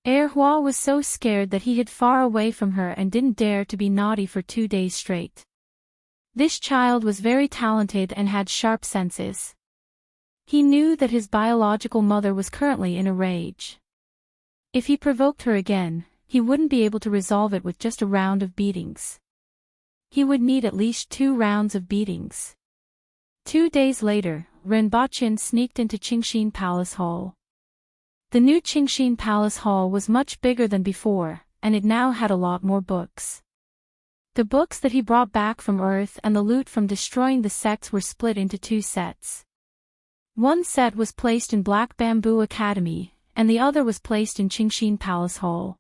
Hua was so scared that he hid far away from her and didn't dare to be naughty for 2 days straight. This child was very talented and had sharp senses. He knew that his biological mother was currently in a rage. If he provoked her again, he wouldn't be able to resolve it with just a round of beatings. He would need at least 2 rounds of beatings. 2 days later, Renbochin sneaked into Qingxin Palace Hall. The new Qingxin Palace Hall was much bigger than before, and it now had a lot more books. The books that he brought back from Earth and the loot from destroying the sects were split into 2 sets. One set was placed in Black Bamboo Academy, and the other was placed in Qingxin Palace Hall.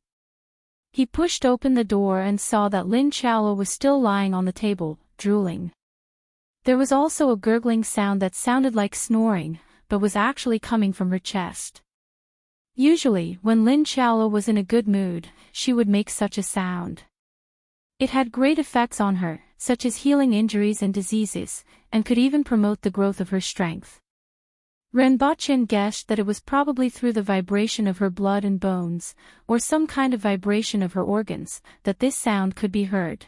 He pushed open the door and saw that Lin Chaola was still lying on the table, drooling. There was also a gurgling sound that sounded like snoring, but was actually coming from her chest. Usually, when Lin Chaola was in a good mood, she would make such a sound. It had great effects on her, such as healing injuries and diseases, and could even promote the growth of her strength. Renbochin guessed that it was probably through the vibration of her blood and bones, or some kind of vibration of her organs, that this sound could be heard.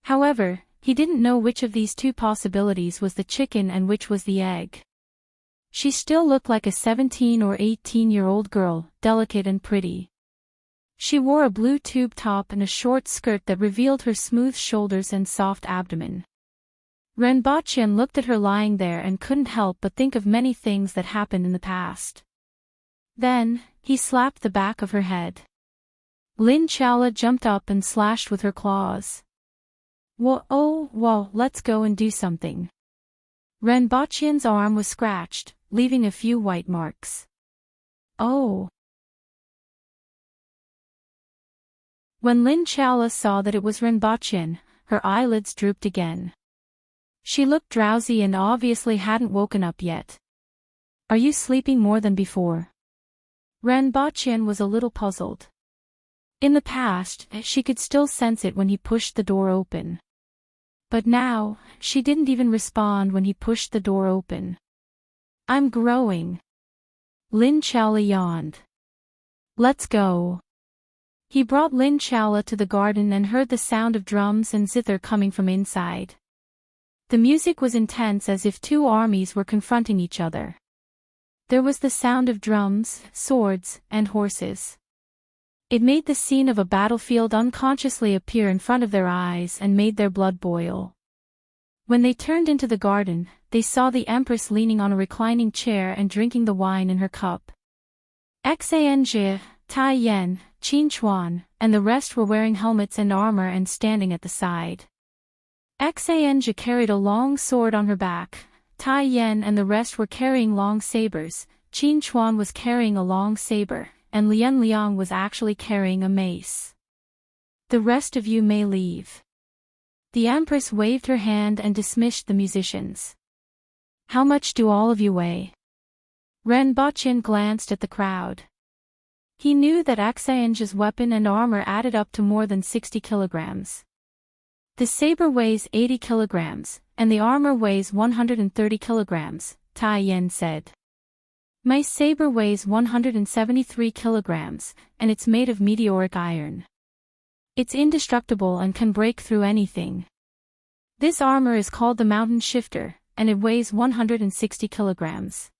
However, he didn't know which of these two possibilities was the chicken and which was the egg. She still looked like a 17 or 18-year-old girl, delicate and pretty. She wore a blue tube top and a short skirt that revealed her smooth shoulders and soft abdomen. Renbochin looked at her lying there and couldn't help but think of many things that happened in the past. Then, he slapped the back of her head. Lin Chaola jumped up and slashed with her claws. Whoa, let's go and do something. Renbochin's arm was scratched, leaving a few white marks. Oh. When Lin Chaola saw that it was Renbochin, her eyelids drooped again. She looked drowsy and obviously hadn't woken up yet. Are you sleeping more than before? Renbochin was a little puzzled. In the past, she could still sense it when he pushed the door open. But now, she didn't even respond when he pushed the door open. I'm growing. Lin Chaola yawned. Let's go. He brought Lin Chaola to the garden and heard the sound of drums and zither coming from inside. The music was intense as if two armies were confronting each other. There was the sound of drums, swords, and horses. It made the scene of a battlefield unconsciously appear in front of their eyes and made their blood boil. When they turned into the garden, they saw the Empress leaning on a reclining chair and drinking the wine in her cup. Xanji, Tai Yan, Qin Chuan, and the rest were wearing helmets and armor and standing at the side. Xanji carried a long sword on her back, Tai Yan and the rest were carrying long sabers, Qin Chuan was carrying a long saber, and Lian Liang was actually carrying a mace. The rest of you may leave. The Empress waved her hand and dismissed the musicians. How much do all of you weigh? Renbochin glanced at the crowd. He knew that Xanji's weapon and armor added up to more than 60 kilograms. The saber weighs 80 kilograms, and the armor weighs 130 kilograms, Tai Yan said. My saber weighs 173 kilograms, and it's made of meteoric iron. It's indestructible and can break through anything. This armor is called the Mountain Shifter, and it weighs 160 kilograms.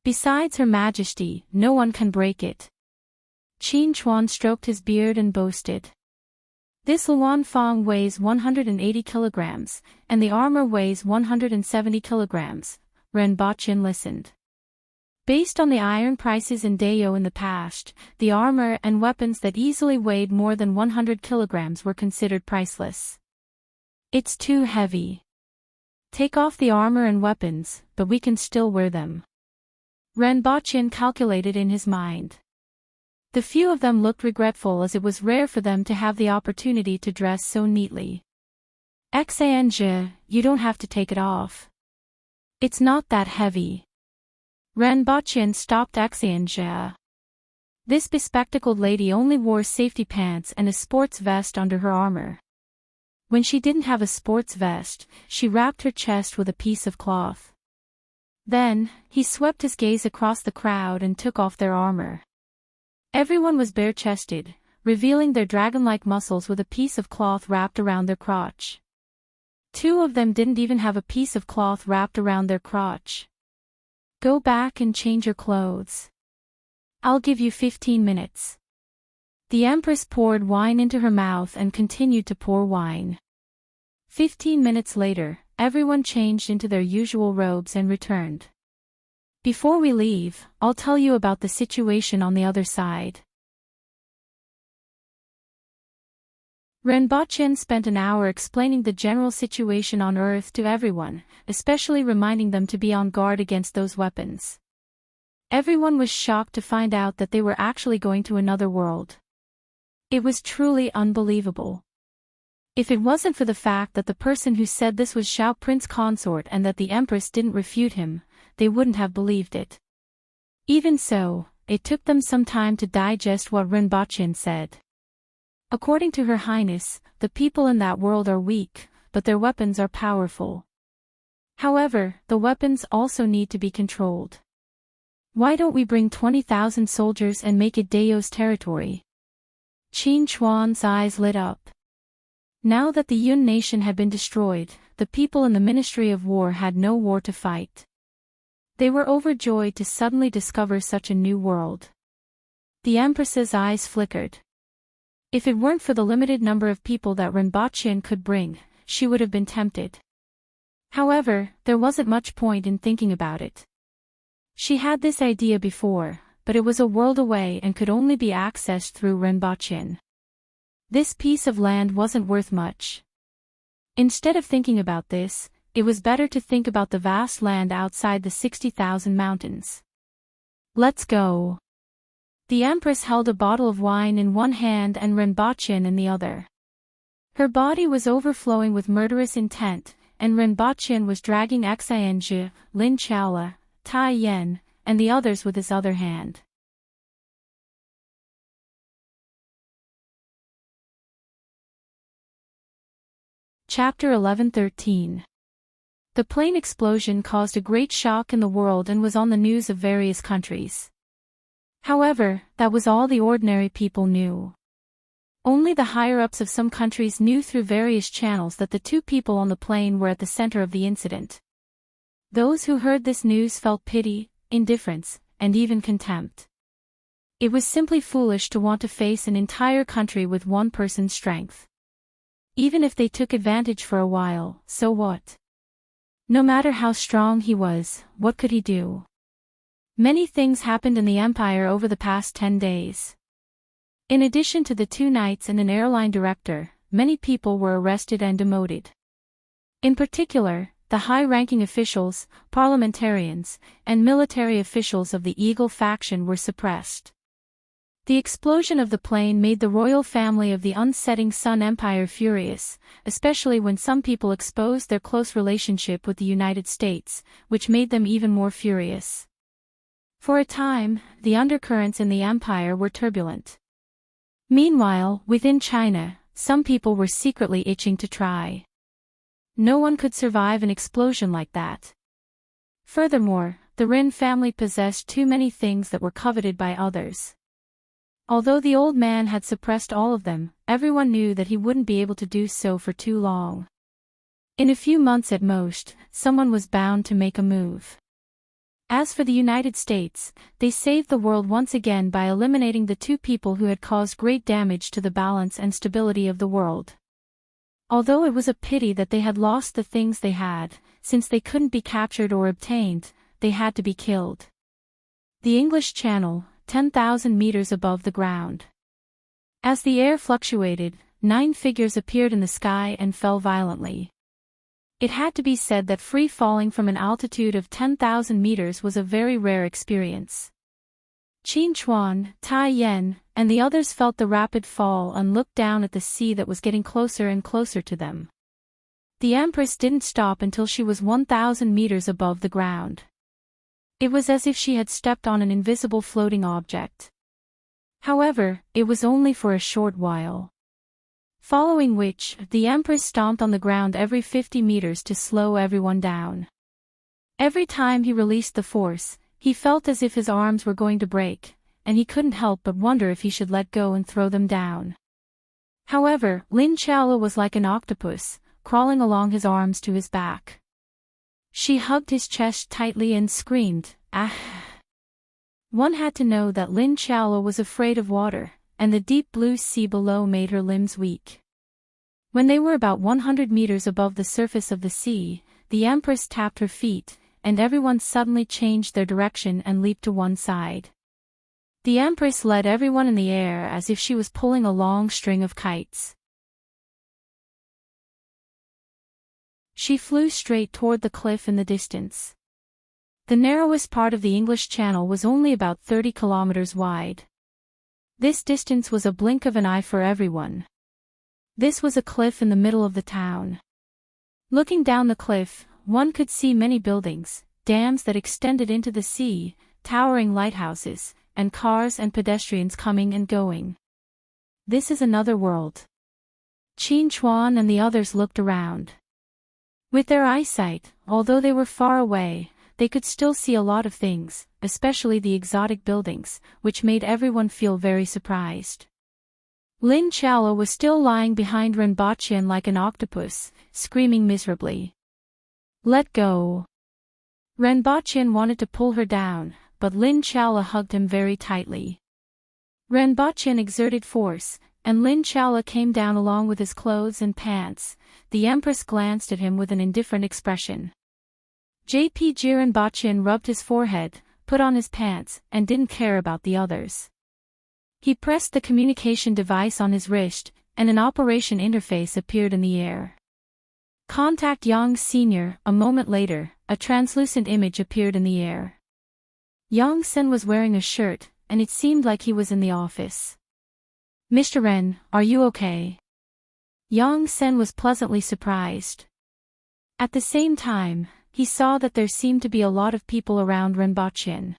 Besides Her Majesty, no one can break it. Qin Chuan stroked his beard and boasted. This Luan Fong weighs 180 kilograms, and the armor weighs 170 kilograms, Renbochin listened. Based on the iron prices in Dayo in the past, the armor and weapons that easily weighed more than 100 kilograms were considered priceless. It's too heavy. Take off the armor and weapons, but we can still wear them. Renbochin calculated in his mind. The few of them looked regretful as it was rare for them to have the opportunity to dress so neatly. Xanji, you don't have to take it off. It's not that heavy. Renbochin stopped Xanji. This bespectacled lady only wore safety pants and a sports vest under her armor. When she didn't have a sports vest, she wrapped her chest with a piece of cloth. Then, he swept his gaze across the crowd and took off their armor. Everyone was bare-chested, revealing their dragon-like muscles with a piece of cloth wrapped around their crotch. Two of them didn't even have a piece of cloth wrapped around their crotch. Go back and change your clothes. I'll give you 15 minutes. The Empress poured wine into her mouth and continued to pour wine. 15 minutes later, everyone changed into their usual robes and returned. Before we leave, I'll tell you about the situation on the other side. Renbochin spent an hour explaining the general situation on Earth to everyone, especially reminding them to be on guard against those weapons. Everyone was shocked to find out that they were actually going to another world. It was truly unbelievable. If it wasn't for the fact that the person who said this was Xiao Prince Consort and that the Empress didn't refute him, they wouldn't have believed it. Even so, it took them some time to digest what Rinpoche said. According to Her Highness, the people in that world are weak, but their weapons are powerful. However, the weapons also need to be controlled. Why don't we bring 20,000 soldiers and make it Dao's territory? Qin Chuan's eyes lit up. Now that the Yun nation had been destroyed, the people in the Ministry of War had no war to fight. They were overjoyed to suddenly discover such a new world. The Empress's eyes flickered. If it weren't for the limited number of people that Rinpoche could bring, she would have been tempted. However, there wasn't much point in thinking about it. She had this idea before, but it was a world away and could only be accessed through Rinpoche. This piece of land wasn't worth much. Instead of thinking about this, it was better to think about the vast land outside the 60,000 mountains. Let's go. The Empress held a bottle of wine in one hand and Rinpoche in the other. Her body was overflowing with murderous intent, and Rinpoche was dragging Xianzhi, Lin Chaola, Tai Yen, and the others with his other hand. Chapter 11:13. The plane explosion caused a great shock in the world and was on the news of various countries. However, that was all the ordinary people knew. Only the higher-ups of some countries knew through various channels that the two people on the plane were at the center of the incident. Those who heard this news felt pity, indifference, and even contempt. It was simply foolish to want to face an entire country with one person's strength. Even if they took advantage for a while, so what? No matter how strong he was, what could he do? Many things happened in the empire over the past 10 days. In addition to the 2 knights and an airline director, many people were arrested and demoted. In particular, the high-ranking officials, parliamentarians, and military officials of the Eagle faction were suppressed. The explosion of the plane made the royal family of the unsetting Sun Empire furious, especially when some people exposed their close relationship with the United States, which made them even more furious. For a time, the undercurrents in the empire were turbulent. Meanwhile, within China, some people were secretly itching to try. No one could survive an explosion like that. Furthermore, the Rin family possessed too many things that were coveted by others. Although the old man had suppressed all of them, everyone knew that he wouldn't be able to do so for too long. In a few months at most, someone was bound to make a move. As for the United States, they saved the world once again by eliminating the 2 people who had caused great damage to the balance and stability of the world. Although it was a pity that they had lost the things they had, since they couldn't be captured or obtained, they had to be killed. The English Channel, 10,000 meters above the ground. As the air fluctuated, 9 figures appeared in the sky and fell violently. It had to be said that free falling from an altitude of 10,000 meters was a very rare experience. Qin Chuan, Tai Yen, and the others felt the rapid fall and looked down at the sea that was getting closer and closer to them. The Empress didn't stop until she was 1,000 meters above the ground. It was as if she had stepped on an invisible floating object. However, it was only for a short while. Following which, the Empress stomped on the ground every 50 meters to slow everyone down. Every time he released the force, he felt as if his arms were going to break, and he couldn't help but wonder if he should let go and throw them down. However, Lin Chaola was like an octopus, crawling along his arms to his back. She hugged his chest tightly and screamed, "Ah!" One had to know that Lin Chaola was afraid of water, and the deep blue sea below made her limbs weak. When they were about 100 meters above the surface of the sea, the Empress tapped her feet, and everyone suddenly changed their direction and leaped to one side. The Empress led everyone in the air as if she was pulling a long string of kites. She flew straight toward the cliff in the distance. The narrowest part of the English Channel was only about 30 kilometers wide. This distance was a blink of an eye for everyone. This was a cliff in the middle of the town. Looking down the cliff, one could see many buildings, dams that extended into the sea, towering lighthouses, and cars and pedestrians coming and going. This is another world. Qin Chuan and the others looked around. With their eyesight, although they were far away, they could still see a lot of things, especially the exotic buildings, which made everyone feel very surprised. Lin Chala was still lying behind Renbaqian like an octopus, screaming miserably. "Let go!" Renbaqian wanted to pull her down, but Lin Chala hugged him very tightly. Renbaqian exerted force, and Lin Chala came down along with his clothes and pants. The Empress glanced at him with an indifferent expression. JPG Renbaqian rubbed his forehead, put on his pants, and didn't care about the others. He pressed the communication device on his wrist, and an operation interface appeared in the air. Contact Yang Sr. A moment later, a translucent image appeared in the air. Yang Sen was wearing a shirt, and it seemed like he was in the office. "Mr. Ren, are you okay?" Yang Sen was pleasantly surprised. At the same time, he saw that there seemed to be a lot of people around Renbaqian.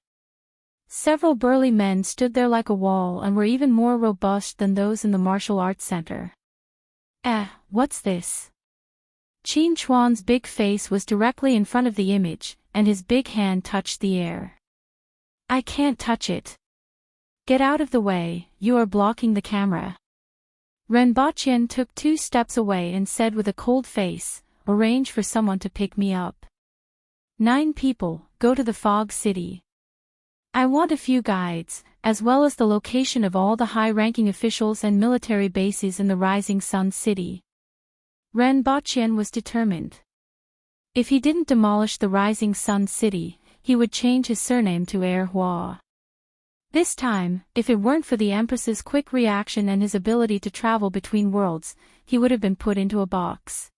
Several burly men stood there like a wall and were even more robust than those in the martial arts center. What's this?" Qin Chuan's big face was directly in front of the image, and his big hand touched the air. "I can't touch it. Get out of the way, you are blocking the camera." Renbaqian took 2 steps away and said with a cold face, "Arrange for someone to pick me up. 9 people, go to the Fog City. I want a few guides, as well as the location of all the high-ranking officials and military bases in the Rising Sun City." Renbaqian was determined. If he didn't demolish the Rising Sun City, he would change his surname to Hua. This time, if it weren't for the Empress's quick reaction and his ability to travel between worlds, he would have been put into a box.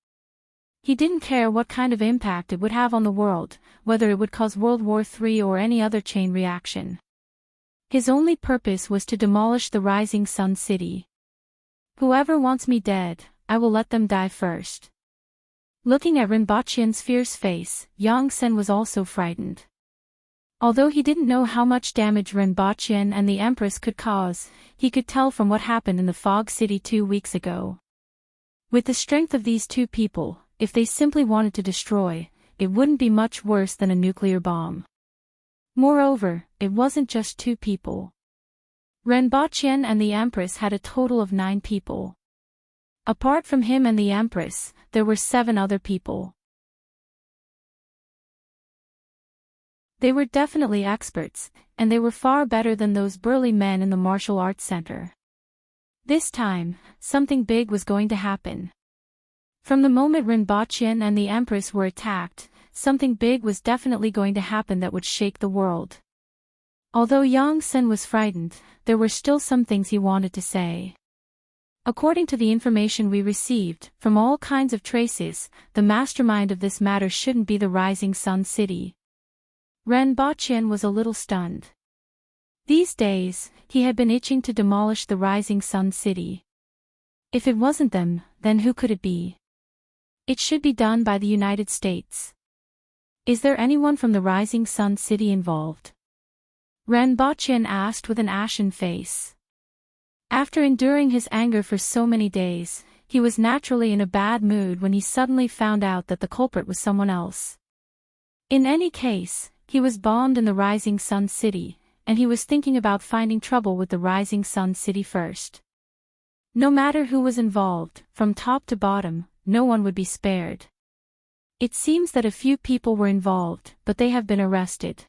He didn't care what kind of impact it would have on the world, whether it would cause World War III or any other chain reaction. His only purpose was to demolish the Rising Sun City. "Whoever wants me dead, I will let them die first." Looking at Renbaqian's fierce face, Yang Sen was also frightened. Although he didn't know how much damage Renbaqian and the Empress could cause, he could tell from what happened in the Fog City 2 weeks ago. With the strength of these 2 people, if they simply wanted to destroy, it wouldn't be much worse than a nuclear bomb. Moreover, it wasn't just 2 people. Renbaqian and the Empress had a total of 9 people. Apart from him and the Empress, there were 7 other people. They were definitely experts, and they were far better than those burly men in the martial arts center. This time, something big was going to happen. From the moment Renbaqian and the Empress were attacked, something big was definitely going to happen that would shake the world. Although Yang Sen was frightened, there were still some things he wanted to say. According to the information we received, from all kinds of traces, the mastermind of this matter shouldn't be the Rising Sun City. Renbaqian was a little stunned. These days, he had been itching to demolish the Rising Sun City. If it wasn't them, then who could it be? It should be done by the United States. Is there anyone from the Rising Sun City involved? Renbaqian asked with an ashen face. After enduring his anger for so many days, he was naturally in a bad mood when he suddenly found out that the culprit was someone else. In any case, he was bombed in the Rising Sun City, and he was thinking about finding trouble with the Rising Sun City first. No matter who was involved, from top to bottom, no one would be spared. It seems that a few people were involved, but they have been arrested.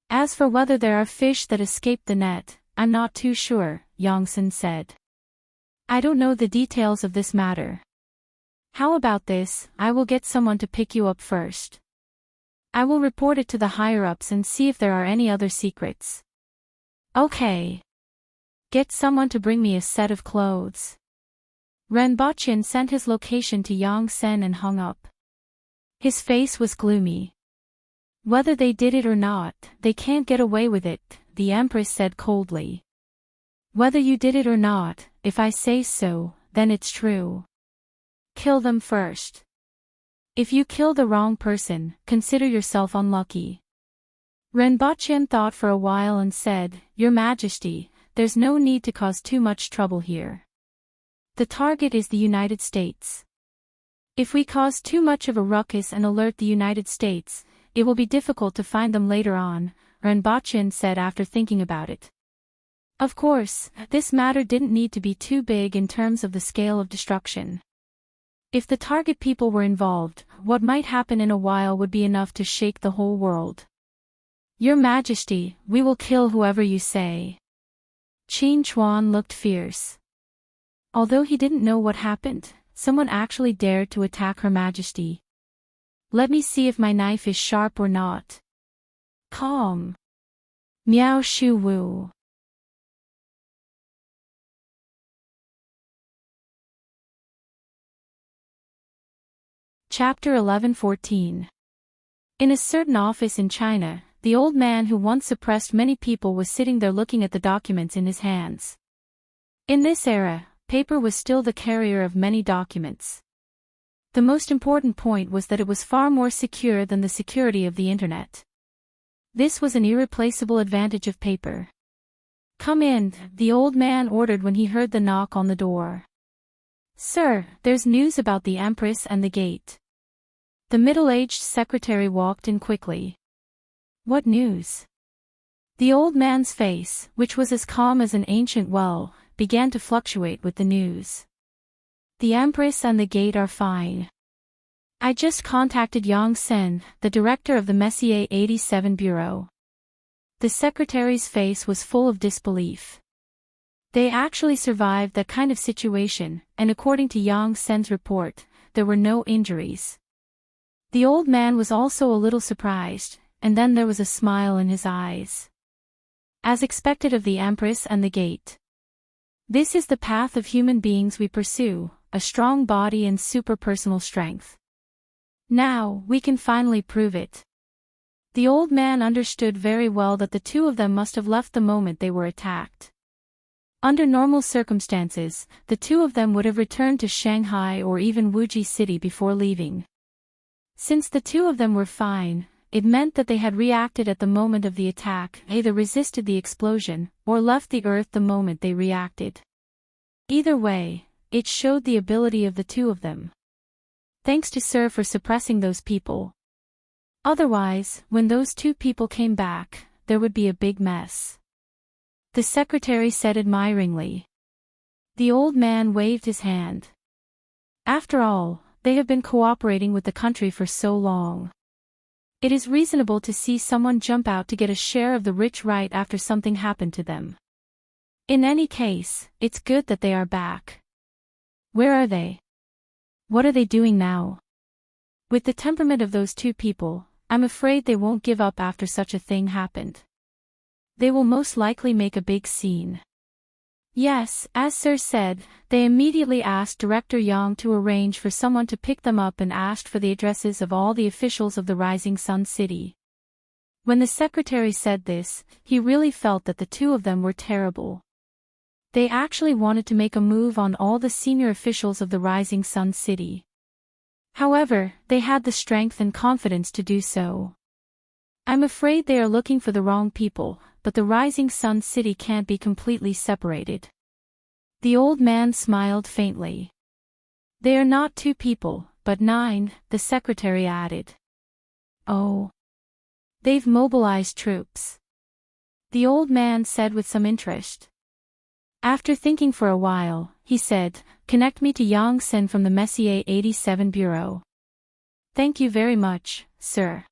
As for whether there are fish that escaped the net, I'm not too sure, Yang Sen said. I don't know the details of this matter. How about this, I will get someone to pick you up first. I will report it to the higher-ups and see if there are any other secrets. Okay. Get someone to bring me a set of clothes. Renbaqian sent his location to Yang Sen and hung up. His face was gloomy. Whether they did it or not, they can't get away with it, the Empress said coldly. Whether you did it or not, if I say so, then it's true. Kill them first. If you kill the wrong person, consider yourself unlucky. Renbochin thought for a while and said, Your Majesty, there's no need to cause too much trouble here. The target is the United States. If we cause too much of a ruckus and alert the United States, it will be difficult to find them later on, Renbochin said after thinking about it. Of course, this matter didn't need to be too big in terms of the scale of destruction. If the target people were involved, what might happen in a while would be enough to shake the whole world. Your Majesty, we will kill whoever you say. Qin Chuan looked fierce. Although he didn't know what happened, someone actually dared to attack Her Majesty. Let me see if my knife is sharp or not. Calm. Miao Shu Wu. Chapter 11-14. In a certain office in China, the old man who once suppressed many people was sitting there looking at the documents in his hands. In this era, paper was still the carrier of many documents. The most important point was that it was far more secure than the security of the internet. This was an irreplaceable advantage of paper. Come in, the old man ordered when he heard the knock on the door. Sir, there's news about the Empress and the gate. The middle-aged secretary walked in quickly. What news? The old man's face, which was as calm as an ancient well, began to fluctuate with the news. The Empress and the gate are fine. I just contacted Yang Sen, the director of the Messier 87 Bureau. The secretary's face was full of disbelief. They actually survived that kind of situation, and according to Yang Sen's report, there were no injuries. The old man was also a little surprised, and then there was a smile in his eyes. As expected of the Empress and the gate. This is the path of human beings we pursue, a strong body and superpersonal strength. Now, we can finally prove it. The old man understood very well that the two of them must have left the moment they were attacked. Under normal circumstances, the two of them would have returned to Shanghai or even Wuji City before leaving. Since the two of them were fine, it meant that they had reacted at the moment of the attack, either resisted the explosion, or left the earth the moment they reacted. Either way, it showed the ability of the two of them. Thanks to Sir for suppressing those people. Otherwise, when those two people came back, there would be a big mess. The secretary said admiringly. The old man waved his hand. After all, they have been cooperating with the country for so long. It is reasonable to see someone jump out to get a share of the rich right after something happened to them. In any case, it's good that they are back. Where are they? What are they doing now? With the temperament of those two people, I'm afraid they won't give up after such a thing happened. They will most likely make a big scene. Yes, as Sir said, they immediately asked Director Yang to arrange for someone to pick them up and asked for the addresses of all the officials of the Rising Sun City. When the secretary said this, he really felt that the two of them were terrible. They actually wanted to make a move on all the senior officials of the Rising Sun City. However, they had the strength and confidence to do so. I'm afraid they are looking for the wrong people, but the Rising Sun City can't be completely separated. The old man smiled faintly. They are not two people, but 9, the secretary added. Oh. They've mobilized troops. The old man said with some interest. After thinking for a while, he said, Connect me to Yang Sen from the Messier 87 Bureau. Thank you very much, sir.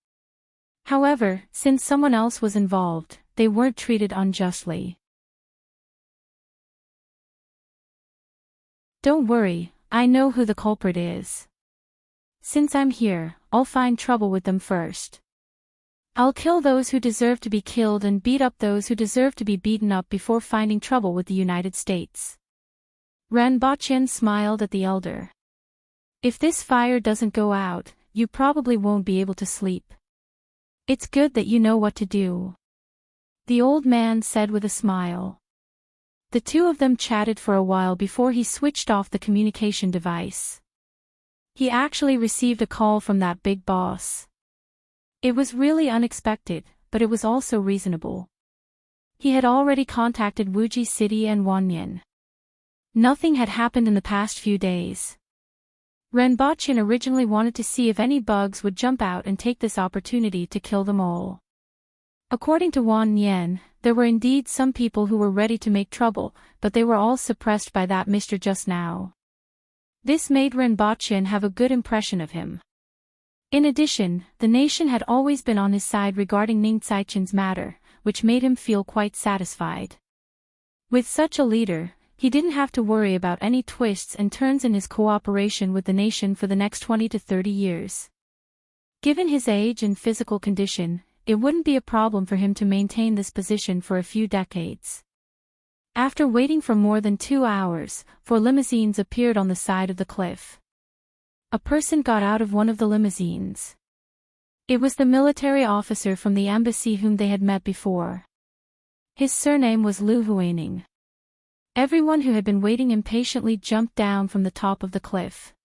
However, since someone else was involved, they weren't treated unjustly. Don't worry, I know who the culprit is. Since I'm here, I'll find trouble with them first. I'll kill those who deserve to be killed and beat up those who deserve to be beaten up before finding trouble with the United States. Ren Bachin smiled at the elder. If this fire doesn't go out, you probably won't be able to sleep. It's good that you know what to do. The old man said with a smile. The two of them chatted for a while before he switched off the communication device. He actually received a call from that big boss. It was really unexpected, but it was also reasonable. He had already contacted Wuji City and Wanyan. Nothing had happened in the past few days. Renbochin originally wanted to see if any bugs would jump out and take this opportunity to kill them all. According to Wanyan, there were indeed some people who were ready to make trouble, but they were all suppressed by that Mr. Just Now. This made Renbochin have a good impression of him. In addition, the nation had always been on his side regarding Ning Caichen's matter, which made him feel quite satisfied. With such a leader, he didn't have to worry about any twists and turns in his cooperation with the nation for the next 20 to 30 years. Given his age and physical condition, it wouldn't be a problem for him to maintain this position for a few decades. After waiting for more than 2 hours, 4 limousines appeared on the side of the cliff. A person got out of one of the limousines. It was the military officer from the embassy whom they had met before. His surname was Lu Huining. Everyone who had been waiting impatiently jumped down from the top of the cliff.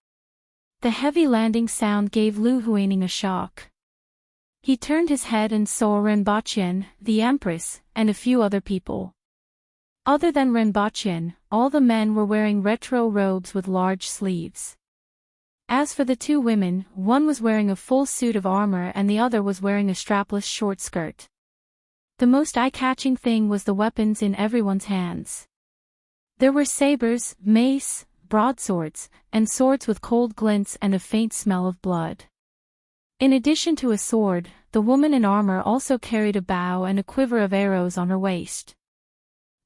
The heavy landing sound gave Lu Huining a shock. He turned his head and saw Renbochin, the Empress, and a few other people. Other than Renbochin, all the men were wearing retro robes with large sleeves. As for the two women, one was wearing a full suit of armor and the other was wearing a strapless short skirt. The most eye-catching thing was the weapons in everyone's hands. There were sabers, mace, broadswords, and swords with cold glints and a faint smell of blood. In addition to a sword, the woman in armor also carried a bow and a quiver of arrows on her waist.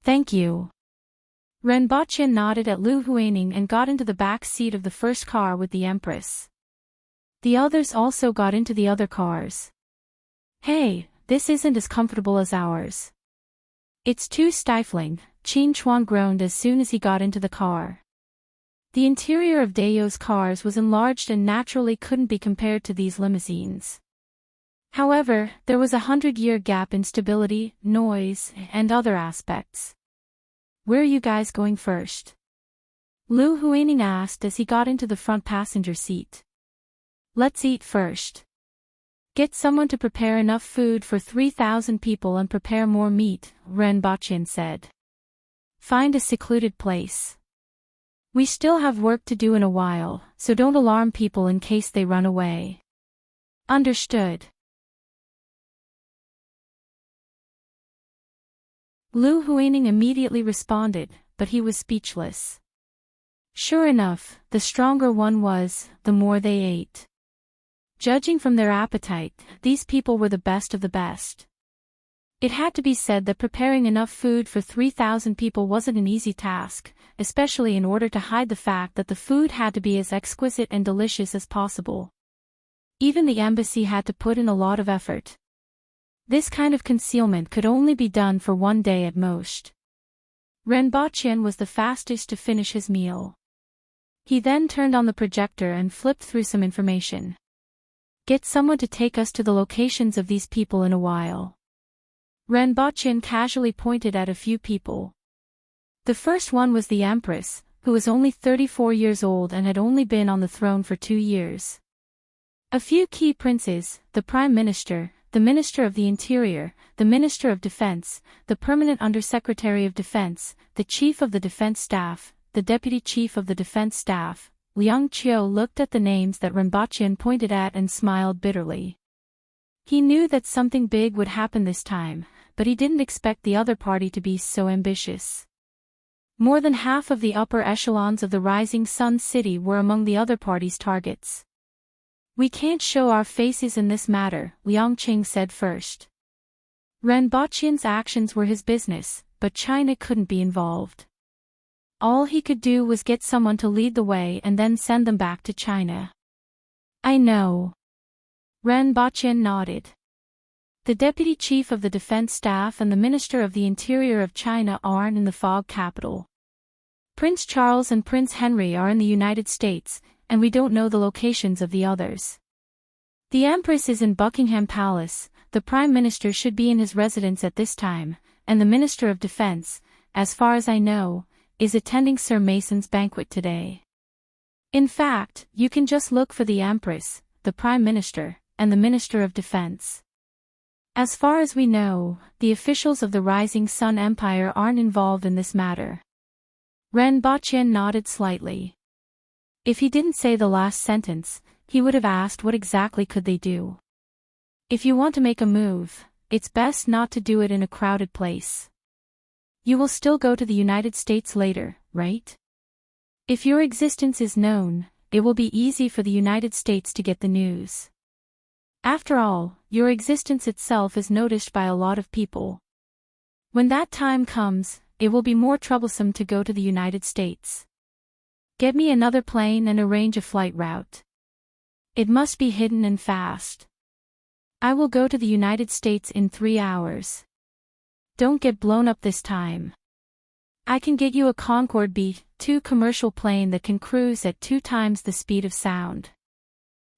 "Thank you." Renbochin nodded at Lu Huining and got into the back seat of the first car with the Empress. The others also got into the other cars. "Hey, this isn't as comfortable as ours. It's too stifling," Qin Chuan groaned as soon as he got into the car. The interior of Dayo's cars was enlarged and naturally couldn't be compared to these limousines. However, there was a 100-year gap in stability, noise, and other aspects. "Where are you guys going first?" Lu Huining asked as he got into the front passenger seat. "Let's eat first. Get someone to prepare enough food for 3,000 people and prepare more meat," Renbochin said. "Find a secluded place. We still have work to do in a while, so don't alarm people in case they run away." "Understood." Lu Huining immediately responded, but he was speechless. Sure enough, the stronger one was, the more they ate. Judging from their appetite, these people were the best of the best. It had to be said that preparing enough food for 3,000 people wasn't an easy task, especially in order to hide the fact that the food had to be as exquisite and delicious as possible. Even the embassy had to put in a lot of effort. This kind of concealment could only be done for 1 day at most. Renbochin was the fastest to finish his meal. He then turned on the projector and flipped through some information. "Get someone to take us to the locations of these people in a while." Renbochin casually pointed at a few people. The first one was the Empress, who was only 34 years old and had only been on the throne for 2 years. A few key princes, the Prime Minister, the Minister of the Interior, the Minister of Defense, the Permanent Undersecretary of Defense, the Chief of the Defense Staff, the Deputy Chief of the Defense Staff. Liang Qiu looked at the names that Renbochin pointed at and smiled bitterly. He knew that something big would happen this time, but he didn't expect the other party to be so ambitious. More than half of the upper echelons of the Rising Sun City were among the other party's targets. "We can't show our faces in this matter," Liang Qing said first. Renbochin's actions were his business, but China couldn't be involved. All he could do was get someone to lead the way and then send them back to China. "I know." Renbochin nodded. The Deputy Chief of the Defense Staff and the Minister of the Interior of China aren't in the fog capital. Prince Charles and Prince Henry are in the United States, and we don't know the locations of the others. The Empress is in Buckingham Palace, the Prime Minister should be in his residence at this time, and the Minister of Defense, as far as I know, is attending Sir Mason's banquet today. In fact, you can just look for the Empress, the Prime Minister, and the Minister of Defense. As far as we know, the officials of the Rising Sun Empire aren't involved in this matter. Ren Baqian nodded slightly. If he didn't say the last sentence, he would have asked what exactly could they do. If you want to make a move, it's best not to do it in a crowded place. You will still go to the United States later, right? If your existence is known, it will be easy for the United States to get the news. After all, your existence itself is noticed by a lot of people. When that time comes, it will be more troublesome to go to the United States. Get me another plane and arrange a flight route. It must be hidden and fast. I will go to the United States in 3 hours. Don't get blown up this time. I can get you a Concorde B-2 commercial plane that can cruise at 2 times the speed of sound.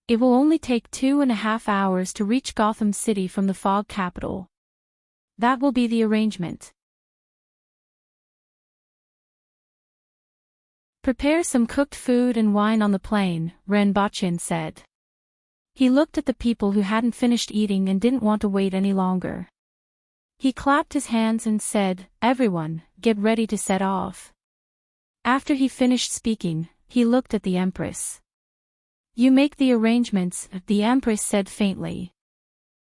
It will only take 2.5 hours to reach Gotham City from the fog capital. That will be the arrangement. Prepare some cooked food and wine on the plane, Ren Baqian said. He looked at the people who hadn't finished eating and didn't want to wait any longer. He clapped his hands and said, "Everyone, get ready to set off." After he finished speaking, he looked at the Empress. "You make the arrangements," the Empress said faintly.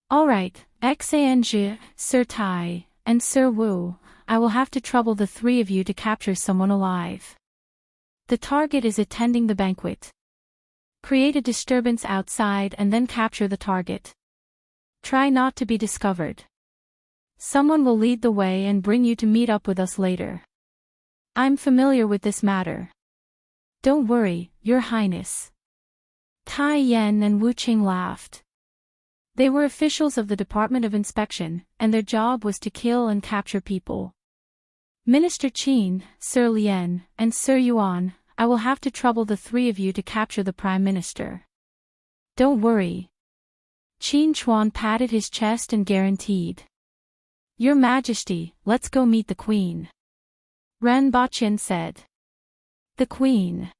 "All right, Xange, Sir Tai, and Sir Wu, I will have to trouble the 3 of you to capture someone alive. The target is attending the banquet. Create a disturbance outside and then capture the target. Try not to be discovered. Someone will lead the way and bring you to meet up with us later. I'm familiar with this matter. Don't worry, Your Highness." Tai Yan and Wu Qing laughed. They were officials of the Department of Inspection, and their job was to kill and capture people. "Minister Qin, Sir Lian, and Sir Yuan, I will have to trouble the 3 of you to capture the Prime Minister. Don't worry." Qin Chuan patted his chest and guaranteed. "Your Majesty, let's go meet the Queen." Ren Baqian said. "The Queen."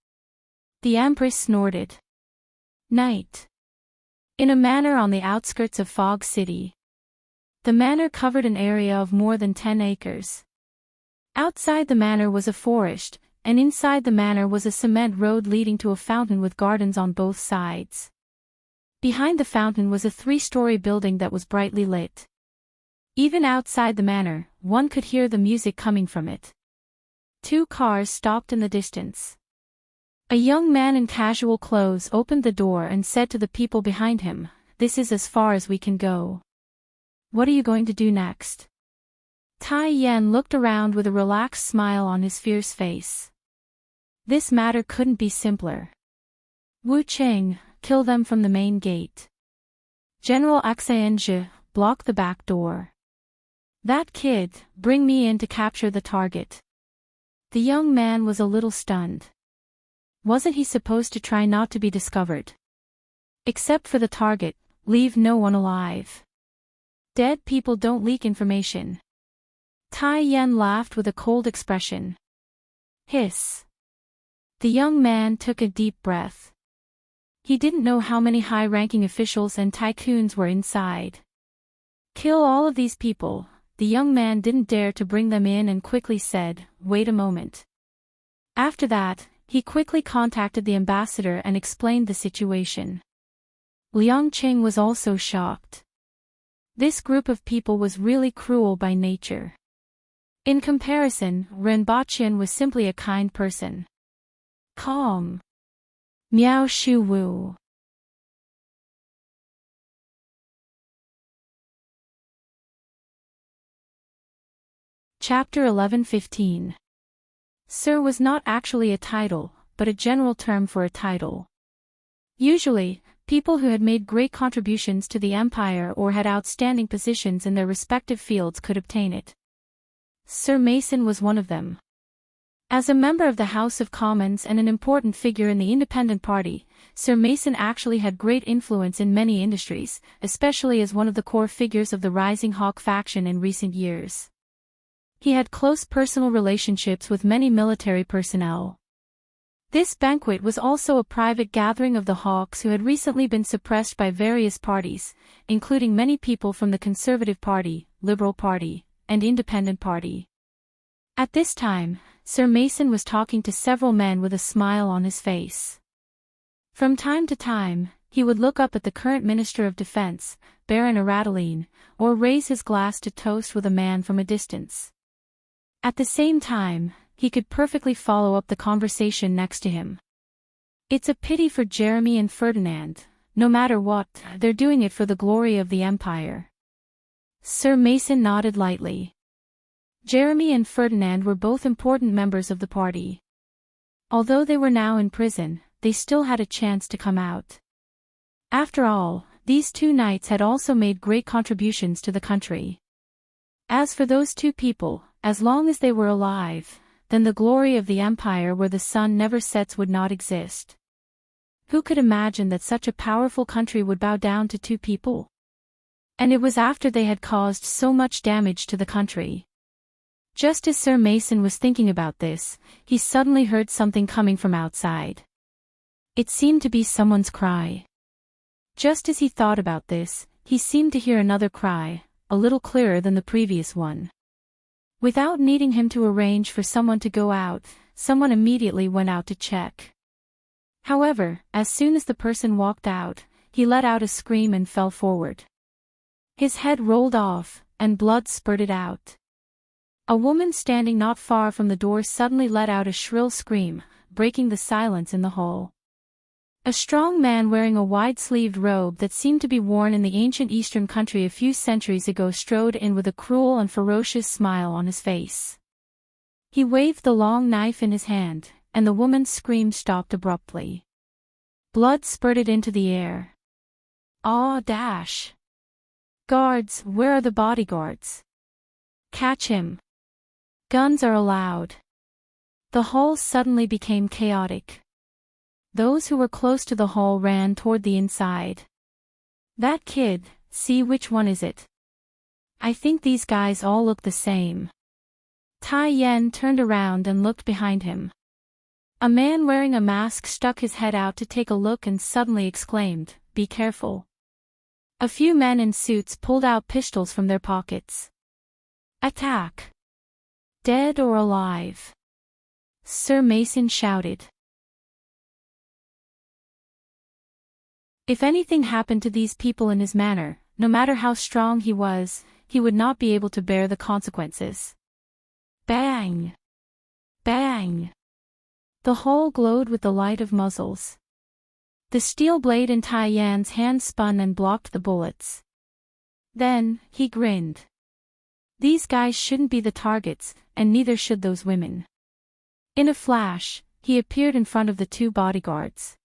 The Empress snorted. Night. In a manor on the outskirts of Fog City. The manor covered an area of more than 10 acres. Outside the manor was a forest, and inside the manor was a cement road leading to a fountain with gardens on both sides. Behind the fountain was a 3-story building that was brightly lit. Even outside the manor, one could hear the music coming from it. 2 cars stopped in the distance. A young man in casual clothes opened the door and said to the people behind him, "This is as far as we can go. What are you going to do next?" Tai Yan looked around with a relaxed smile on his fierce face. This matter couldn't be simpler. Wu Qing, kill them from the main gate. General Xange, block the back door. That kid, bring me in to capture the target. The young man was a little stunned. Wasn't he supposed to try not to be discovered? Except for the target, leave no one alive. Dead people don't leak information. Tai Yan laughed with a cold expression. Hiss. The young man took a deep breath. He didn't know how many high-ranking officials and tycoons were inside. Kill all of these people. The young man didn't dare to bring them in and quickly said, "Wait a moment." After that, he quickly contacted the ambassador and explained the situation. Liang Qing was also shocked. This group of people was really cruel by nature. In comparison, Ren Baqian was simply a kind person. Calm. Miao Shu Wu. Chapter 11:15. Sir was not actually a title, but a general term for a title. Usually, people who had made great contributions to the empire or had outstanding positions in their respective fields could obtain it. Sir Mason was one of them. As a member of the House of Commons and an important figure in the Independent Party, Sir Mason actually had great influence in many industries, especially as one of the core figures of the Rising Hawk faction in recent years. He had close personal relationships with many military personnel. This banquet was also a private gathering of the hawks who had recently been suppressed by various parties, including many people from the Conservative Party, Liberal Party, and Independent Party. At this time, Sir Mason was talking to several men with a smile on his face. From time to time, he would look up at the current Minister of Defense, Baron Aradaline, or raise his glass to toast with a man from a distance. At the same time, he could perfectly follow up the conversation next to him. It's a pity for Jeremy and Ferdinand. No matter what, they're doing it for the glory of the Empire. Sir Mason nodded lightly. Jeremy and Ferdinand were both important members of the party. Although they were now in prison, they still had a chance to come out. After all, these two knights had also made great contributions to the country. As for those two people, as long as they were alive, then the glory of the Empire where the sun never sets would not exist. Who could imagine that such a powerful country would bow down to two people? And it was after they had caused so much damage to the country. Just as Sir Mason was thinking about this, he suddenly heard something coming from outside. It seemed to be someone's cry. Just as he thought about this, he seemed to hear another cry, a little clearer than the previous one. Without needing him to arrange for someone to go out, someone immediately went out to check. However, as soon as the person walked out, he let out a scream and fell forward. His head rolled off, and blood spurted out. A woman standing not far from the door suddenly let out a shrill scream, breaking the silence in the hall. A strong man wearing a wide-sleeved robe that seemed to be worn in the ancient eastern country a few centuries ago strode in with a cruel and ferocious smile on his face. He waved the long knife in his hand, and the woman's scream stopped abruptly. Blood spurted into the air. "Ah, dash! Guards, where are the bodyguards? Catch him! Guns are allowed." The hall suddenly became chaotic. Those who were close to the hall ran toward the inside. "That kid, see which one is it? I think these guys all look the same." Tai Yen turned around and looked behind him. A man wearing a mask stuck his head out to take a look and suddenly exclaimed, "Be careful." A few men in suits pulled out pistols from their pockets. "Attack! Dead or alive?" Sir Mason shouted. If anything happened to these people in his manor, no matter how strong he was, he would not be able to bear the consequences. Bang! Bang! The hall glowed with the light of muzzles. The steel blade in Tai Yan's hand spun and blocked the bullets. Then, he grinned. These guys shouldn't be the targets, and neither should those women. In a flash, he appeared in front of the two bodyguards.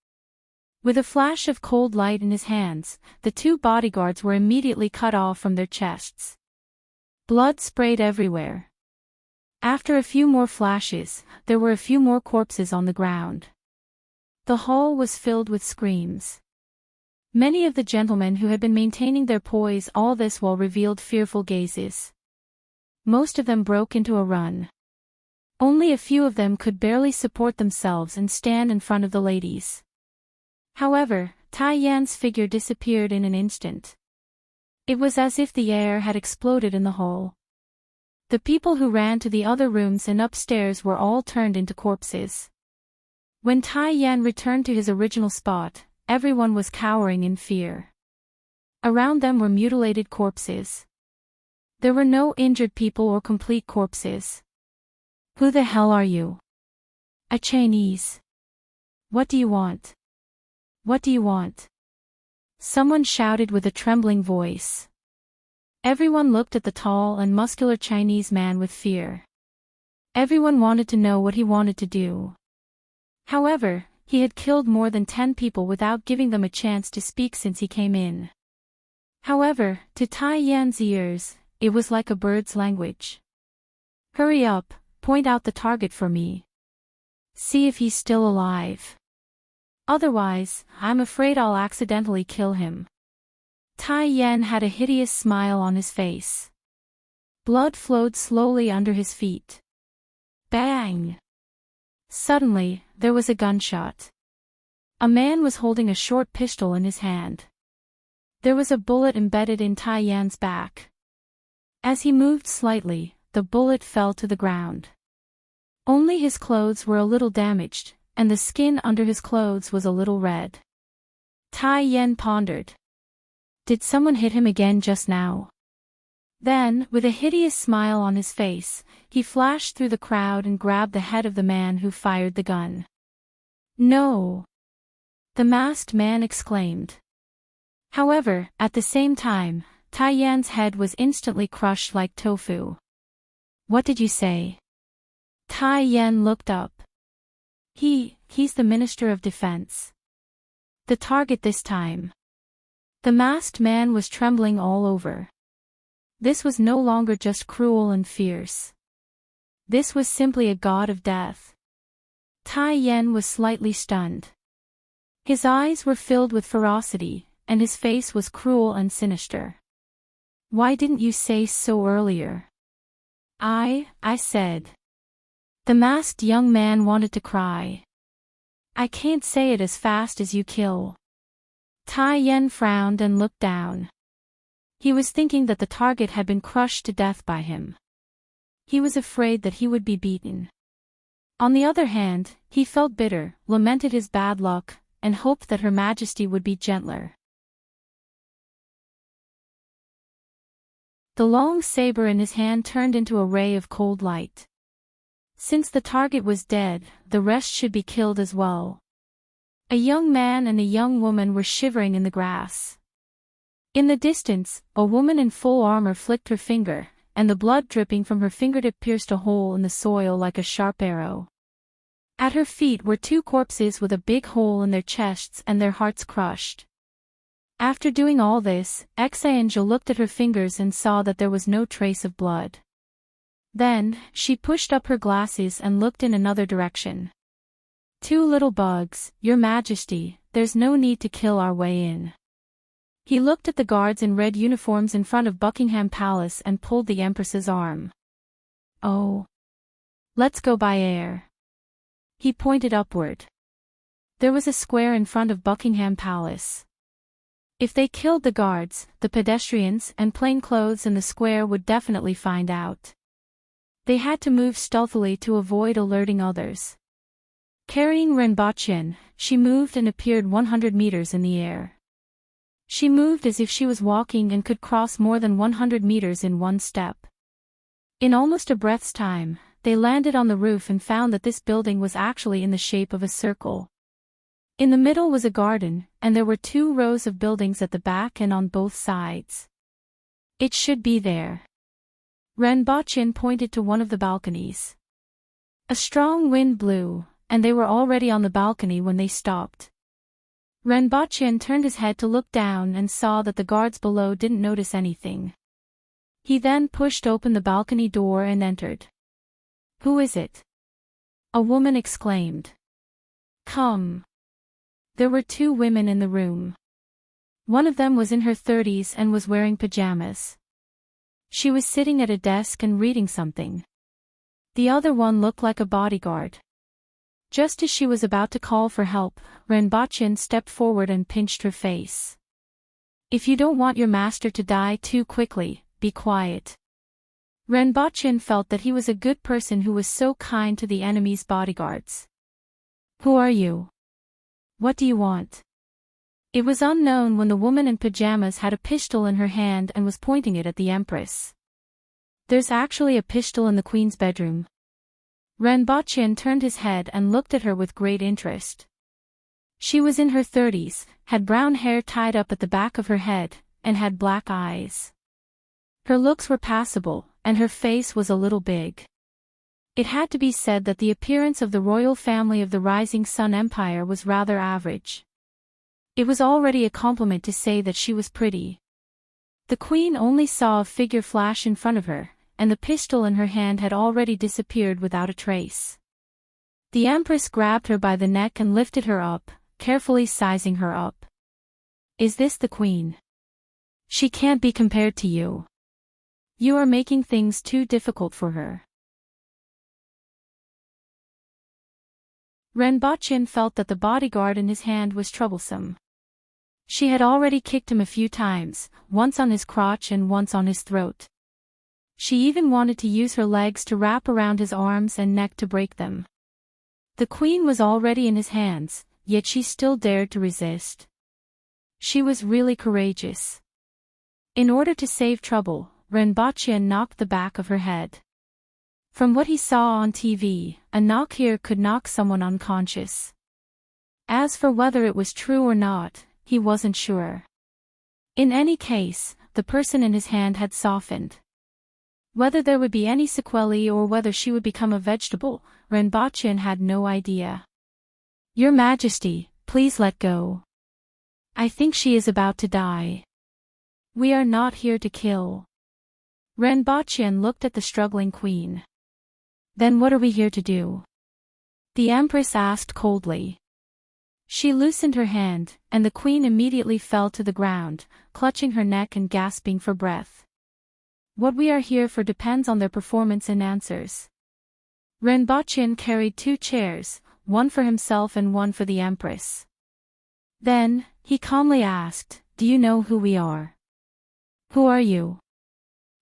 With a flash of cold light in his hands, the two bodyguards were immediately cut off from their chests. Blood sprayed everywhere. After a few more flashes, there were a few more corpses on the ground. The hall was filled with screams. Many of the gentlemen who had been maintaining their poise all this while revealed fearful gazes. Most of them broke into a run. Only a few of them could barely support themselves and stand in front of the ladies. However, Tai Yan's figure disappeared in an instant. It was as if the air had exploded in the hall. The people who ran to the other rooms and upstairs were all turned into corpses. When Tai Yan returned to his original spot, everyone was cowering in fear. Around them were mutilated corpses. There were no injured people or complete corpses. "Who the hell are you?" "A Chinese." "What do you want? What do you want?" someone shouted with a trembling voice. Everyone looked at the tall and muscular Chinese man with fear. Everyone wanted to know what he wanted to do. However, he had killed more than 10 people without giving them a chance to speak since he came in. However, to Tai Yan's ears, it was like a bird's language. "Hurry up, point out the target for me. See if he's still alive. Otherwise, I'm afraid I'll accidentally kill him." Tai Yan had a hideous smile on his face. Blood flowed slowly under his feet. Bang! Suddenly, there was a gunshot. A man was holding a short pistol in his hand. There was a bullet embedded in Tai Yan's back. As he moved slightly, the bullet fell to the ground. Only his clothes were a little damaged, and the skin under his clothes was a little red. Tai Yan pondered. Did someone hit him again just now? Then, with a hideous smile on his face, he flashed through the crowd and grabbed the head of the man who fired the gun. No! The masked man exclaimed. However, at the same time, Tai Yan's head was instantly crushed like tofu. What did you say? Tai Yan looked up. He's the Minister of Defense. The target this time. The masked man was trembling all over. This was no longer just cruel and fierce. This was simply a god of death. Tai Yan was slightly stunned. His eyes were filled with ferocity, and his face was cruel and sinister. Why didn't you say so earlier? I said. The masked young man wanted to cry. I can't say it as fast as you kill. Tai Yan frowned and looked down. He was thinking that the target had been crushed to death by him. He was afraid that he would be beaten. On the other hand, he felt bitter, lamented his bad luck, and hoped that Her Majesty would be gentler. The long saber in his hand turned into a ray of cold light. Since the target was dead, the rest should be killed as well. A young man and a young woman were shivering in the grass. In the distance, a woman in full armor flicked her finger, and the blood dripping from her fingertip pierced a hole in the soil like a sharp arrow. At her feet were two corpses with a big hole in their chests and their hearts crushed. After doing all this, Ex-Angel looked at her fingers and saw that there was no trace of blood. Then, she pushed up her glasses and looked in another direction. Two little bugs, Your Majesty, there's no need to kill our way in. He looked at the guards in red uniforms in front of Buckingham Palace and pulled the Empress's arm. Oh. Let's go by air. He pointed upward. There was a square in front of Buckingham Palace. If they killed the guards, the pedestrians and plainclothes in the square would definitely find out. They had to move stealthily to avoid alerting others. Carrying Renbochin, she moved and appeared 100 meters in the air. She moved as if she was walking and could cross more than 100 meters in one step. In almost a breath's time, they landed on the roof and found that this building was actually in the shape of a circle. In the middle was a garden, and there were 2 rows of buildings at the back and on both sides. It should be there. Renbochin pointed to one of the balconies. A strong wind blew, and they were already on the balcony when they stopped. Renbochin turned his head to look down and saw that the guards below didn't notice anything. He then pushed open the balcony door and entered. Who is it? A woman exclaimed. Come. There were 2 women in the room. One of them was in her 30s and was wearing pajamas. She was sitting at a desk and reading something. The other one looked like a bodyguard. Just as she was about to call for help, Renbochin stepped forward and pinched her face. If you don't want your master to die too quickly, be quiet. Renbochin felt that he was a good person who was so kind to the enemy's bodyguards. Who are you? What do you want? It was unknown when the woman in pajamas had a pistol in her hand and was pointing it at the Empress. There's actually a pistol in the Queen's bedroom. Renbochin turned his head and looked at her with great interest. She was in her 30s, had brown hair tied up at the back of her head, and had black eyes. Her looks were passable, and her face was a little big. It had to be said that the appearance of the royal family of the Rising Sun Empire was rather average. It was already a compliment to say that she was pretty. The Queen only saw a figure flash in front of her, and the pistol in her hand had already disappeared without a trace. The Empress grabbed her by the neck and lifted her up, carefully sizing her up. Is this the Queen? She can't be compared to you. You are making things too difficult for her. Renbochin felt that the bodyguard in his hand was troublesome. She had already kicked him a few times, once on his crotch and once on his throat. She even wanted to use her legs to wrap around his arms and neck to break them. The queen was already in his hands, yet she still dared to resist. She was really courageous. In order to save trouble, Renbochin knocked the back of her head. From what he saw on TV, a knock here could knock someone unconscious. As for whether it was true or not, he wasn't sure. In any case, the person in his hand had softened. Whether there would be any sequelae or whether she would become a vegetable, Renbochin had no idea. Your Majesty, please let go. I think she is about to die. We are not here to kill. Renbochin looked at the struggling queen. Then what are we here to do? The Empress asked coldly. She loosened her hand, and the queen immediately fell to the ground, clutching her neck and gasping for breath. What we are here for depends on their performance and answers. Renbochin carried 2 chairs, one for himself and one for the Empress. Then, he calmly asked, "Do you know who we are?" "Who are you?"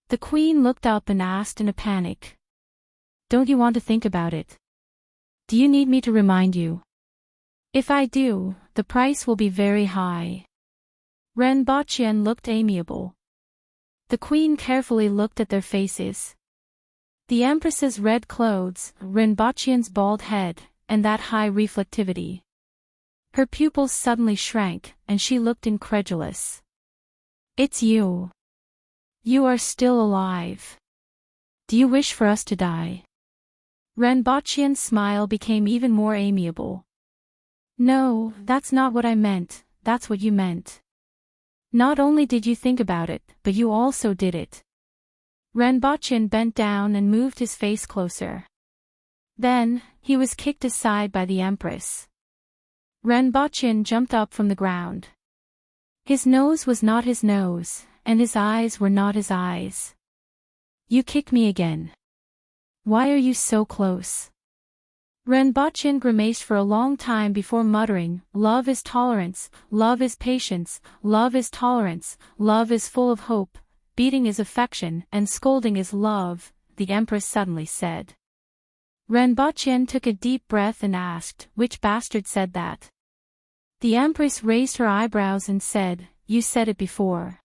The queen looked up and asked in a panic. "Don't you want to think about it? Do you need me to remind you?" "If I do, the price will be very high." Renbochin looked amiable. The queen carefully looked at their faces. The Empress's red clothes, Renbochin's bald head, and that high reflectivity. Her pupils suddenly shrank, and she looked incredulous. "It's you. You are still alive. Do you wish for us to die?" Renbochin's smile became even more amiable. "No, that's not what I meant, that's what you meant. Not only did you think about it, but you also did it." Renbochin bent down and moved his face closer. Then, he was kicked aside by the Empress. Renbochin jumped up from the ground. His nose was not his nose, and his eyes were not his eyes. "You kicked me again. Why are you so close?" Renbochin grimaced for a long time before muttering, "Love is tolerance, love is patience, love is tolerance, love is full of hope, beating is affection, and scolding is love," the Empress suddenly said. Renbochin took a deep breath and asked, "Which bastard said that?" The Empress raised her eyebrows and said, "You said it before."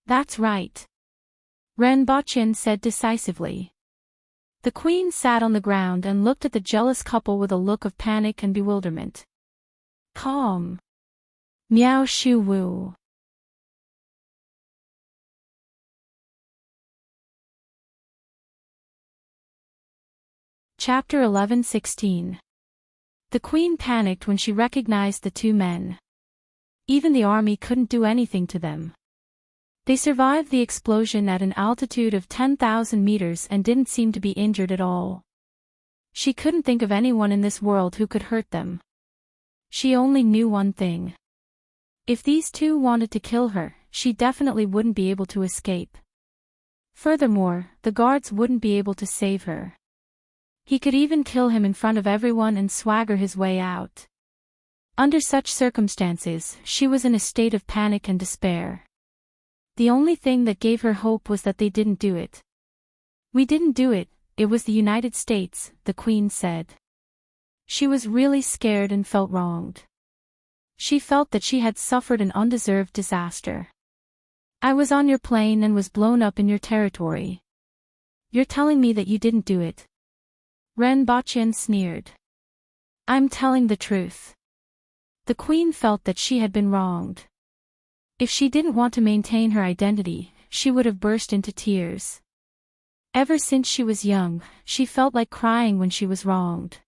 "That's right," Renbochin said decisively. The queen sat on the ground and looked at the jealous couple with a look of panic and bewilderment. "Calm. Miao Shu Wu." Chapter 11:16. The queen panicked when she recognized the 2 men. Even the army couldn't do anything to them. They survived the explosion at an altitude of 10,000 meters and didn't seem to be injured at all. She couldn't think of anyone in this world who could hurt them. She only knew one thing. If these 2 wanted to kill her, she definitely wouldn't be able to escape. Furthermore, the guards wouldn't be able to save her. He could even kill him in front of everyone and swagger his way out. Under such circumstances, she was in a state of panic and despair. The only thing that gave her hope was that they didn't do it. "We didn't do it, it was the United States," the queen said. She was really scared and felt wronged. She felt that she had suffered an undeserved disaster. "I was on your plane and was blown up in your territory. You're telling me that you didn't do it?" Renbochin sneered. "I'm telling the truth." The queen felt that she had been wronged. If she didn't want to maintain her identity, she would have burst into tears. Ever since she was young, she felt like crying when she was wronged.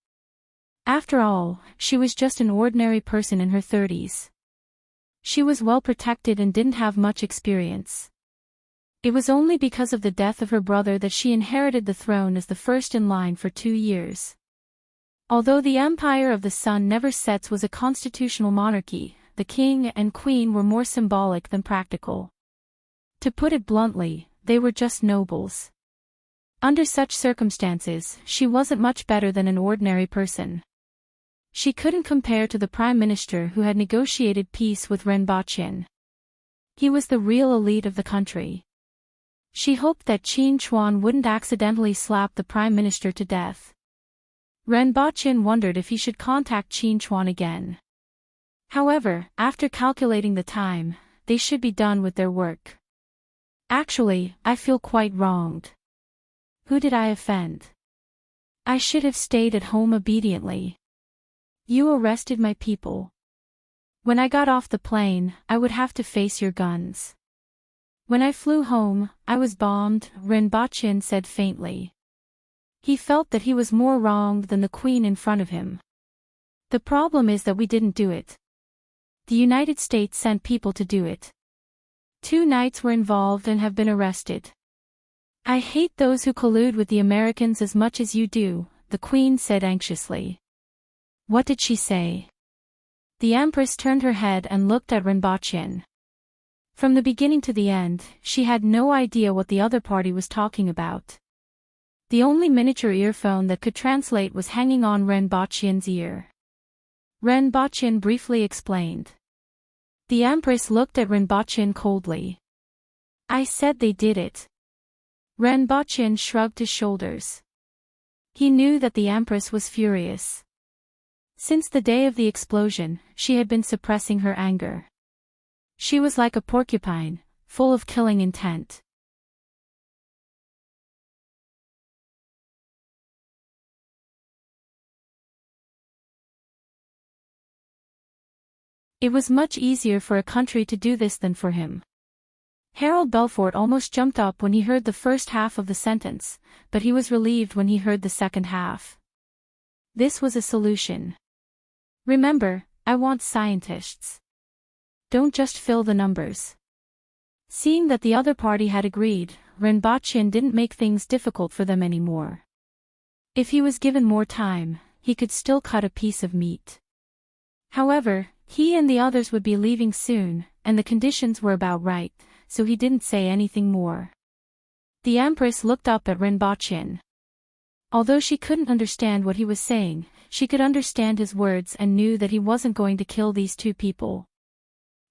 After all, she was just an ordinary person in her 30s. She was well protected and didn't have much experience. It was only because of the death of her brother that she inherited the throne as the first in line for 2 years. Although the Empire of the Sun never sets was a constitutional monarchy, the king and queen were more symbolic than practical. To put it bluntly, they were just nobles. Under such circumstances, she wasn't much better than an ordinary person. She couldn't compare to the prime minister who had negotiated peace with Renbochin. He was the real elite of the country. She hoped that Qin Chuan wouldn't accidentally slap the prime minister to death. Renbochin wondered if he should contact Qin Chuan again. However, after calculating the time, they should be done with their work. Actually, I feel quite wronged. Who did I offend? I should have stayed at home obediently. You arrested my people. When I got off the plane, I would have to face your guns. When I flew home, I was bombed, Renbochin said faintly. He felt that he was more wronged than the queen in front of him. The problem is that we didn't do it. The United States sent people to do it. 2 knights were involved and have been arrested. I hate those who collude with the Americans as much as you do, the queen said anxiously. What did she say? The Empress turned her head and looked at Renbochin. From the beginning to the end, she had no idea what the other party was talking about. The only miniature earphone that could translate was hanging on Renbochin's ear. Renbochin briefly explained. The Empress looked at Renbochin coldly. I said they did it. Renbochin shrugged his shoulders. He knew that the Empress was furious. Since the day of the explosion, she had been suppressing her anger. She was like a porcupine, full of killing intent. It was much easier for a country to do this than for him. Harold Belfort almost jumped up when he heard the first half of the sentence, but he was relieved when he heard the second half. This was a solution. Remember, I want scientists. Don't just fill the numbers. Seeing that the other party had agreed, Renbochin didn't make things difficult for them anymore. If he was given more time, he could still cut a piece of meat. However, he and the others would be leaving soon, and the conditions were about right, so he didn't say anything more. The Empress looked up at Renbochin. Although she couldn't understand what he was saying, she could understand his words and knew that he wasn't going to kill these 2 people.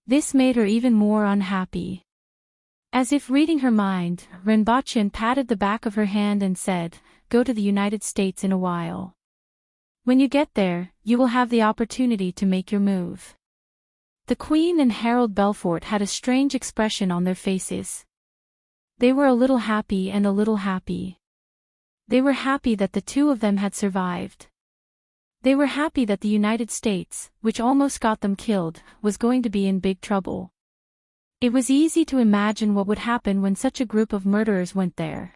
This made her even more unhappy. As if reading her mind, Renbochin patted the back of her hand and said, Go to the United States in a while. When you get there, you will have the opportunity to make your move. The Queen and Harold Belfort had a strange expression on their faces. They were a little happy and a little happy. They were happy that the 2 of them had survived. They were happy that the United States, which almost got them killed, was going to be in big trouble. It was easy to imagine what would happen when such a group of murderers went there.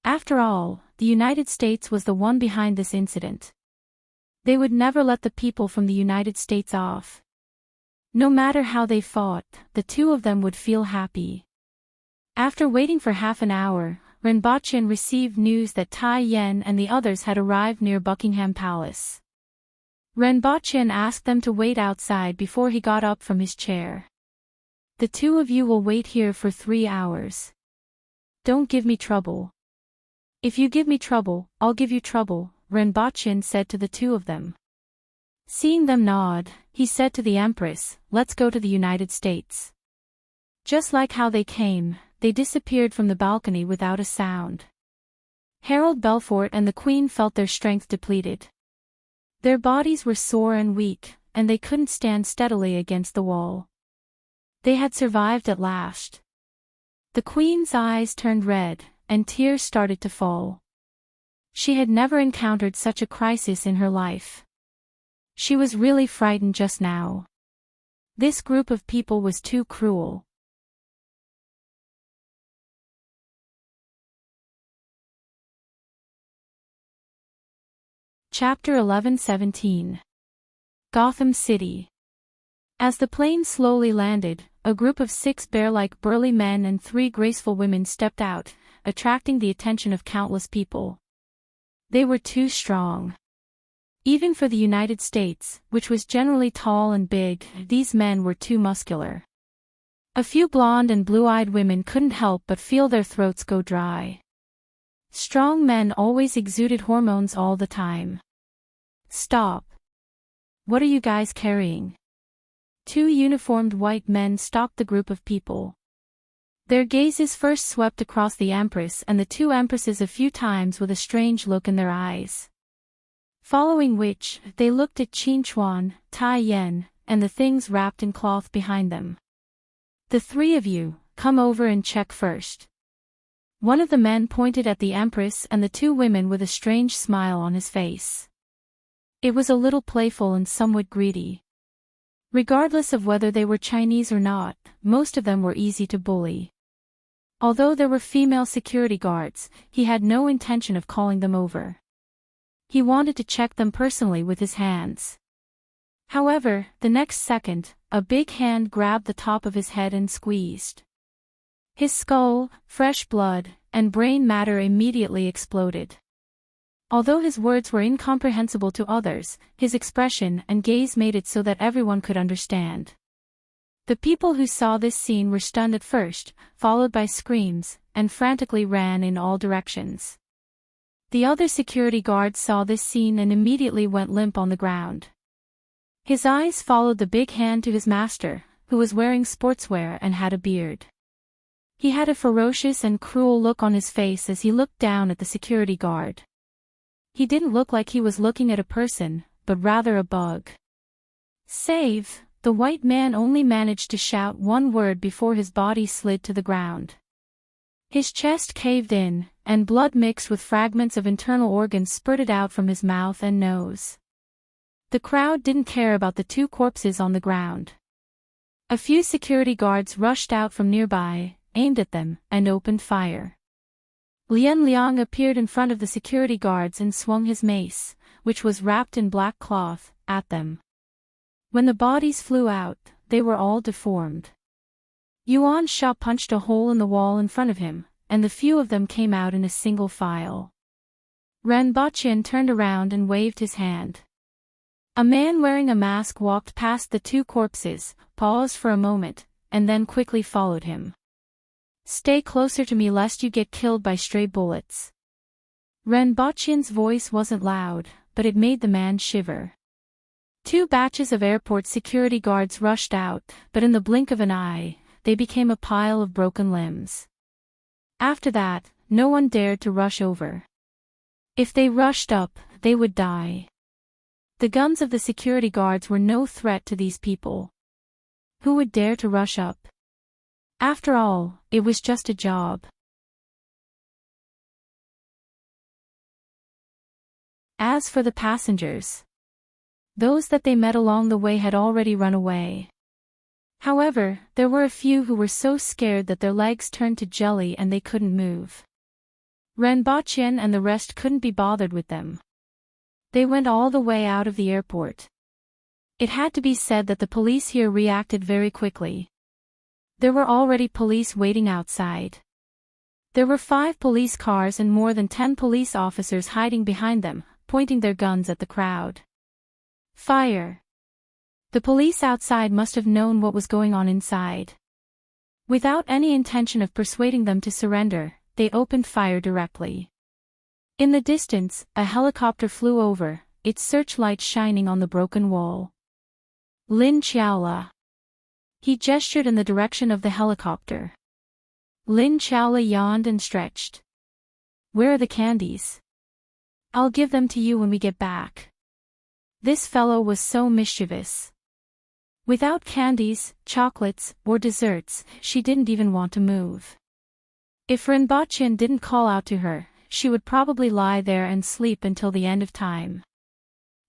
After all, the United States was the one behind this incident. They would never let the people from the United States off. No matter how they fought, the 2 of them would feel happy. After waiting for half an hour, Renbochin received news that Tai Yen and the others had arrived near Buckingham Palace. Renbochin asked them to wait outside before he got up from his chair. The 2 of you will wait here for 3 hours. Don't give me trouble. If you give me trouble, I'll give you trouble, Renbochin said to the 2 of them. Seeing them nod, he said to the Empress, Let's go to the United States. Just like how they came, they disappeared from the balcony without a sound. Harold Belfort and the Queen felt their strength depleted. Their bodies were sore and weak, and they couldn't stand steadily against the wall. They had survived at last. The Queen's eyes turned red, and tears started to fall. She had never encountered such a crisis in her life. She was really frightened just now. This group of people was too cruel. Chapter 11-17. Gotham City. As the plane slowly landed, a group of 6 bear-like burly men and 3 graceful women stepped out, attracting the attention of countless people. They were too strong. Even for the United States, which was generally tall and big, these men were too muscular. A few blonde and blue-eyed women couldn't help but feel their throats go dry. Strong men always exuded hormones all the time. Stop. What are you guys carrying? Two uniformed white men stalked the group of people. Their gazes first swept across the Empress and the two Empresses a few times with a strange look in their eyes. Following which, they looked at Qin Chuan, Tai Yan, and the things wrapped in cloth behind them. The three of you, come over and check first. One of the men pointed at the Empress and the two women with a strange smile on his face. It was a little playful and somewhat greedy. Regardless of whether they were Chinese or not, most of them were easy to bully. Although there were female security guards, he had no intention of calling them over. He wanted to check them personally with his hands. However, the next second, a big hand grabbed the top of his head and squeezed. His skull, fresh blood, and brain matter immediately exploded. Although his words were incomprehensible to others, his expression and gaze made it so that everyone could understand. The people who saw this scene were stunned at first, followed by screams, and frantically ran in all directions. The other security guards saw this scene and immediately went limp on the ground. His eyes followed the big hand to his master, who was wearing sportswear and had a beard. He had a ferocious and cruel look on his face as he looked down at the security guard. He didn't look like he was looking at a person, but rather a bug. Save! The white man only managed to shout one word before his body slid to the ground. His chest caved in, and blood mixed with fragments of internal organs spurted out from his mouth and nose. The crowd didn't care about the two corpses on the ground. A few security guards rushed out from nearby, aimed at them, and opened fire. Lian Liang appeared in front of the security guards and swung his mace, which was wrapped in black cloth, at them. When the bodies flew out, they were all deformed. Yuan Sha punched a hole in the wall in front of him, and the few of them came out in a single file. Ren Baqian turned around and waved his hand. A man wearing a mask walked past the two corpses, paused for a moment, and then quickly followed him. Stay closer to me lest you get killed by stray bullets. Ren Baqian's voice wasn't loud, but it made the man shiver. Two batches of airport security guards rushed out, but in the blink of an eye, they became a pile of broken limbs. After that, no one dared to rush over. If they rushed up, they would die. The guns of the security guards were no threat to these people. Who would dare to rush up? After all, it was just a job. As for the passengers, those that they met along the way had already run away. However, there were a few who were so scared that their legs turned to jelly and they couldn't move. Ren Baqian and the rest couldn't be bothered with them. They went all the way out of the airport. It had to be said that the police here reacted very quickly. There were already police waiting outside. There were 5 police cars and more than 10 police officers hiding behind them, pointing their guns at the crowd. Fire! The police outside must have known what was going on inside. Without any intention of persuading them to surrender, they opened fire directly. In the distance, a helicopter flew over, its searchlight shining on the broken wall. Lin Qiaola. He gestured in the direction of the helicopter. Lin Qiaola yawned and stretched. Where are the candies? I'll give them to you when we get back. This fellow was so mischievous. Without candies, chocolates, or desserts, she didn't even want to move. If Ren Baqian didn't call out to her, she would probably lie there and sleep until the end of time.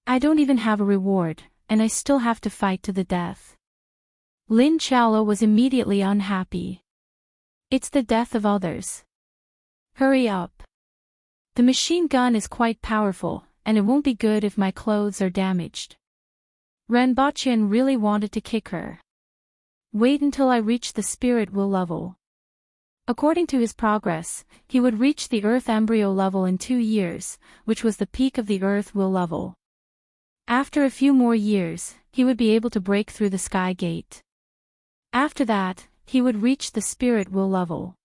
I don't even have a reward, and I still have to fight to the death. Lin Qiaola was immediately unhappy. It's the death of others. Hurry up. The machine gun is quite powerful, and it won't be good if my clothes are damaged. Ren Baqian really wanted to kick her. Wait until I reach the spirit will level. According to his progress, he would reach the Earth embryo level in 2 years, which was the peak of the Earth will level. After a few more years, he would be able to break through the sky gate. After that, he would reach the spirit will level.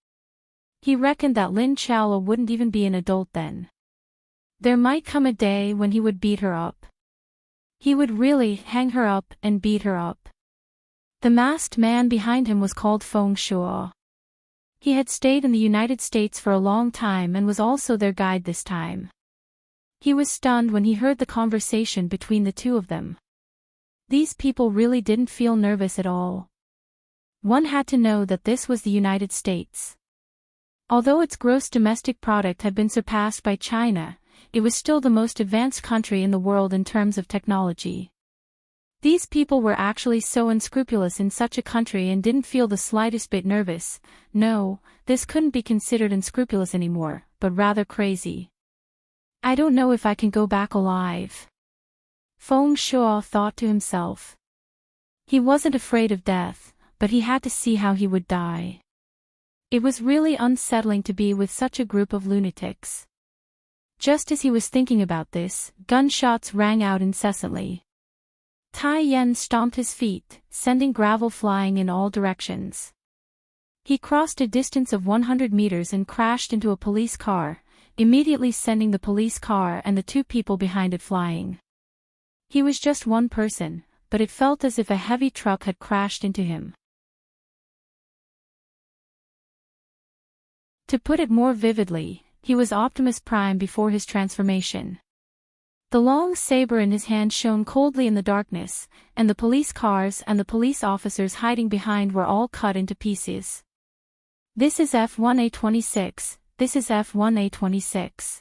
He reckoned that Lin Chaola wouldn't even be an adult then. There might come a day when he would beat her up. He would really hang her up and beat her up. The masked man behind him was called Feng Shuo. He had stayed in the United States for a long time and was also their guide this time. He was stunned when he heard the conversation between the two of them. These people really didn't feel nervous at all. One had to know that this was the United States. Although its gross domestic product had been surpassed by China, it was still the most advanced country in the world in terms of technology. These people were actually so unscrupulous in such a country and didn't feel the slightest bit nervous. No, this couldn't be considered unscrupulous anymore, but rather crazy. I don't know if I can go back alive. Feng Shuo thought to himself. He wasn't afraid of death, but he had to see how he would die. It was really unsettling to be with such a group of lunatics. Just as he was thinking about this, gunshots rang out incessantly. Tai Yan stomped his feet, sending gravel flying in all directions. He crossed a distance of 100 meters and crashed into a police car, immediately sending the police car and the two people behind it flying. He was just one person, but it felt as if a heavy truck had crashed into him. To put it more vividly, he was Optimus Prime before his transformation. The long saber in his hand shone coldly in the darkness, and the police cars and the police officers hiding behind were all cut into pieces. This is F1A26, this is F1A26.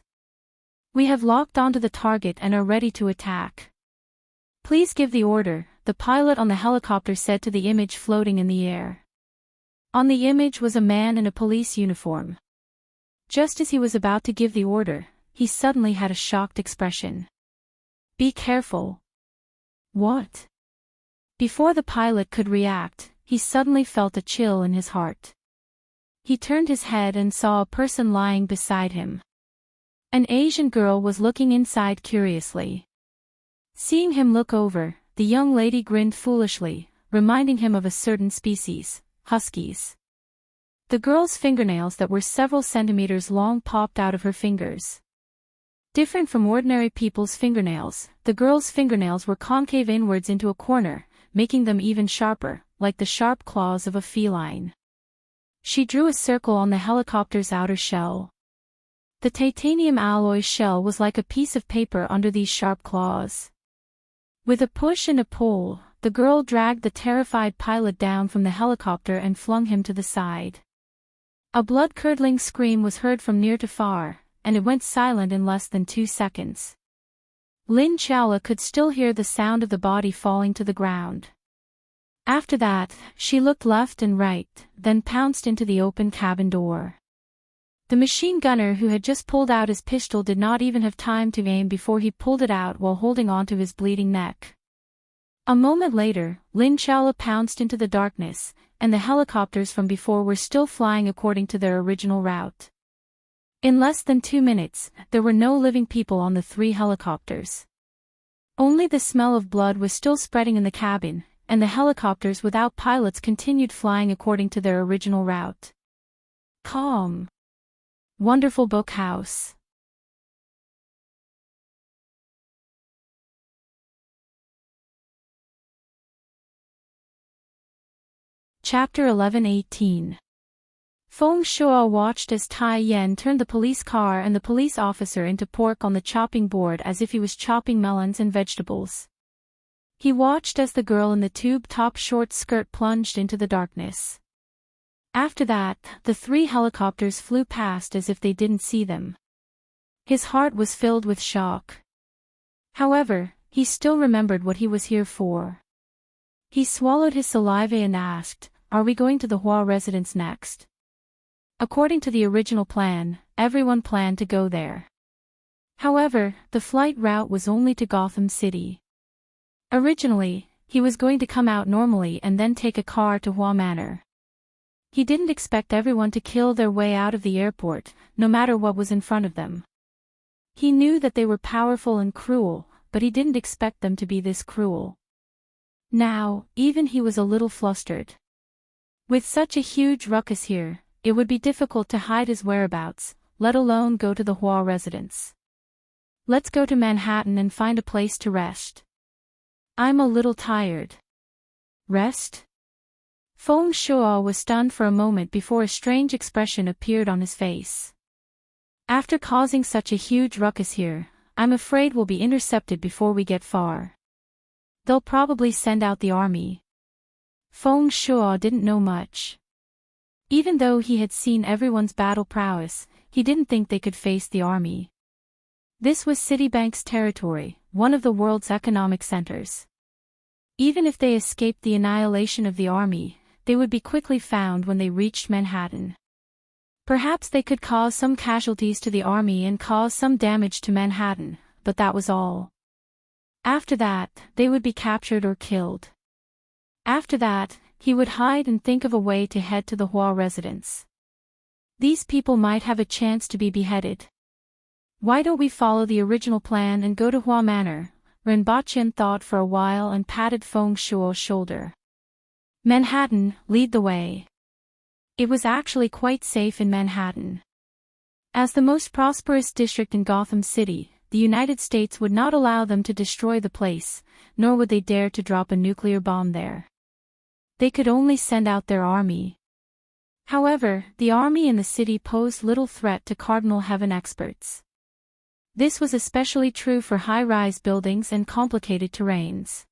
We have locked onto the target and are ready to attack. Please give the order, the pilot on the helicopter said to the image floating in the air. On the image was a man in a police uniform. Just as he was about to give the order, he suddenly had a shocked expression. Be careful. What? Before the pilot could react, he suddenly felt a chill in his heart. He turned his head and saw a person lying beside him. An Asian girl was looking inside curiously. Seeing him look over, the young lady grinned foolishly, reminding him of a certain species, huskies. The girl's fingernails that were several centimeters long popped out of her fingers. Different from ordinary people's fingernails, the girl's fingernails were concave inwards into a corner, making them even sharper, like the sharp claws of a feline. She drew a circle on the helicopter's outer shell. The titanium alloy shell was like a piece of paper under these sharp claws. With a push and a pull, the girl dragged the terrified pilot down from the helicopter and flung him to the side. A blood-curdling scream was heard from near to far, and it went silent in less than 2 seconds. Lin Chaola could still hear the sound of the body falling to the ground. After that, she looked left and right, then pounced into the open cabin door. The machine gunner who had just pulled out his pistol did not even have time to aim before he pulled it out while holding onto his bleeding neck. A moment later, Lin Chaola pounced into the darkness, and the helicopters from before were still flying according to their original route. In less than 2 minutes, there were no living people on the 3 helicopters. Only the smell of blood was still spreading in the cabin, and the helicopters without pilots continued flying according to their original route. Calm. Wonderful book house. Chapter 11-18. Feng Shuo watched as Tai Yan turned the police car and the police officer into pork on the chopping board as if he was chopping melons and vegetables. He watched as the girl in the tube-top short skirt plunged into the darkness. After that, the 3 helicopters flew past as if they didn't see them. His heart was filled with shock. However, he still remembered what he was here for. He swallowed his saliva and asked, "Are we going to the Hua residence next?" According to the original plan, everyone planned to go there. However, the flight route was only to Gotham City. Originally, he was going to come out normally and then take a car to Hua Manor. He didn't expect everyone to kill their way out of the airport, no matter what was in front of them. He knew that they were powerful and cruel, but he didn't expect them to be this cruel. Now, even he was a little flustered. With such a huge ruckus here, it would be difficult to hide his whereabouts, let alone go to the Hua residence. Let's go to Manhattan and find a place to rest. I'm a little tired. Rest? Feng Shuo was stunned for a moment before a strange expression appeared on his face. After causing such a huge ruckus here, I'm afraid we'll be intercepted before we get far. They'll probably send out the army. Feng Shuo didn't know much. Even though he had seen everyone's battle prowess, he didn't think they could face the army. This was Citibank's territory, one of the world's economic centers. Even if they escaped the annihilation of the army, they would be quickly found when they reached Manhattan. Perhaps they could cause some casualties to the army and cause some damage to Manhattan, but that was all. After that, they would be captured or killed. After that, he would hide and think of a way to head to the Hua residence. These people might have a chance to be beheaded. Why don't we follow the original plan and go to Hua Manor? Renbachien thought for a while and patted Feng Shuo's shoulder. Manhattan, lead the way. It was actually quite safe in Manhattan. As the most prosperous district in Gotham City, the United States would not allow them to destroy the place, nor would they dare to drop a nuclear bomb there. They could only send out their army. However, the army in the city posed little threat to Cardinal Heaven experts. This was especially true for high-rise buildings and complicated terrains.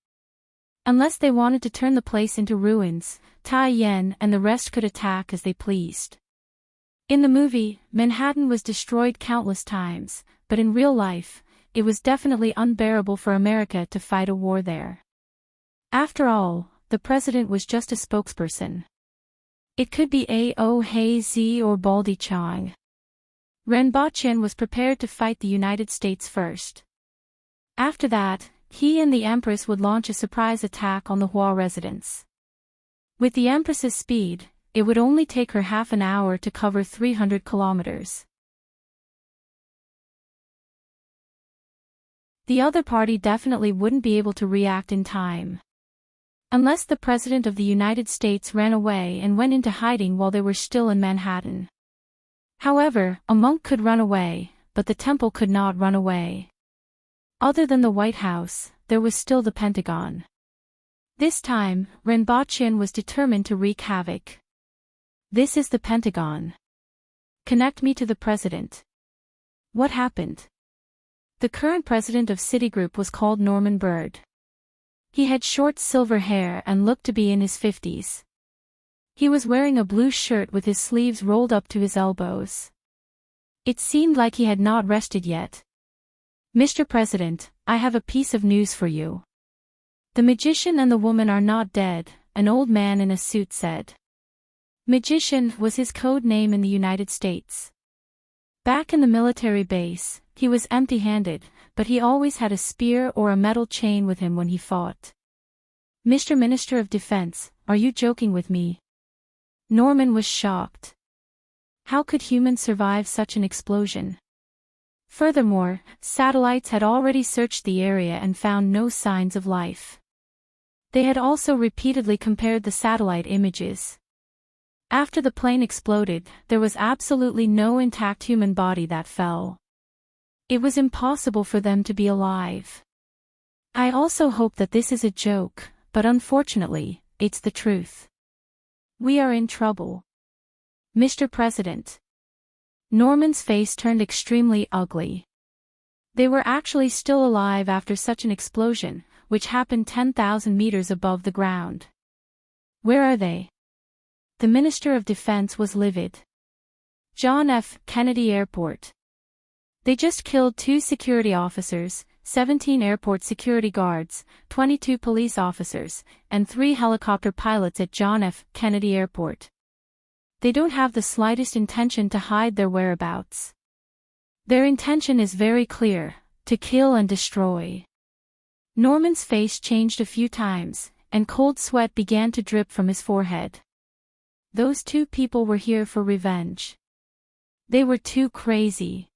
Unless they wanted to turn the place into ruins, Tai Yen and the rest could attack as they pleased. In the movie, Manhattan was destroyed countless times, but in real life, it was definitely unbearable for America to fight a war there. After all, the president was just a spokesperson. It could be Ao Hei or Baldy Chang. Renbachien was prepared to fight the United States first. After that, he and the Empress would launch a surprise attack on the Hua residence. With the Empress's speed, it would only take her half an hour to cover 300 kilometers. The other party definitely wouldn't be able to react in time. Unless the President of the United States ran away and went into hiding while they were still in Manhattan. However, a monk could run away, but the temple could not run away. Other than the White House, there was still the Pentagon. This time, Renbachien was determined to wreak havoc. This is the Pentagon. Connect me to the president. What happened? The current president of Citigroup was called Norman Bird. He had short silver hair and looked to be in his 50s. He was wearing a blue shirt with his sleeves rolled up to his elbows. It seemed like he had not rested yet. Mr. President, I have a piece of news for you. The magician and the woman are not dead, an old man in a suit said. Magician was his code name in the United States. Back in the military base, he was empty-handed, but he always had a spear or a metal chain with him when he fought. Mr. Minister of Defense, are you joking with me? Norman was shocked. How could humans survive such an explosion? Furthermore, satellites had already searched the area and found no signs of life. They had also repeatedly compared the satellite images. After the plane exploded, there was absolutely no intact human body that fell. It was impossible for them to be alive. I also hope that this is a joke, but unfortunately, it's the truth. We are in trouble. Mr. President. Norman's face turned extremely ugly. They were actually still alive after such an explosion, which happened 10,000 meters above the ground. Where are they? The Minister of Defense was livid. John F. Kennedy Airport. They just killed 2 security officers, 17 airport security guards, 22 police officers, and 3 helicopter pilots at John F. Kennedy Airport. They don't have the slightest intention to hide their whereabouts. Their intention is very clear, to kill and destroy. Norman's face changed a few times, and cold sweat began to drip from his forehead. Those 2 people were here for revenge. They were too crazy.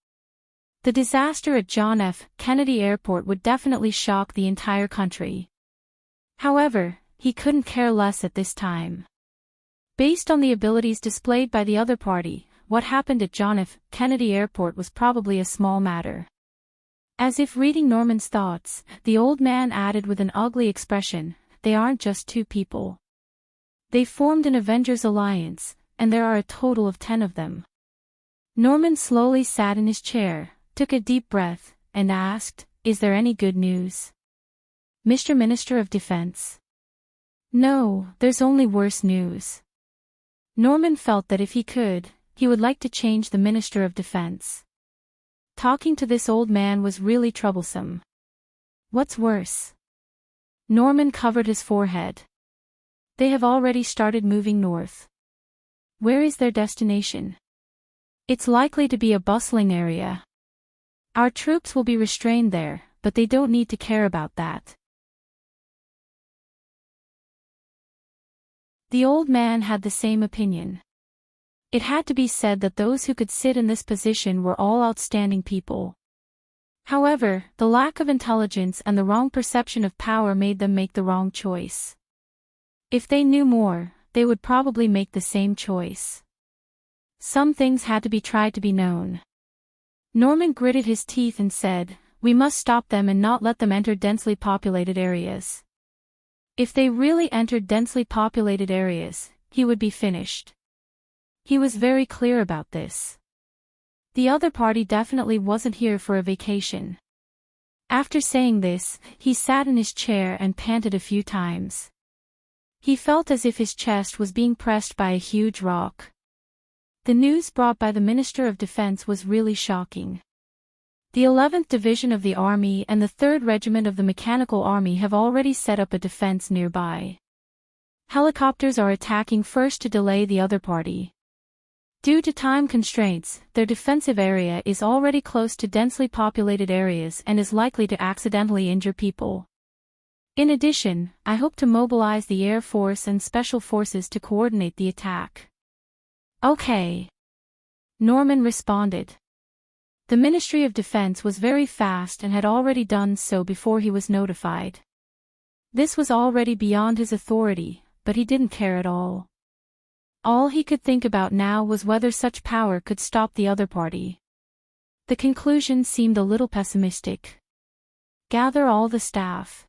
The disaster at John F. Kennedy Airport would definitely shock the entire country. However, he couldn't care less at this time. Based on the abilities displayed by the other party, what happened at John F. Kennedy Airport was probably a small matter. As if reading Norman's thoughts, the old man added with an ugly expression, "They aren't just two people. They formed an Avengers alliance, and there are a total of 10 of them." Norman slowly sat in his chair, took a deep breath, and asked, "Is there any good news, Mr. Minister of Defense?" "No, there's only worse news." Norman felt that if he could, he would like to change the Minister of Defense. Talking to this old man was really troublesome. "What's worse?" Norman covered his forehead. "They have already started moving north." "Where is their destination?" "It's likely to be a bustling area. Our troops will be restrained there, but they don't need to care about that." The old man had the same opinion. It had to be said that those who could sit in this position were all outstanding people. However, the lack of intelligence and the wrong perception of power made them make the wrong choice. If they knew more, they would probably make the same choice. Some things had to be tried to be known. Norman gritted his teeth and said, "We must stop them and not let them enter densely populated areas." If they really entered densely populated areas, he would be finished. He was very clear about this. The other party definitely wasn't here for a vacation. After saying this, he sat in his chair and panted a few times. He felt as if his chest was being pressed by a huge rock. The news brought by the Minister of Defense was really shocking. The 11th Division of the Army and the 3rd Regiment of the Mechanical Army have already set up a defense nearby. Helicopters are attacking first to delay the other party. Due to time constraints, their defensive area is already close to densely populated areas and is likely to accidentally injure people. In addition, I hope to mobilize the Air Force and Special Forces to coordinate the attack. Okay. Norman responded. The Ministry of Defense was very fast and had already done so before he was notified. This was already beyond his authority, but he didn't care at all. All he could think about now was whether such power could stop the other party. The conclusion seemed a little pessimistic. Gather all the staff.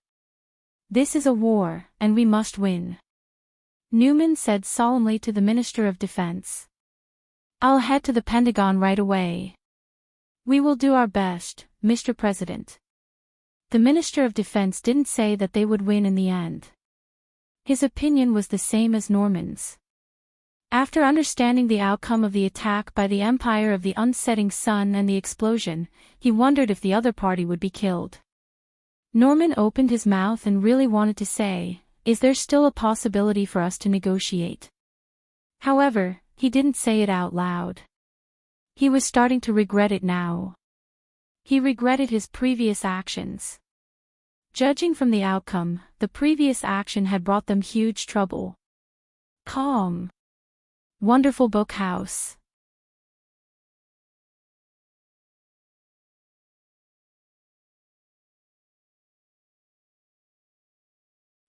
This is a war, and we must win. Newman said solemnly to the Minister of Defense. I'll head to the Pentagon right away. We will do our best, Mr. President. The Minister of Defense didn't say that they would win in the end. His opinion was the same as Norman's. After understanding the outcome of the attack by the Empire of the Unsetting Sun and the explosion, he wondered if the other party would be killed. Norman opened his mouth and really wanted to say, "Is there still a possibility for us to negotiate?" However, he didn't say it out loud. He was starting to regret it now. He regretted his previous actions. Judging from the outcome, the previous action had brought them huge trouble. Calm. Wonderful Book House.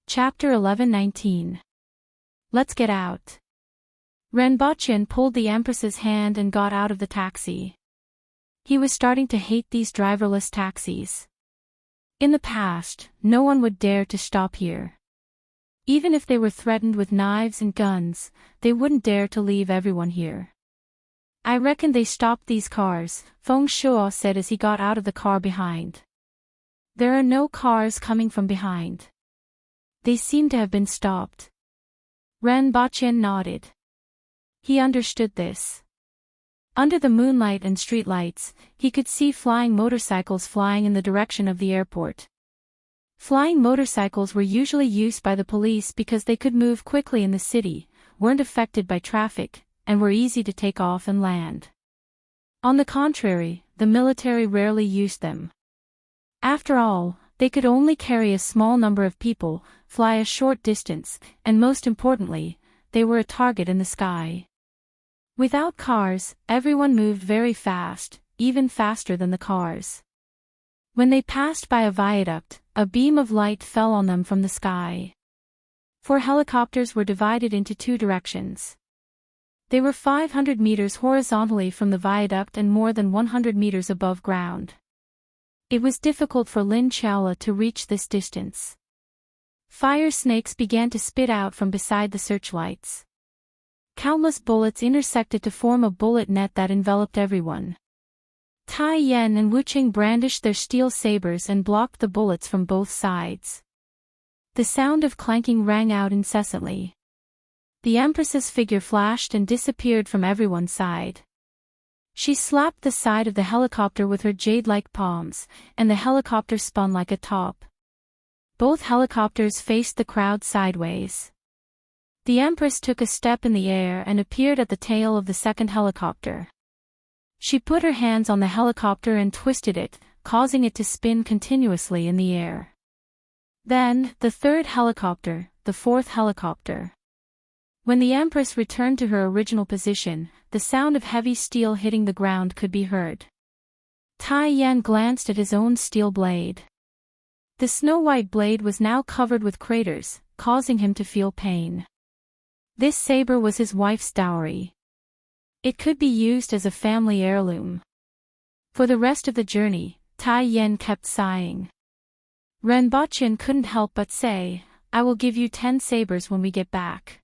Chapter 11-19. Let's get out. Renbochin pulled the Empress's hand and got out of the taxi. He was starting to hate these driverless taxis. In the past, no one would dare to stop here. Even if they were threatened with knives and guns, they wouldn't dare to leave everyone here. I reckon they stopped these cars, Feng Shuo said as he got out of the car behind. There are no cars coming from behind. They seem to have been stopped. Ren Bachien nodded. He understood this. Under the moonlight and streetlights, he could see flying motorcycles flying in the direction of the airport. Flying motorcycles were usually used by the police because they could move quickly in the city, weren't affected by traffic, and were easy to take off and land. On the contrary, the military rarely used them. After all, they could only carry a small number of people, fly a short distance, and most importantly, they were a target in the sky. Without cars, everyone moved very fast, even faster than the cars. When they passed by a viaduct, a beam of light fell on them from the sky. 4 helicopters were divided into 2 directions. They were 500 meters horizontally from the viaduct and more than 100 meters above ground. It was difficult for Lin Chaola to reach this distance. Fire snakes began to spit out from beside the searchlights. Countless bullets intersected to form a bullet net that enveloped everyone. Tai Yan and Wu Qing brandished their steel sabers and blocked the bullets from both sides. The sound of clanking rang out incessantly. The Empress's figure flashed and disappeared from everyone's side. She slapped the side of the helicopter with her jade-like palms, and the helicopter spun like a top. Both helicopters faced the crowd sideways. The Empress took a step in the air and appeared at the tail of the second helicopter. She put her hands on the helicopter and twisted it, causing it to spin continuously in the air. Then, the third helicopter, the fourth helicopter. When the Empress returned to her original position, the sound of heavy steel hitting the ground could be heard. Tai Yan glanced at his own steel blade. The snow-white blade was now covered with craters, causing him to feel pain. This saber was his wife's dowry. It could be used as a family heirloom. For the rest of the journey, Tai Yan kept sighing. Renbochin couldn't help but say, "I will give you 10 sabers when we get back.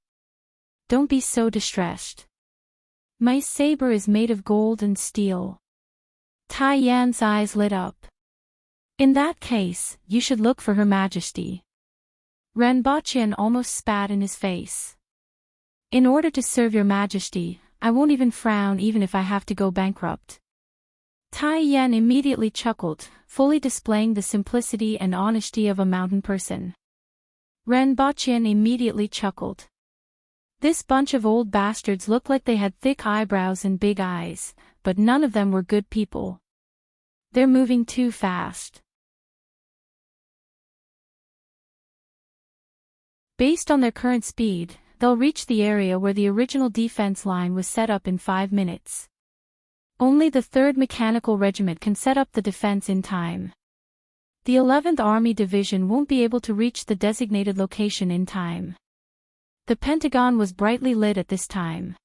Don't be so distressed. My saber is made of gold and steel." Tai Yan's eyes lit up. "In that case, you should look for Her Majesty." Renbochin almost spat in his face. "In order to serve Your Majesty, I won't even frown even if I have to go bankrupt." Tai Yan immediately chuckled, fully displaying the simplicity and honesty of a mountain person. Renbochin immediately chuckled. This bunch of old bastards looked like they had thick eyebrows and big eyes, but none of them were good people. They're moving too fast. Based on their current speed, they'll reach the area where the original defense line was set up in 5 minutes. Only the 3rd Mechanical Regiment can set up the defense in time. The 11th Army Division won't be able to reach the designated location in time. The Pentagon was brightly lit at this time.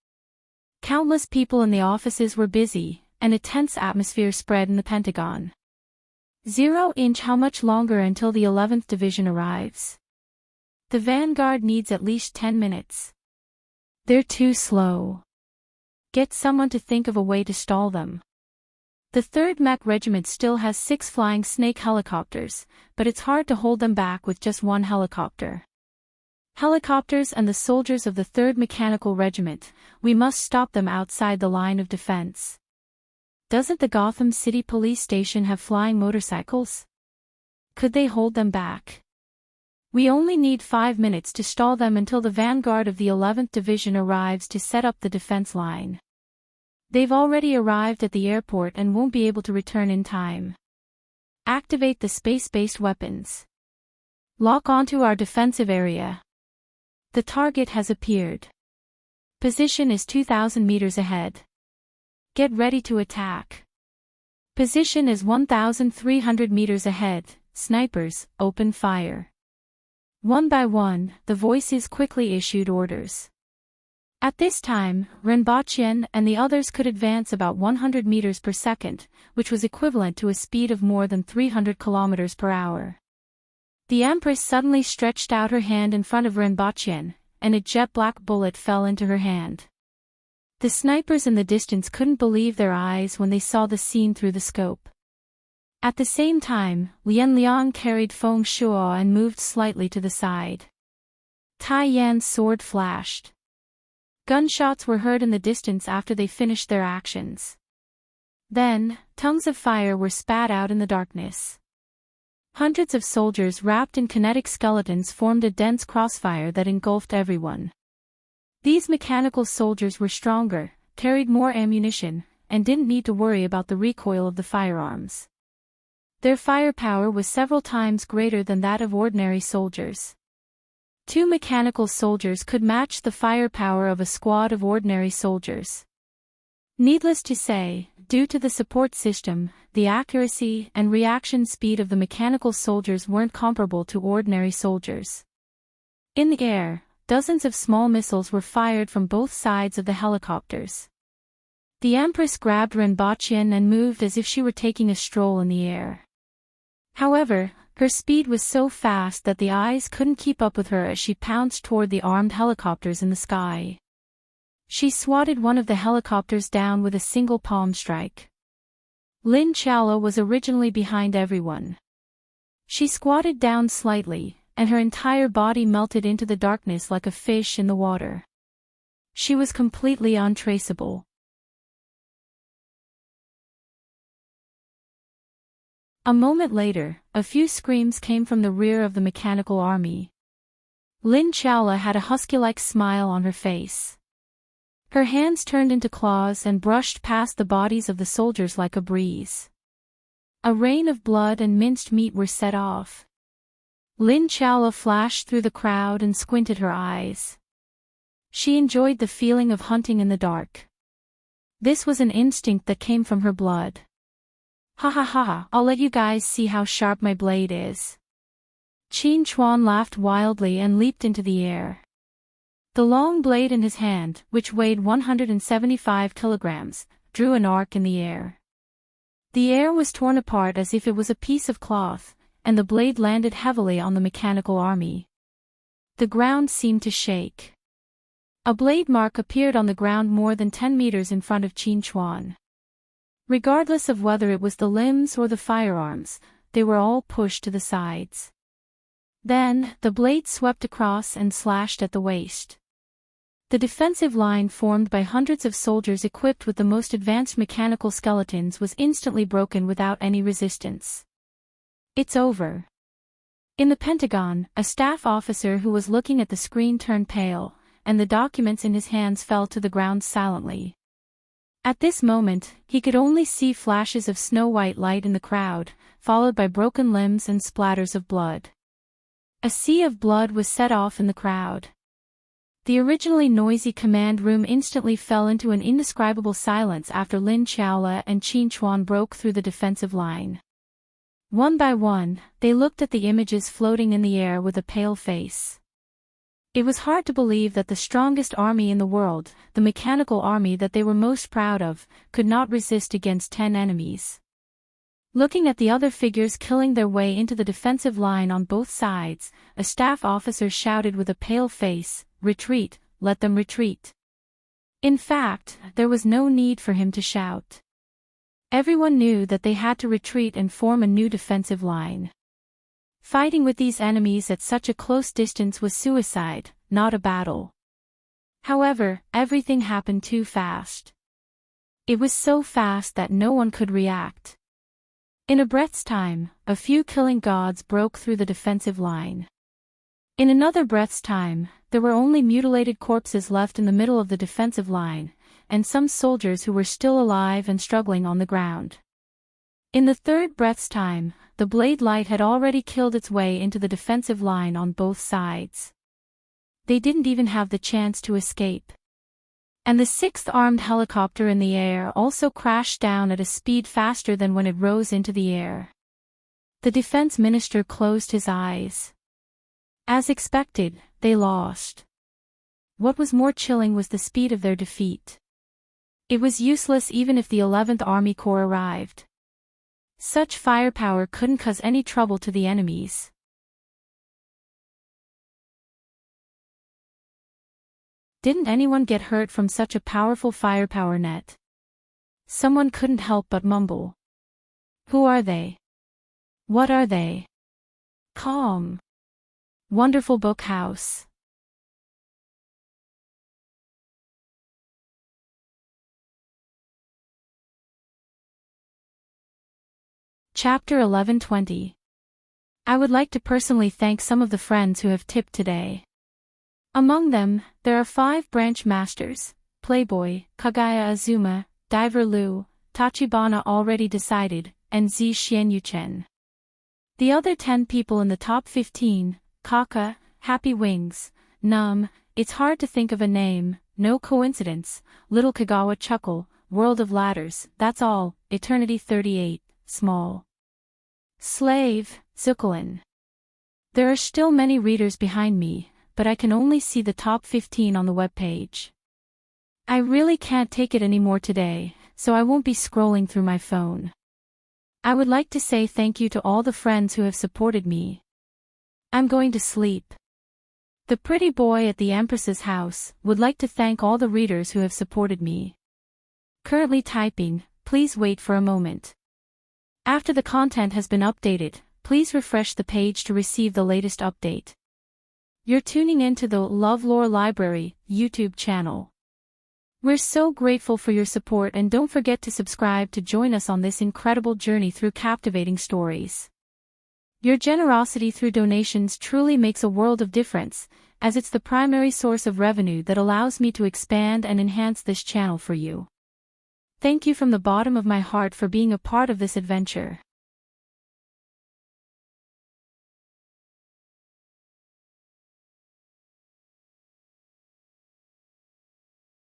Countless people in the offices were busy, and a tense atmosphere spread in the Pentagon. 0-inch how much longer until the 11th Division arrives? The vanguard needs at least 10 minutes. They're too slow. Get someone to think of a way to stall them. The 3rd Mech Regiment still has 6 flying snake helicopters, but it's hard to hold them back with just 1 helicopter. Helicopters and the soldiers of the 3rd Mechanical Regiment, we must stop them outside the line of defense. Doesn't the Gotham City Police Station have flying motorcycles? Could they hold them back? We only need 5 minutes to stall them until the vanguard of the 11th Division arrives to set up the defense line. They've already arrived at the airport and won't be able to return in time. Activate the space-based weapons. Lock onto our defensive area. The target has appeared. Position is 2,000 meters ahead. Get ready to attack. Position is 1,300 meters ahead. Snipers, open fire. One by one, the voices quickly issued orders. At this time, Renbochin and the others could advance about 100 meters per second, which was equivalent to a speed of more than 300 kilometers per hour. The Empress suddenly stretched out her hand in front of Renbochin, and a jet-black bullet fell into her hand. The snipers in the distance couldn't believe their eyes when they saw the scene through the scope. At the same time, Lian Liang carried Feng Shuo and moved slightly to the side. Tai Yan's sword flashed. Gunshots were heard in the distance after they finished their actions. Then, tongues of fire were spat out in the darkness. Hundreds of soldiers wrapped in kinetic skeletons formed a dense crossfire that engulfed everyone. These mechanical soldiers were stronger, carried more ammunition, and didn't need to worry about the recoil of the firearms. Their firepower was several times greater than that of ordinary soldiers. 2 mechanical soldiers could match the firepower of a squad of ordinary soldiers. Needless to say, due to the support system, the accuracy and reaction speed of the mechanical soldiers weren't comparable to ordinary soldiers. In the air, dozens of small missiles were fired from both sides of the helicopters. The Empress grabbed Renbachien and moved as if she were taking a stroll in the air. However, her speed was so fast that the eyes couldn't keep up with her as she pounced toward the armed helicopters in the sky. She swatted one of the helicopters down with a single palm strike. Lin Chaola was originally behind everyone. She squatted down slightly, and her entire body melted into the darkness like a fish in the water. She was completely untraceable. A moment later, a few screams came from the rear of the mechanical army. Lin Chaola had a husky-like smile on her face. Her hands turned into claws and brushed past the bodies of the soldiers like a breeze. A rain of blood and minced meat were set off. Lin Chaola flashed through the crowd and squinted her eyes. She enjoyed the feeling of hunting in the dark. This was an instinct that came from her blood. Ha ha ha ha, I'll let you guys see how sharp my blade is. Qin Chuan laughed wildly and leaped into the air. The long blade in his hand, which weighed 175 kilograms, drew an arc in the air. The air was torn apart as if it was a piece of cloth, and the blade landed heavily on the mechanical army. The ground seemed to shake. A blade mark appeared on the ground more than 10 meters in front of Qin Chuan. Regardless of whether it was the limbs or the firearms, they were all pushed to the sides. Then, the blade swept across and slashed at the waist. The defensive line formed by hundreds of soldiers equipped with the most advanced mechanical skeletons was instantly broken without any resistance. It's over. In the Pentagon, a staff officer who was looking at the screen turned pale, and the documents in his hands fell to the ground silently. At this moment, he could only see flashes of snow-white light in the crowd, followed by broken limbs and splatters of blood. A sea of blood was set off in the crowd. The originally noisy command room instantly fell into an indescribable silence after Lin Chaola and Qin Chuan broke through the defensive line. One by one, they looked at the images floating in the air with a pale face. It was hard to believe that the strongest army in the world, the mechanical army that they were most proud of, could not resist against 10 enemies. Looking at the other figures killing their way into the defensive line on both sides, a staff officer shouted with a pale face, "Retreat, let them retreat." In fact, there was no need for him to shout. Everyone knew that they had to retreat and form a new defensive line. Fighting with these enemies at such a close distance was suicide, not a battle. However, everything happened too fast. It was so fast that no one could react. In a breath's time, a few killing gods broke through the defensive line. In another breath's time, there were only mutilated corpses left in the middle of the defensive line, and some soldiers who were still alive and struggling on the ground. In the third breath's time, the blade light had already killed its way into the defensive line on both sides. They didn't even have the chance to escape. And the sixth armed helicopter in the air also crashed down at a speed faster than when it rose into the air. The defense minister closed his eyes. As expected, they lost. What was more chilling was the speed of their defeat. It was useless even if the 11th Army Corps arrived. Such firepower couldn't cause any trouble to the enemies. Didn't anyone get hurt from such a powerful firepower net? Someone couldn't help but mumble. Who are they? What are they? Calm. Wonderful book house. Chapter 1120. I would like to personally thank some of the friends who have tipped today. Among them, there are 5 branch masters, Playboy, Kagaya Azuma, Diver Lu, Tachibana already decided, and Zi Xianyuchen. The other 10 people in the top 15, Kaka, Happy Wings, Num, It's Hard to Think of a Name, No Coincidence, Little Kagawa Chuckle, World of Ladders, That's All, Eternity 38, Small. Slave, Zukulin. There are still many readers behind me, but I can only see the top 15 on the webpage. I really can't take it anymore today, so I won't be scrolling through my phone. I would like to say thank you to all the friends who have supported me. I'm going to sleep. The pretty boy at the Empress's house would like to thank all the readers who have supported me. Currently typing, please wait for a moment. After the content has been updated, please refresh the page to receive the latest update. You're tuning into the LoveLore Library YouTube channel. We're so grateful for your support, and don't forget to subscribe to join us on this incredible journey through captivating stories. Your generosity through donations truly makes a world of difference, as it's the primary source of revenue that allows me to expand and enhance this channel for you. Thank you from the bottom of my heart for being a part of this adventure.